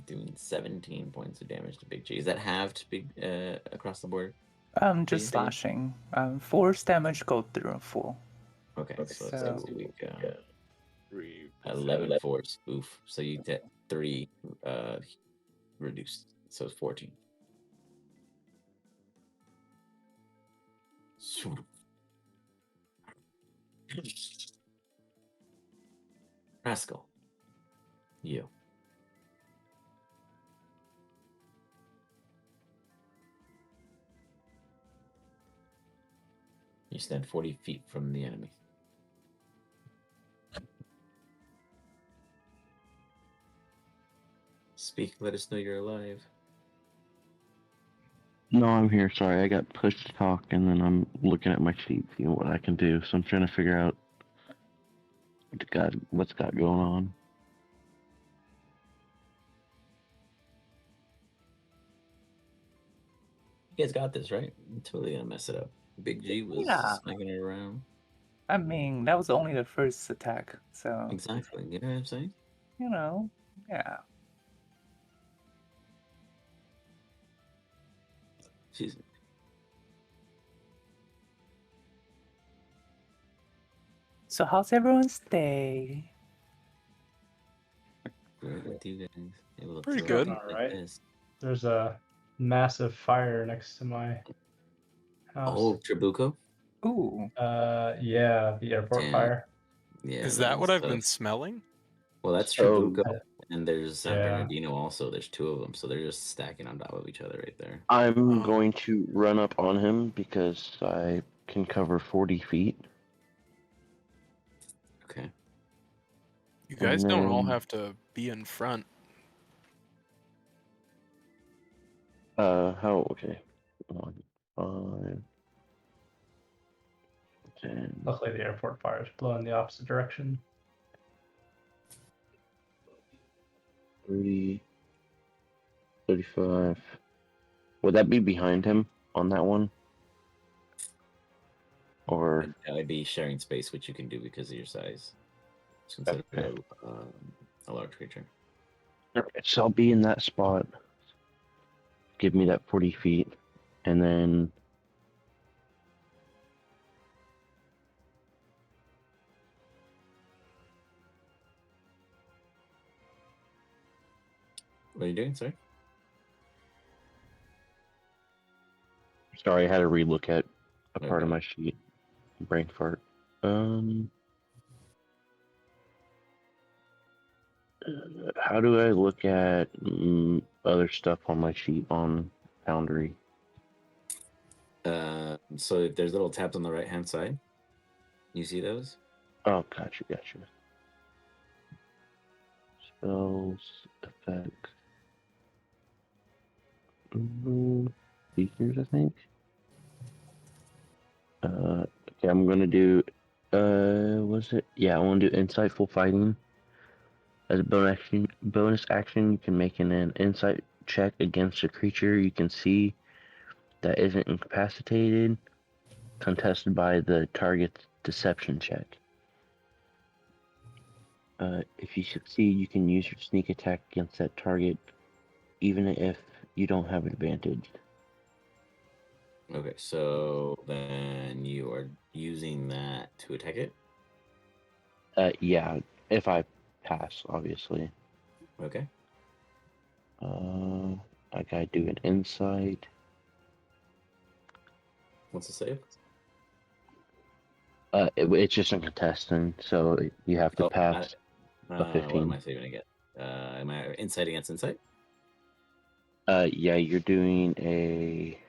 Doing 17 points of damage to Big G. Is that halved big across the board? Just slashing. Force damage go through full. Okay, so so- let's see what we got. 11 force. Oof. So you get 3 reduced. So it's 14. Rascal. You. You stand 40 feet from the enemy. Speak, let us know you're alive. No, I'm here. Sorry, I got pushed to talk, and then I'm looking at my sheet, seeing what I can do. So I'm trying to figure out what's got going on. You guys got this, right? I'm totally gonna mess it up. Big G was Yeah. smacking it around. I mean, that was only the first attack, so Exactly. You know what I'm saying? yeah. She's So how's everyone's day? great with you guys. Able to Pretty throw good. things All like right. this. There's a massive fire next to my house. Oh, Trabuco? Ooh. Yeah, the airport Damn. fire. Yeah. Is that what I've been tough. smelling? Well, that's So- Trabuco, and there's San Yeah. Bernardino also. There's two of them, so they're just stacking on top of each other right there. I'm Oh. going to run up on him because I can cover 40 feet. Okay. You guys And don't all then- have to be in front. How? Okay. 1, 5, 10. Luckily, the airport fire is blowing the opposite direction. 30, 35. Would that be behind him on that one? Or I'd be sharing space, which you can do because of your size. It's considered a large creature. so I'll be in that spot. Give me that 40 feet, and then What are you doing, sir? sorry, I had to relook at a part of Okay. my sheet. Brain fart. How do I look at other stuff on my sheet on Foundry? So there's little tabs on the right hand side. You see those? Oh, gotcha. Spells, effects, features, I think. Okay, I'm gonna do. Was it? Yeah, I want to do insightful fighting. As a bonus action, you can make an insight check against a creature you can see that isn't incapacitated, contested by the target's deception check. If you succeed, you can use your sneak attack against that target, even if you don't have advantage. Okay, so then you are using that to attack it. Yeah, if I pass, obviously. Okay. I gotta do an insight. What's the save? It's just a contestant, so you have to pass a What 15. am I saving again? Am I insight against insight? Yeah, you're doing a.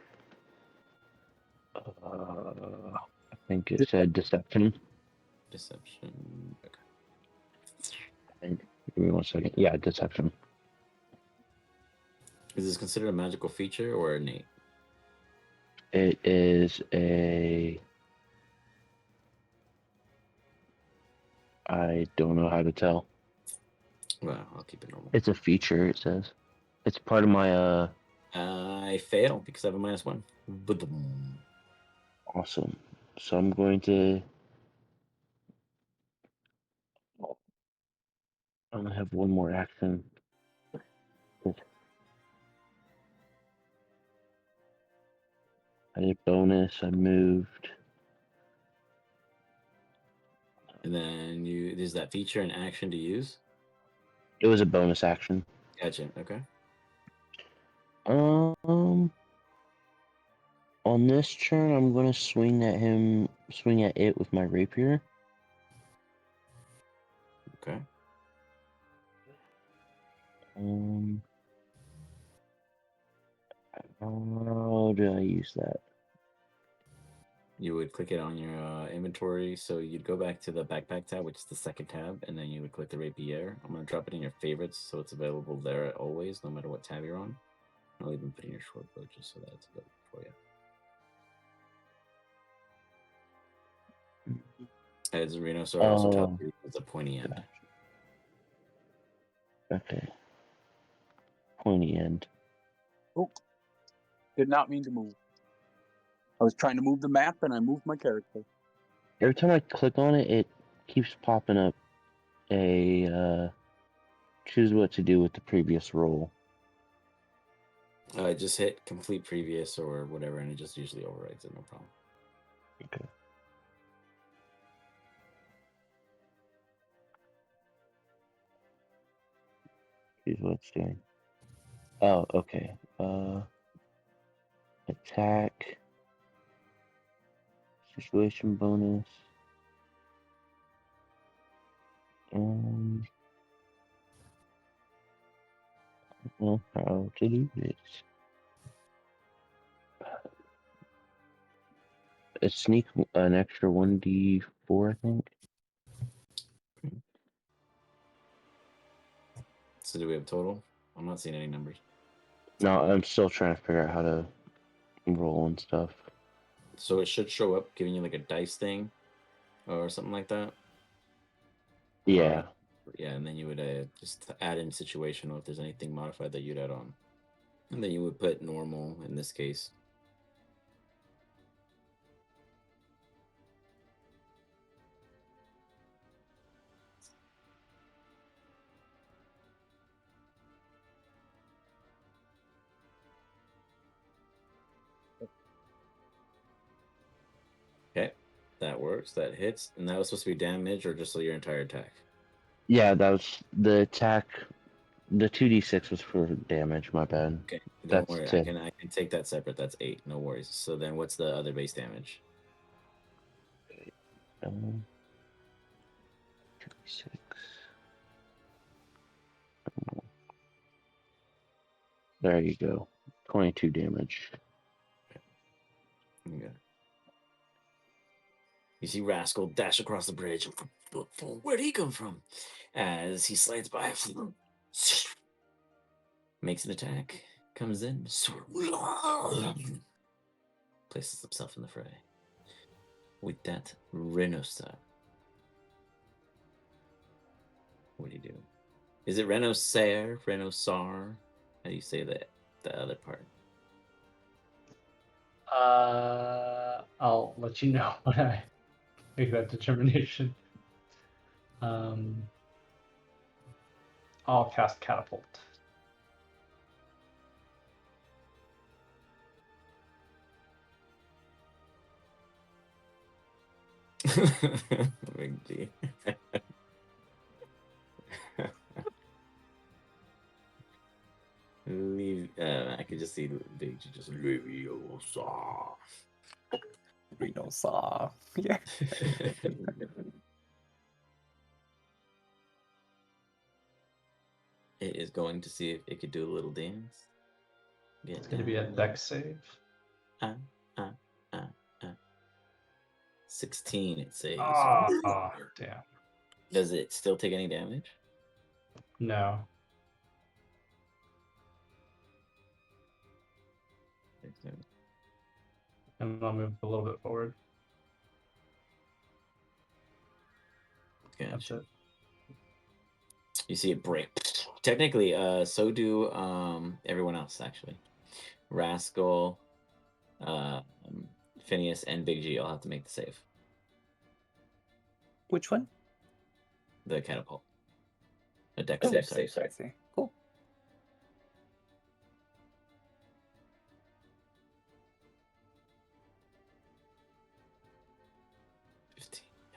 I think it said deception. Deception. Okay. Give me 1 second. Yeah, deception. Is this considered a magical feature or innate? It is a. I don't know how to tell. Well, I'll keep it normal. It's a feature, it says. It's part of my, I fail because I have a -1. Ba-dum. Awesome. So I'm going to. I'm gonna have one more action. I did bonus, I moved. And then there's that feature and action to use. It was a bonus action. Gotcha. Okay. On this turn, I'm gonna swing at it with my rapier. Okay. How do I use that? You would click it on your inventory. So you'd go back to the backpack tab, which is the second tab, and then you would click the rapier. I'm going to drop it in your favorites so it's available there always, no matter what tab you're on. I'll even put in your short bow just so that it's available for you. As Rhinosaur also taught you, it's a pointy end. Okay. Pointy end. Oh, did not mean to move. I was trying to move the map and I moved my character. Every time I click on it, it keeps popping up a choose what to do with the previous roll. Just hit complete previous or whatever, and it just usually overrides it, no problem. Okay. Choose what it's doing. Oh, okay. Attack. Situation bonus. I don't know how to do this. A sneak an extra 1d4, I think. So do we have total? I'm not seeing any numbers. No, I'm still trying to figure out how to roll and stuff. So it should show up giving you like a dice thing or something like that. Yeah. Yeah, and then you would just add in situational if there's anything modified that you'd add on. And then you would put normal in this case. Okay, that works. That hits. And that was supposed to be damage or just your entire attack? Yeah, that was the attack. The 2d6 was for damage, my bad. Okay, don't That's worry. I can take that separate. That's 8. No worries. So then what's the other base damage? 2d6. There you go. 22 damage. Okay. You see Rascal dash across the bridge. Where'd he come from? As he slides by, makes an attack, comes in, places himself in the fray. With that, Renosa. What do you do? Is it Renosair? Renosar? How do you say that? The other part. I'll let you know when I make that determination. I'll cast Catapult. Big G. Leave. I could just see Big G just Leviosa. Rhinosaur. Yeah. It is going to see if it could do a little dance. It's going to be a dex save. 16 it says. Oh, damn. Does it still take any damage? No. And I'll move a little bit forward. Gotcha. That's it. You see it break. Technically, so do everyone else, actually. Rascal, Phineas, and Big G all have to make the save. Which one? The catapult. A dex Oh, save, sorry. I see. Cool.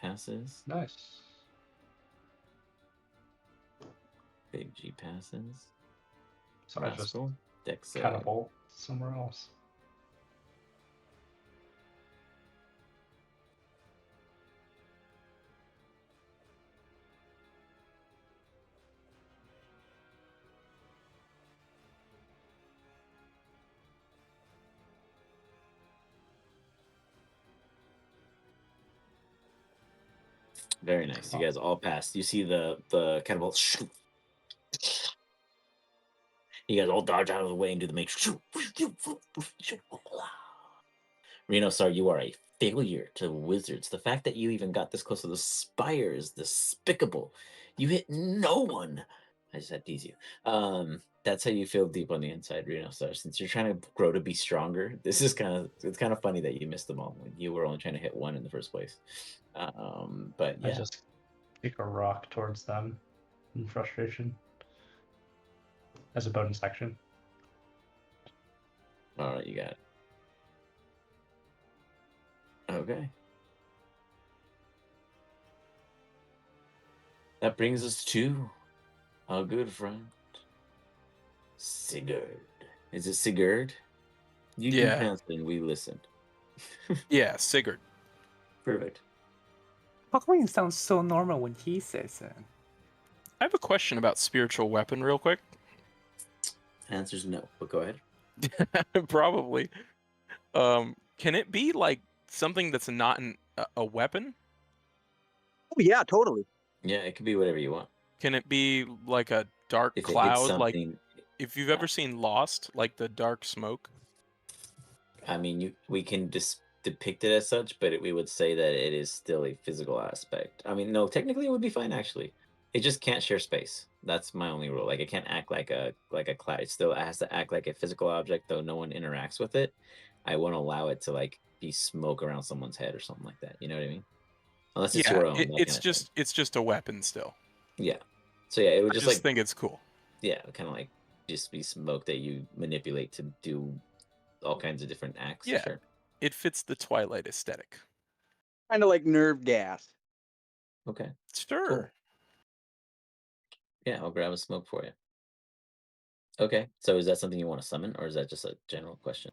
Passes. Nice. Big G passes. So I just Rascal, dex save. catapult somewhere else. Very nice. You guys all passed. You see the catapult. You guys all dodge out of the way and do the make. Reno, sorry, you are a failure to wizards. The fact that you even got this close to the spire is despicable. You hit no one. I just had to tease you. That's how you feel deep on the inside, Reno. So since you're trying to grow to be stronger, this is it's kind of funny that you missed them all when you were only trying to hit one in the first place. But I yeah, just kick a rock towards them in frustration as a bonus action. all right, you got it. Okay. That brings us to our good friend, Sigurd. Is it Sigurd? You Yeah. pronounced it and we listened. Yeah, Sigurd. Perfect. How come it sounds so normal when he says it? I have a question about spiritual weapon real quick. Answer's no, but go ahead. Probably. Can it be like something that's not a weapon? Oh yeah, totally. Yeah, it could be whatever you want. Can it be like a dark If it hits cloud? Like something, if you've ever seen Lost, like the dark smoke? I mean, we can depict it as such, but we would say that it is still a physical aspect. I mean, no, technically it would be fine actually. It just can't share space. That's my only rule. Like it can't act like a cloud. It still has to act like a physical object, though no one interacts with it. I won't allow it to like be smoke around someone's head or something like that. You know what I mean? Unless it's Yeah, your own. that it's kind of thing. just a weapon still. Yeah. So yeah, it would I just just like think it's cool. yeah, kind of like just be smoke that you manipulate to do all kinds of different acts. Yeah. Sure. It fits the Twilight aesthetic. Kind of like nerve gas. Okay. Sure. Cool. Yeah, I'll grab a smoke for you. Okay. So is that something you want to summon, or is that just a general question?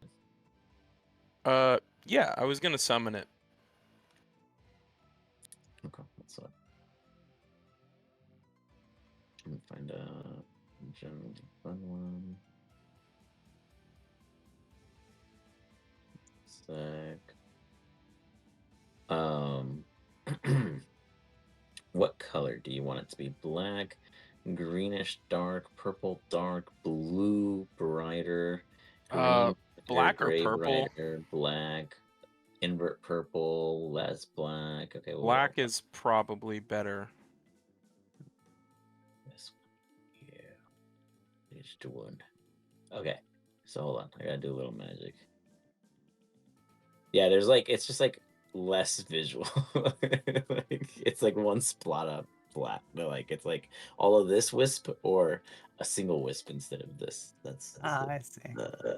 Yeah, I was gonna summon it. Okay, that's what. Let me find a generally fun one. Sec. What color do you want it to be? Black, greenish dark, purple dark, blue brighter, green Black or gray purple? brighter, black, invert purple, less black. Okay, Black is probably better. This one. Yeah. Page one. Okay. So hold on. I gotta do a little magic. Yeah, there's like it's just like less visual. Like it's like one splat up flat. But like it's like all of this wisp or a single wisp instead of this. That's I see.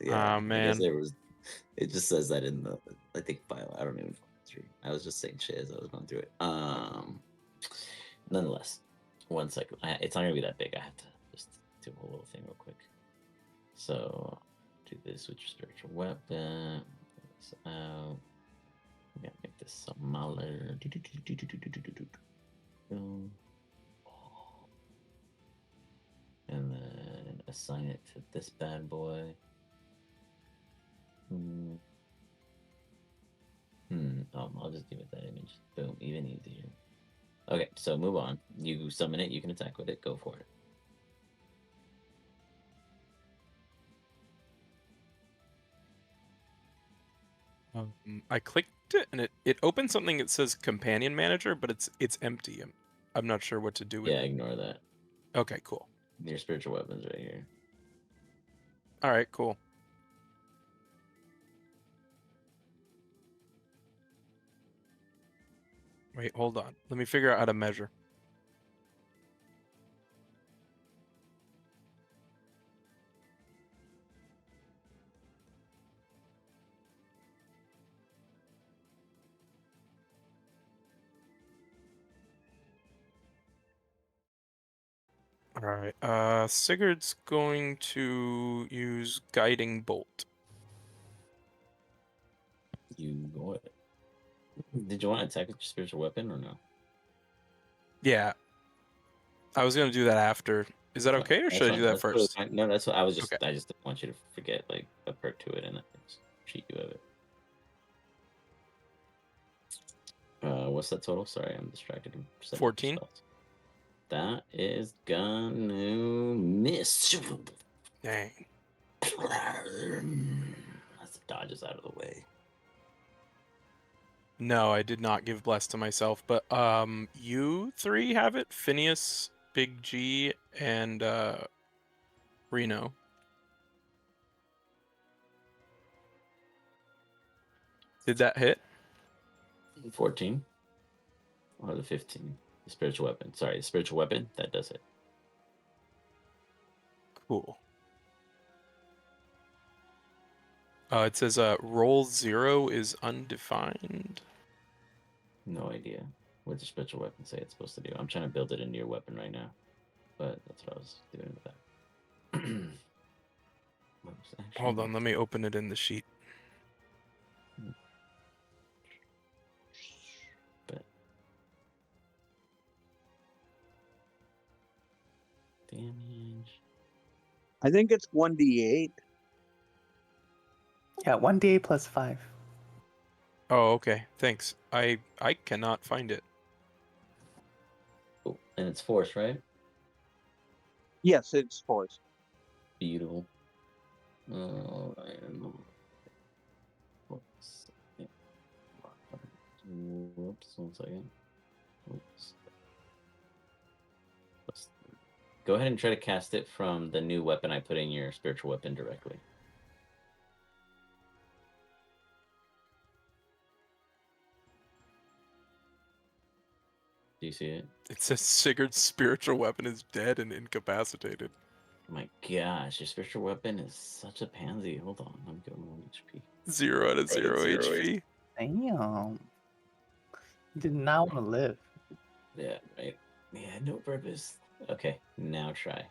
yeah. I guess man. it just says that in the I think file. I don't even know if it's true. I was just saying shit as I was going through it. Nonetheless, 1 second. It's not gonna be that big. I have to just do a little thing real quick. So do this with your spiritual weapon. This out. I'm gonna make this smaller. And then assign it to this bad boy. I'll just give it that image. Boom, even easier. Okay, so move on. You summon it, you can attack with it, go for it. I clicked it and it opened something that says companion manager, but it's empty. I'm not sure what to do with Yeah, it. ignore that. Okay, cool. Your spiritual weapons right here. All right, cool. Wait, hold on. Let me figure out how to measure. All right. Sigurd's going to use guiding bolt. You go ahead. Did you want to attack with your spiritual weapon or no? Yeah. I was gonna do that after. Is that okay, or should I do that That's totally first? fine. No, that's what I was just. Okay. I just didn't want you to forget like a perk to it and just cheat you of it. What's that total? Sorry, I'm distracted. 14. That is gonna miss. Dang. That's dodges out of the way. No, I did not give bless to myself, but you three have it. Phineas, Big G, and Reno. Did that hit? 14. Or the 15. The spiritual weapon. Sorry, the spiritual weapon, that does it. Cool. It says roll 0 is undefined. No idea what the spiritual weapon say it's supposed to do. I'm trying to build it into your weapon right now. But that's what I was doing with that. Hold on, let me open it in the sheet. But damage. I think it's 1d8. Yeah, 1d8 plus 5. Oh, okay. Thanks. I cannot find it. Oh, and it's force, right? Yes, it's force. Beautiful. Oh, I am. Whoops. Whoops. 1 second. Oops. Go ahead and try to cast it from the new weapon I put in your spiritual weapon directly. Do you see it? It says Sigurd's spiritual weapon is dead and incapacitated. My gosh, your spiritual weapon is such a pansy. Hold on, I'm going 1 HP. 0 out of 0 HP. Damn. Did not want to live. Yeah, right. Yeah, no purpose. Okay, now try.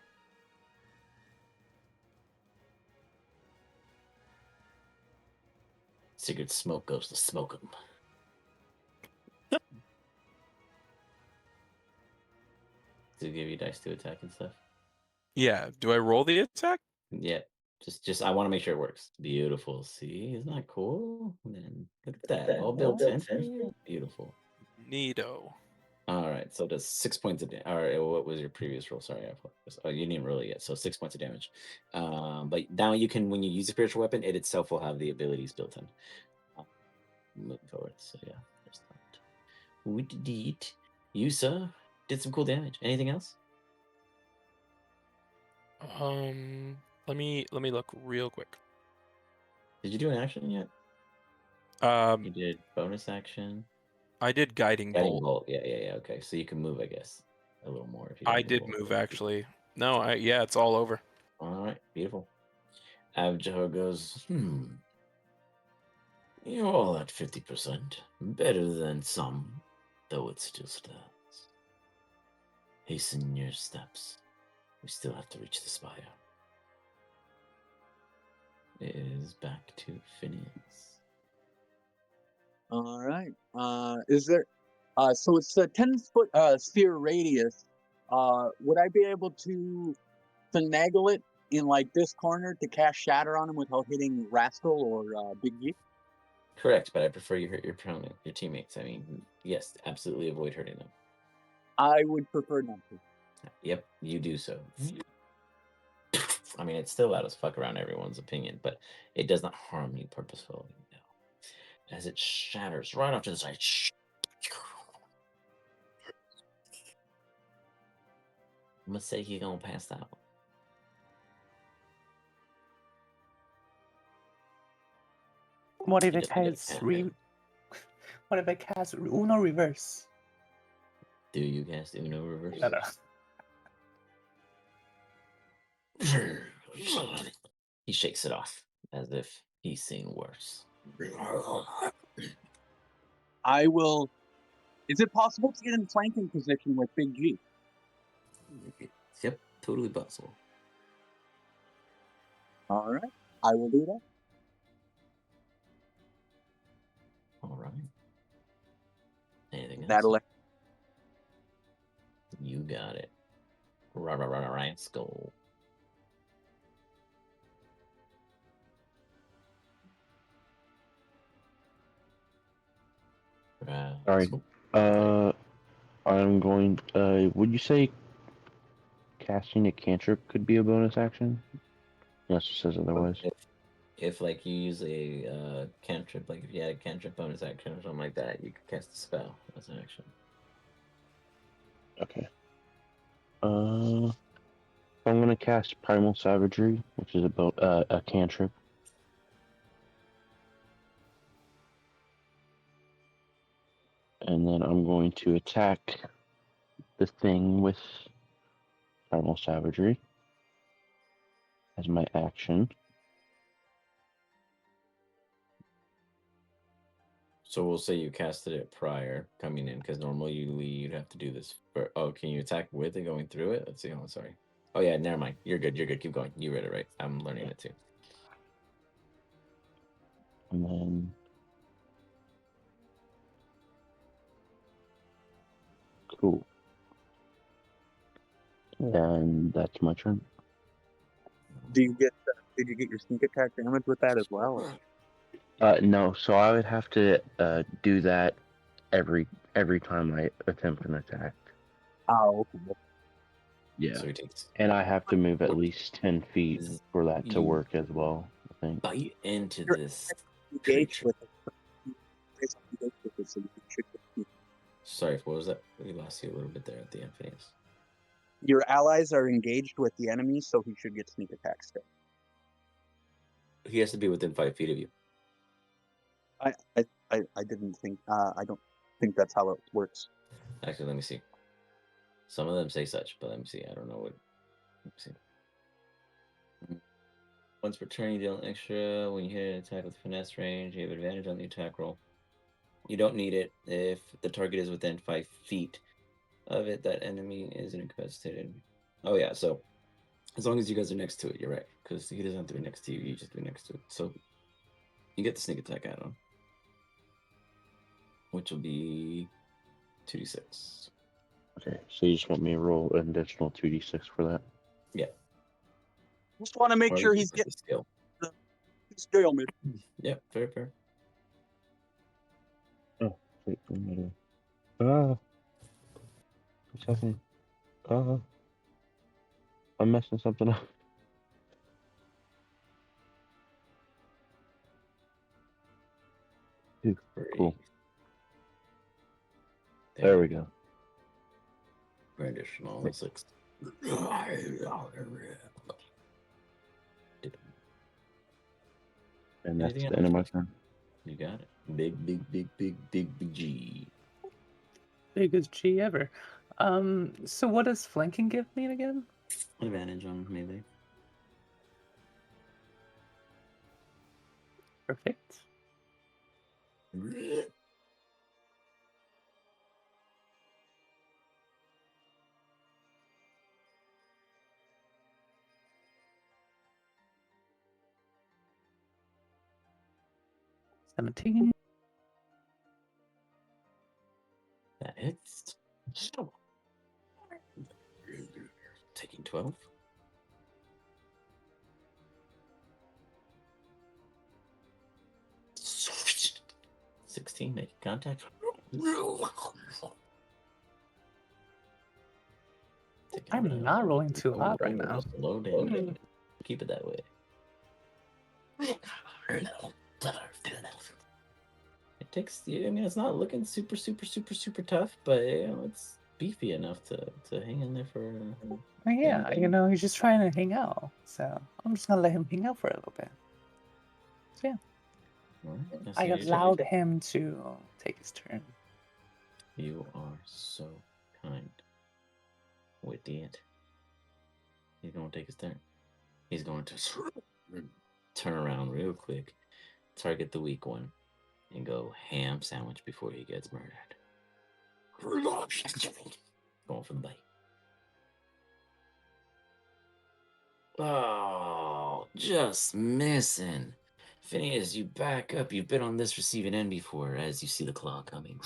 Sigurd's smoke goes to smoke him. To give you dice to attack and stuff. Yeah. Do I roll the attack? Yeah, just I want to make sure it works. Beautiful. See, isn't that cool? And then look at that, all built in. Beautiful. Neato. All right, so does 6 points of damage. All right, what was your previous roll? Sorry, I apologize. Oh, you didn't roll it yet. So 6 points of damage. But now you can, when you use a spiritual weapon, it itself will have the abilities built in. Moving forward. So yeah, there's that. We did. You, sir, did some cool damage. Anything else? Let me look real quick. Did you do an action yet? You did bonus action. I did guiding bolt. Bolt. Yeah. Okay, so you can move, I guess, a little more if you. I did move actually. No, yeah, it's all over. All right, beautiful. Abjahar goes, You're all at 50%. Better than some, though it still stands. Hasten your steps. We still have to reach the spire. It is back to Phineas. All right. Is there? So it's a 10-foot sphere radius. Would I be able to finagle it in like this corner to cast Shatter on him without hitting Rascal or Big G? Correct, but I prefer you hurt your opponent, your teammates. I mean, yes, absolutely avoid hurting them. I would prefer not to. Yep, you do so. I mean, it's still loud as fuck around everyone's opinion, but it does not harm you purposefully. No. As it shatters right off to the side. I'm gonna say you're gonna pass out. What if He it doesn't get a casts pen. What if I cast Uno reverse? Do you cast Uno reverse? No. He shakes it off as if he's seen worse. I will. Is it possible to get in flanking position with Big G? Yep, totally possible. All right. I will do that. All right. Anything else? That'll. You got it. Rascal. Sorry. I'm going. Would you say casting a cantrip could be a bonus action? Yes, it says otherwise. if like you use a cantrip, like if you had a cantrip bonus action or something like that, you could cast a spell as an action. Okay. I'm gonna cast Primal Savagery, which is about a cantrip. And then I'm going to attack the thing with Primal Savagery as my action. So we'll say you casted it prior coming in, because normally you'd have to do this. Oh, can you attack with it going through it? Let's see. Oh, sorry. Oh yeah, never mind. You're good. You're good. Keep going. You read it right. I'm learning it too. And then cool. And that's my turn. Do you get? Did you get your sneak attack damage with that as well? No, so I would have to do that every time I attempt an attack. Oh, okay. Yeah. So he takes And I have to move at What least 10 feet is for that to you work as well, I think. bite into You're this engaged creature. with it. It's engaged with it, so you should get- Sorry, what was that? We lost you a little bit there at the end, Phineas. Your allies are engaged with the enemy, so he should get sneak attack still. He has to be within 5 feet of you. I didn't think. I don't think that's how it works. Actually, let me see. Some of them say such, but let me see. I don't know what. Let me see. Once per turn, you deal an extra. When you hit an attack with finesse range, you have advantage on the attack roll. You don't need it if the target is within 5 feet of it. That enemy is incapacitated. Oh yeah, so as long as you guys are next to it, you're right. Because he doesn't have to be next to you. You just be next to it. So you get the sneak attack add-on, which will be 2d6. Okay, so you just want me to roll an additional 2d6 for that? Yeah. Just want to make Or sure you he's can put getting the skill. the skill, man. Yep, fair. Oh, wait, what's happening? I'm messing something up. Dude, cool. There we go. Additional 6. And that's Anything the end of my else? turn. You got it. Big G. Biggest G ever. So what does flanking give me again? Advantage on melee. Perfect. $17. That hits. Taking 12. $16, making contact. I'm not rolling too hot right now. Slow down. Keep it that way. It takes. I mean, it's not looking super tough, but you know, it's beefy enough to hang in there for. Yeah, he's just trying to hang out. So I'm just gonna let him hang out for a little bit. So yeah. Right, I allowed him to take his turn. You are so kind. Witty it. He's going to take his turn. He's going to turn around real quick, target the weak one, and go ham sandwich before he gets murdered. Going for the bite. Oh, just missing. Phineas, you back up. You've been on this receiving end before as you see the claw coming.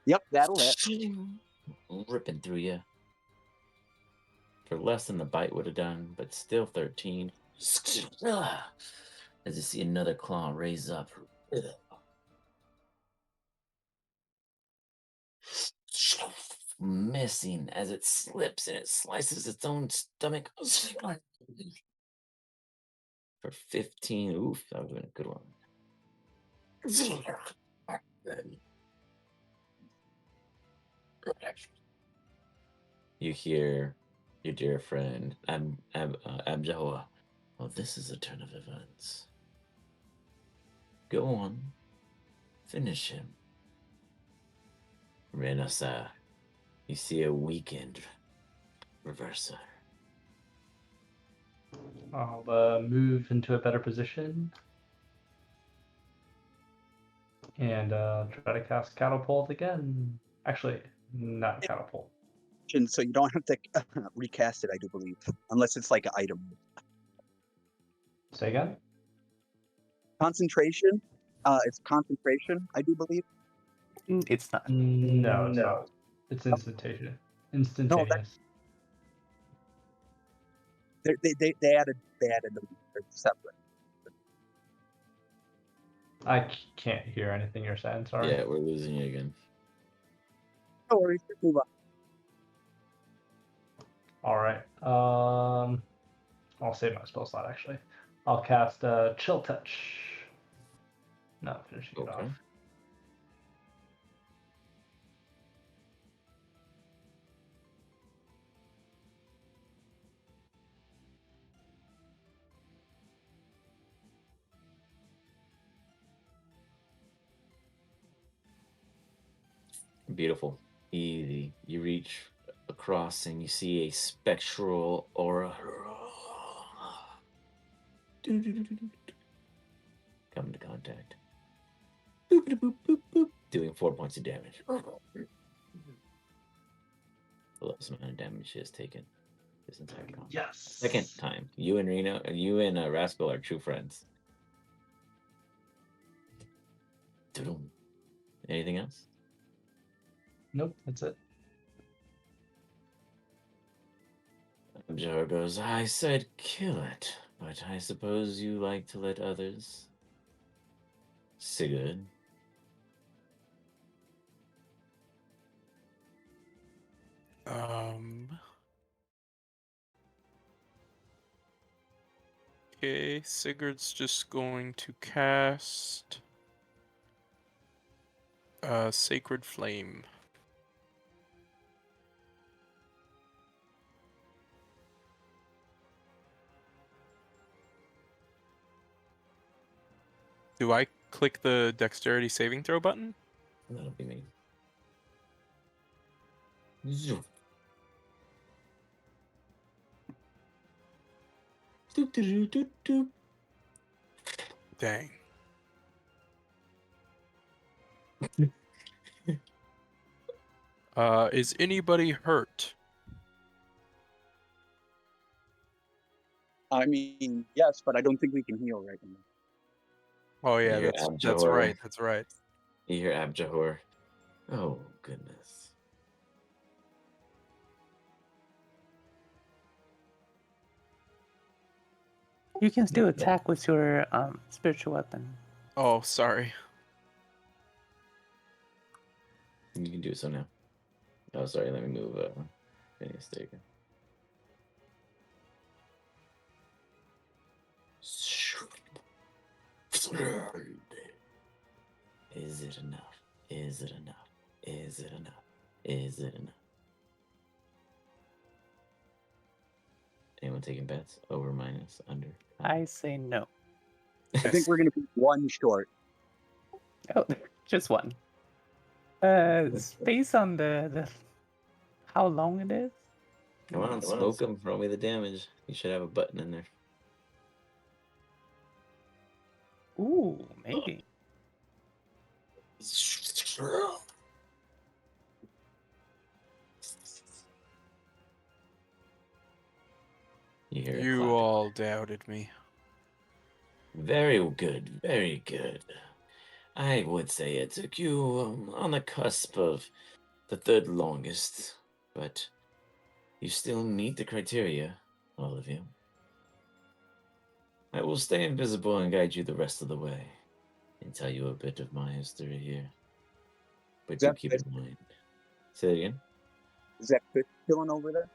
Yep, that'll hit. Ripping through you. For less than the bite would have done, but still 13. As you see another claw raise up. missing as it slips and it slices its own stomach for 15. Oof, that would have been a good one. You hear your dear friend Abjahua. Well, this is a turn of events. Go on, finish him. Renasa, you see a weakened reverser. I'll move into a better position and try to cast Catapult again. Actually, not Catapult. So you don't have to recast it, I do believe, unless it's like an item. Say again? Concentration. It's concentration, I do believe. It's not. No, it's not. It's instantaneous. Instantaneous. They added them. They're separate. I can't hear anything you're saying. Sorry. Yeah, we're losing you again. No worries. Just move on. All right. I'll save my spell slot actually. I'll cast Chill Touch. Not finishing it Okay. off. Beautiful. Easy. You reach across and you see a spectral aura come into contact. Boop, boop, boop, boop, boop, doing 4 points of damage. The lowest amount of damage she has taken this entire combat. Yes. Second time. You and Rascal are true friends. Anything else? Nope, that's it. Jar goes, I said kill it, but I suppose you like to let others. Sigurd. Okay, Sigurd's just going to cast Sacred Flame. Do I click the dexterity saving throw button? That'll be me. Dang. Is anybody hurt? I mean, yes, but I don't think we can heal right now. Oh yeah, You hear that's Abjahor. right. That's right. You hear Abjahor. Oh, goodness. You can still attack with your spiritual weapon. Oh, sorry. You can do so now. Oh, sorry, let me move Phineas there. Is it enough? Is it enough? Is it enough? Is it enough? Anyone taking bets? Over, minus, under? I say no. I think we're going to be one short. Oh, just one. It's based on the how long it is. Come on, smoke them. Roll me the damage. You should have a button in there. Ooh, maybe. You hear it You clapping. all doubted me. Very good, very good. I would say it took you on the cusp of the third longest, but you still meet the criteria, all of you. I will stay invisible and guide you the rest of the way and tell you a bit of my history here. But do keep in mind. Say it again. Is that fish chilling over there?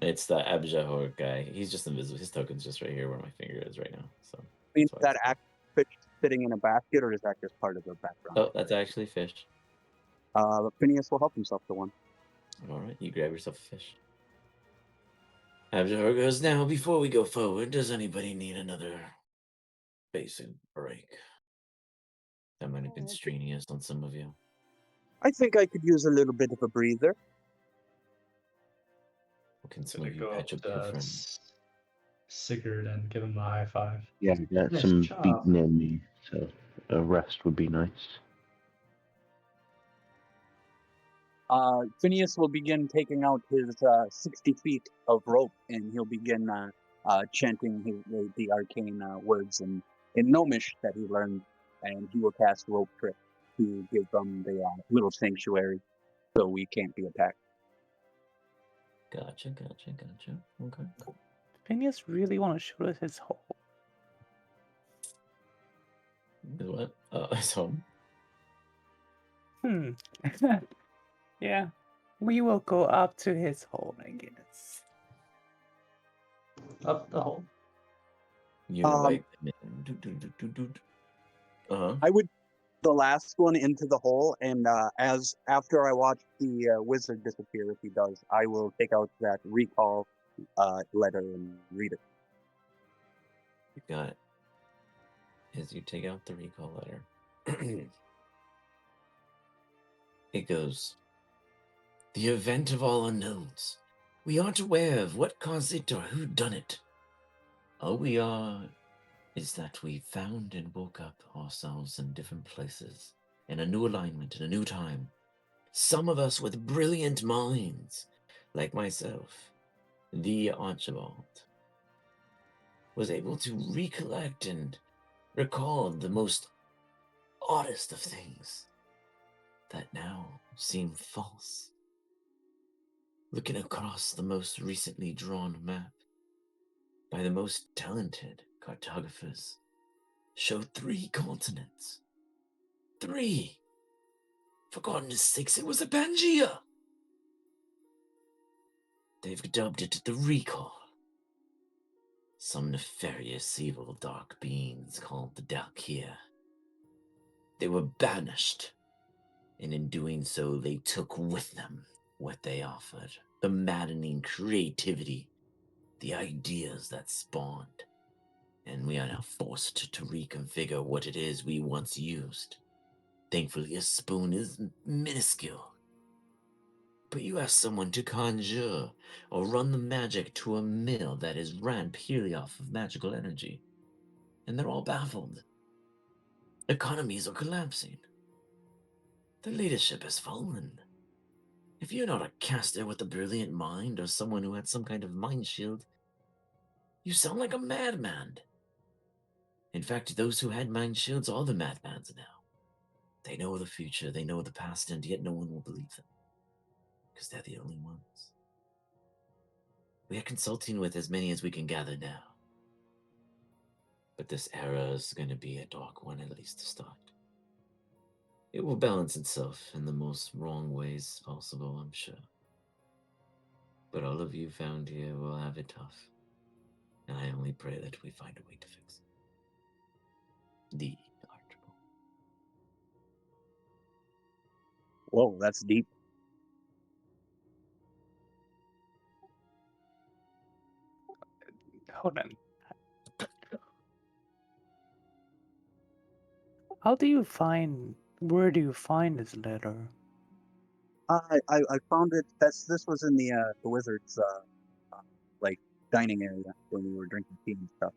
It's the Abjahor guy. He's just invisible. His token's just right here where my finger is right now. So I mean, is that's why that act fish sitting in a basket, or is that just part of the background? Oh, that's actually fish. Phineas will help himself to one. All right, you grab yourself a fish. Abjahor goes, now, before we go forward, does anybody need another basic break? That might have been strenuous on some of you. I think I could use a little bit of a breather. Can some Gonna of you go up patch up your to friend? Sigurd and give him a high five. Yeah, I got Nice some job. beating in me, so a rest would be nice. Phineas will begin taking out his 60 feet of rope, and he'll begin chanting the arcane words in Gnomish that he learned, and he will cast Rope Trick to give them the little sanctuary so we can't be attacked. Gotcha. Okay. Phineas really want to show us his hole. What? His home? Yeah. We will go up to his hole, I guess. Up the hole. You invite them in. Uh-huh. I would the last one into the hole, and as after I watch the wizard disappear, if he does, I will take out that recall letter and read it. You got it. As you take out the recall letter, it goes, the event of all unknowns. We aren't aware of what caused it or who done it. All we are is that we found and woke up ourselves in different places, in a new alignment, in a new time. Some of us with brilliant minds, like myself, the Archibald, was able to recollect and recall the most oddest of things that now seem false. Looking across the most recently drawn map by the most talented cartographers showed 3 continents. 3! For goodness sakes, it was a Pangea! They've dubbed it the Recall. Some nefarious, evil, dark beings called the Dalkia. They were banished, and in doing so, they took with them what they offered, the maddening creativity, the ideas that spawned, and we are now forced to reconfigure what it is we once used. Thankfully, a spoon is minuscule. But you ask someone to conjure or run the magic to a mill that is ran purely off of magical energy, and they're all baffled. Economies are collapsing. The leadership has fallen. If you're not a caster with a brilliant mind or someone who had some kind of mind shield, you sound like a madman. In fact, those who had mind shields are the madmans now. They know the future, they know the past, and yet no one will believe them. Because they're the only ones. We are consulting with as many as we can gather now. But this era is going to be a dark one, at least to start. It will balance itself in the most wrong ways possible, I'm sure. But all of you found here will have it tough. And I only pray that we find a way to fix it. The Archibald. Whoa, that's deep. Hold on. Where do you find this letter? I found it. This was in the wizard's like dining area when we were drinking tea and stuff.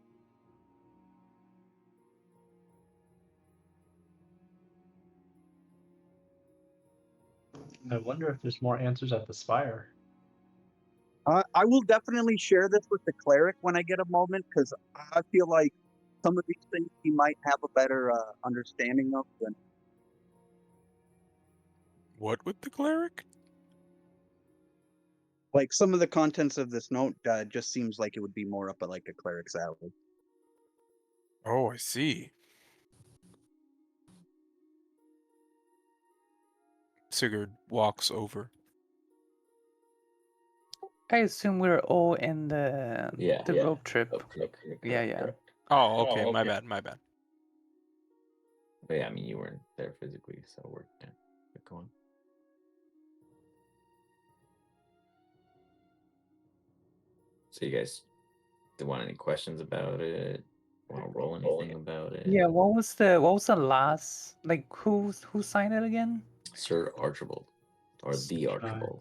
I wonder if there's more answers at the spire. I will definitely share this with the cleric when I get a moment, because I feel like some of these things he might have a better understanding of than. What with the cleric? Like some of the contents of this note just seems like it would be more up at like a cleric's alley. Oh, I see. Sigurd walks over. I assume we're all in the road trip. Okay, Yeah. correct. Oh, okay. My bad. But yeah, I mean, you weren't there physically, so we're keep going. So you guys, do you want any questions about it? Want to roll anything about it? Yeah. What was the last, like, who signed it again? Sir Archibald, or the Archibald.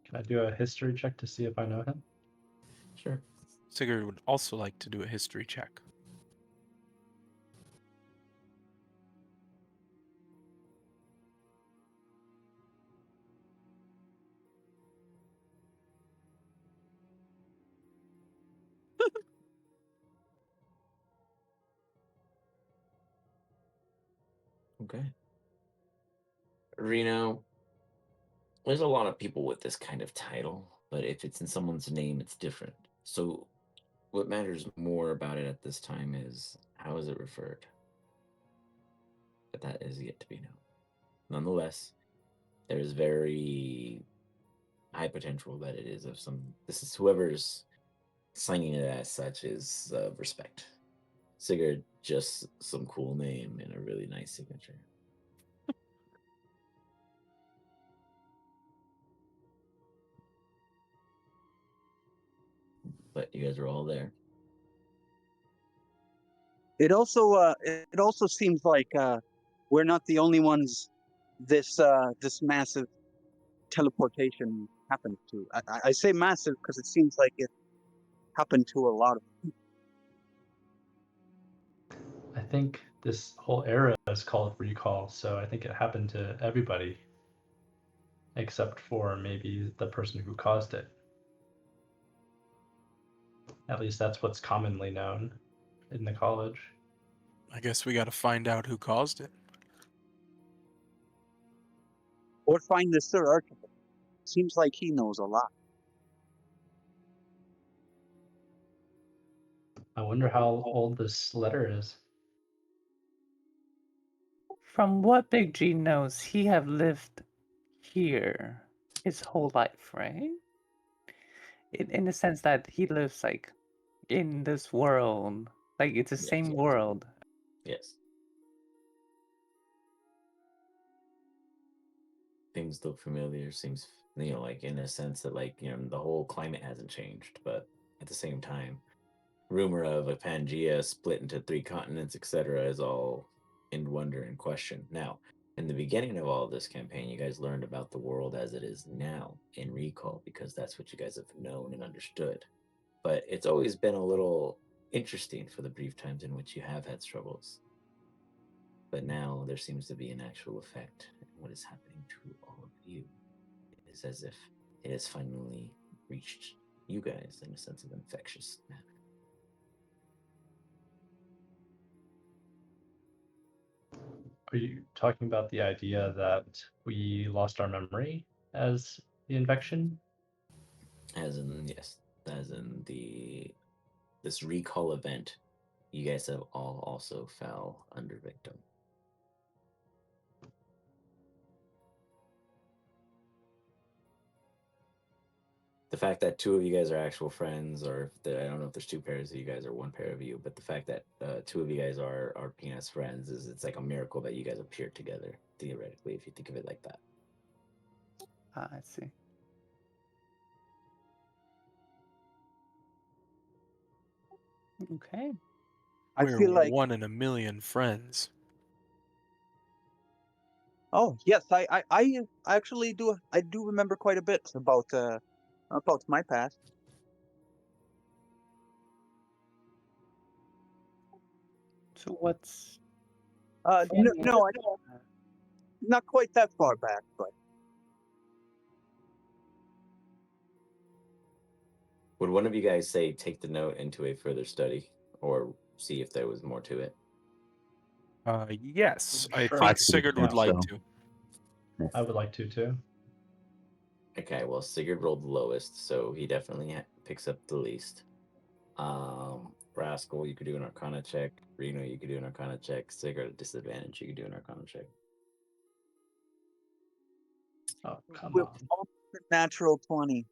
Can I do a history check to see if I know him? Sure. Sigurd would also like to do a history check. Okay. Reno, there's a lot of people with this kind of title, but if it's in someone's name, it's different. So what matters more about it at this time is how is it referred? But that is yet to be known. Nonetheless, there's very high potential that it is of some. This is whoever's signing it as such is respect. Sigurd, just some cool name and a really nice signature. But you guys are all there. It also seems like we're not the only ones this massive teleportation happened to. I say massive because it seems like it happened to a lot of people. I think this whole era is called recall, so I think it happened to everybody, except for maybe the person who caused it. At least that's what's commonly known in the college. I guess we got to find out who caused it. Or find the Sir Archibald. Seems like he knows a lot. I wonder how old this letter is. From what Big G knows, he have lived here his whole life, right? In the sense that he lives like in this world, like it's the same world. Yes. Things look familiar. Seems, like in a sense that the whole climate hasn't changed, but at the same time, rumor of a Pangea split into 3 continents, etc., is all in wonder and question. Now, in the beginning of all this campaign, you guys learned about the world as it is now in Recall because that's what you guys have known and understood. But it's always been a little interesting for the brief times in which you have had struggles. But now there seems to be an actual effect. And what is happening to all of you is as if it has finally reached you guys in a sense of infectious manner. Are you talking about the idea that we lost our memory as the infection? As in, yes, as in this recall event, you guys have all also fell under victim. The fact that 2 of you guys are actual friends, or I don't know if there's 2 pairs of you guys or 1 pair of you, but the fact that 2 of you guys are penis friends it's like a miracle that you guys appeared together, theoretically, if you think of it like that. Ah, I see. Okay. I We're feel like 1 in a million friends. Oh yes, I actually do. I do remember quite a bit about my past. So what's No, not quite that far back, but Would one of you guys say take the note into a further study or see if there was more to it? Yes, I Sure. think Sigurd would think like so. to. I would like to too. Okay, well, Sigurd rolled the lowest, so he definitely picks up the least. Rascal, you could do an Arcana check. Reno, you could do an Arcana check. Sigurd at disadvantage, you could do an Arcana check. Oh, come with on. almost a natural 20.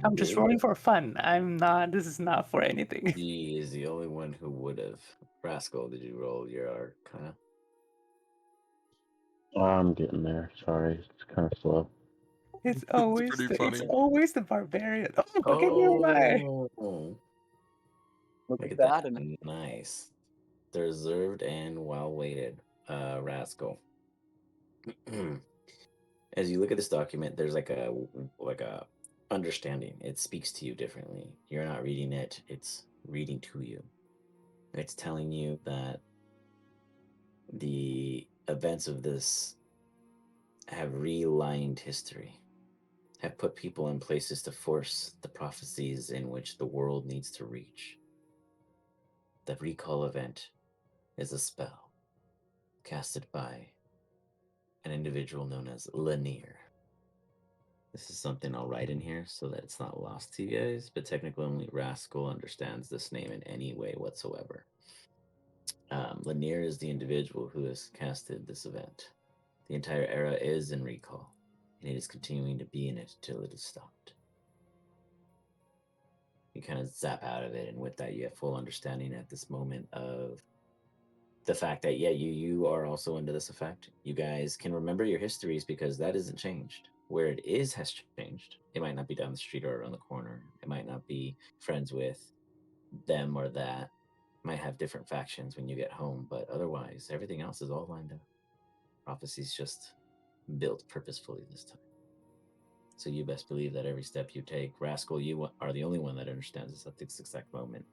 I'm just rolling for fun. I'm not. This is not for anything. He is the only one who would have. Rascal, did you roll your Arcana? I'm getting there. Sorry, it's kind of slow. It's always pretty the, it's funny. always the barbarian. Oh, okay, never mind. Oh, Look look at at that. that. And Nice. Deserved and well weighted, Rascal. As you look at this document, there's like a understanding. It speaks to you differently. You're not reading it, it's reading to you. It's telling you that the events of this have realigned history, have put people in places to force the prophecies in which the world needs to reach. The recall event is a spell casted by an individual known as Lanier. This is something I'll write in here so that it's not lost to you guys, but technically only Rascal understands this name in any way whatsoever. Lanier is the individual who has casted this event. The entire era is in recall, and it is continuing to be in it until it is stopped. You kind of zap out of it, and with that, you have full understanding at this moment of the fact that, yeah, you are also into this effect. You guys can remember your histories because that isn't changed. Where it is has changed. It might not be down the street or around the corner. It might not be friends with them or that. It might have different factions when you get home, but otherwise, everything else is all lined up. Prophecy's just built purposefully this time. So you best believe that every step you take, Rascal, you are the only one that understands this at this exact moment,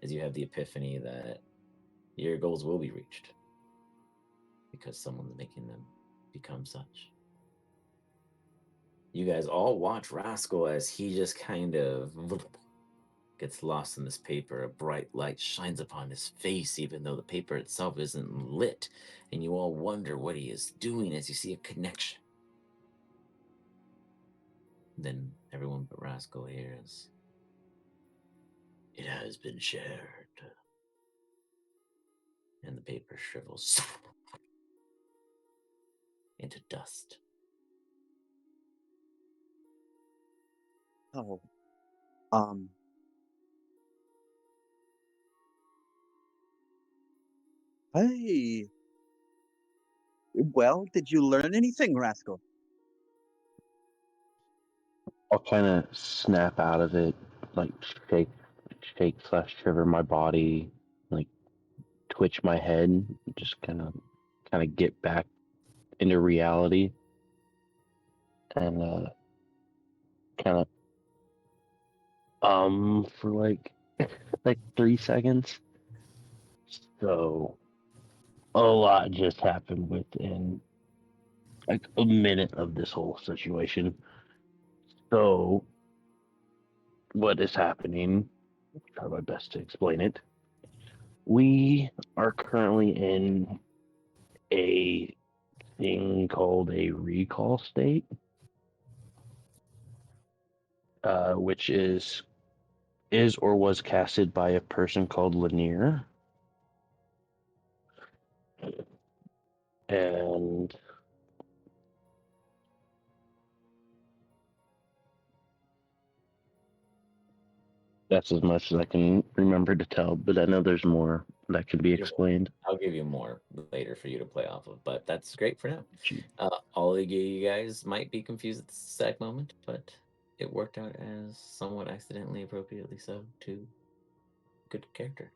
as you have the epiphany that your goals will be reached because someone's making them become such. You guys all watch Rascal as he just kind of gets lost in this paper. A bright light shines upon his face, even though the paper itself isn't lit, and you all wonder what he is doing as you see a connection. Then everyone but Rascal hears, "It has been shared." And the paper shrivels into dust. oh, um, hey, well, did you learn anything, Rascal? I'll kind of snap out of it, like shake slash shiver my body, like twitch my head, just kind of get back into reality, and kind of for like 3 seconds. So a lot just happened within like a minute of this whole situation. So what is happening? I'll try my best to explain it. We are currently in a thing called a recall state, which is or was casted by a person called Lanier. And that's as much as I can remember to tell, but I know there's more that can be explained. I'll give you more later for you to play off of, but that's great for now. Gee. All of you guys might be confused at this exact moment, but it worked out as somewhat accidentally, appropriately so, to good character.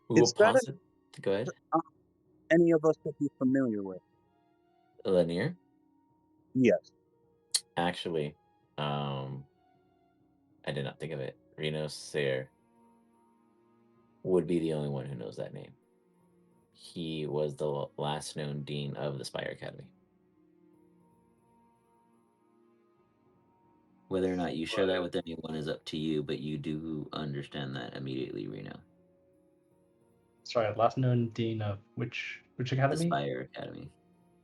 We will Is that pause it. Go ahead. any of us would be familiar with? Lanier, Yes. actually, I did not think of it. Reno Sayre would be the only one who knows that name. He was the last known dean of the Spire Academy. Whether or not you share that with anyone is up to you, but you do understand that immediately, Reno. Sorry, last known dean of which The academy? Spire Academy.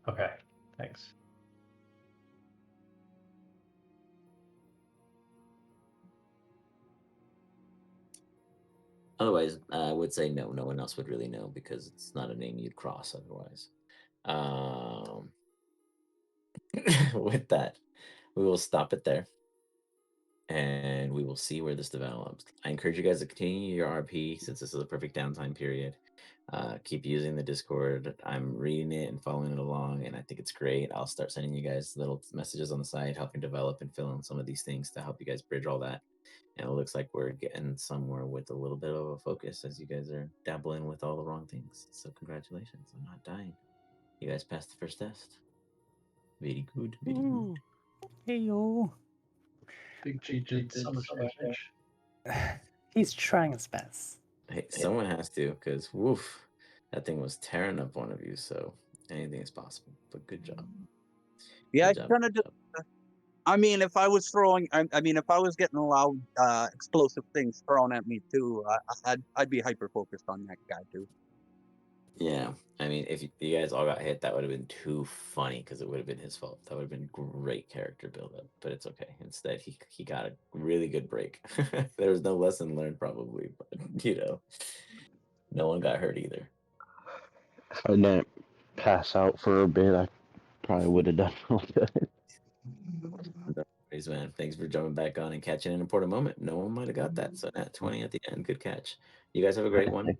Okay, thanks. Otherwise, I would say no. No one else would really know because it's not a name you'd cross otherwise. With that, we will stop it there. and we will see where this develops. I encourage you guys to continue your RP since this is a perfect downtime period. Keep using the Discord. I'm reading it and following it along, and I think it's great. I'll start sending you guys little messages on the side, helping develop and fill in some of these things to help you guys bridge all that. And it looks like we're getting somewhere with a little bit of a focus as you guys are dabbling with all the wrong things. So congratulations, I'm not dying. You guys passed the first test. Very good, very good. Hey yo. Big G did so much damage. He's trying his best. Hey, someone has to, because woof, that thing was tearing up one of you. So anything is possible. But good job. Yeah, Good I job. kind of just. I mean, if I was throwing, I mean, if I was getting loud, explosive things thrown at me too, I'd be hyper focused on that guy too. Yeah, I mean, if you guys all got hit, that would have been too funny because it would have been his fault. That would have been great character buildup, but it's okay. Instead, he got a really good break. There was no lesson learned, probably, but no one got hurt either. If I didn't pass out for a bit, I probably would have done real good. Praise man, thanks for jumping back on and catching an important moment. No one might have got that. So at 20 at the end, good catch. You guys have a great one.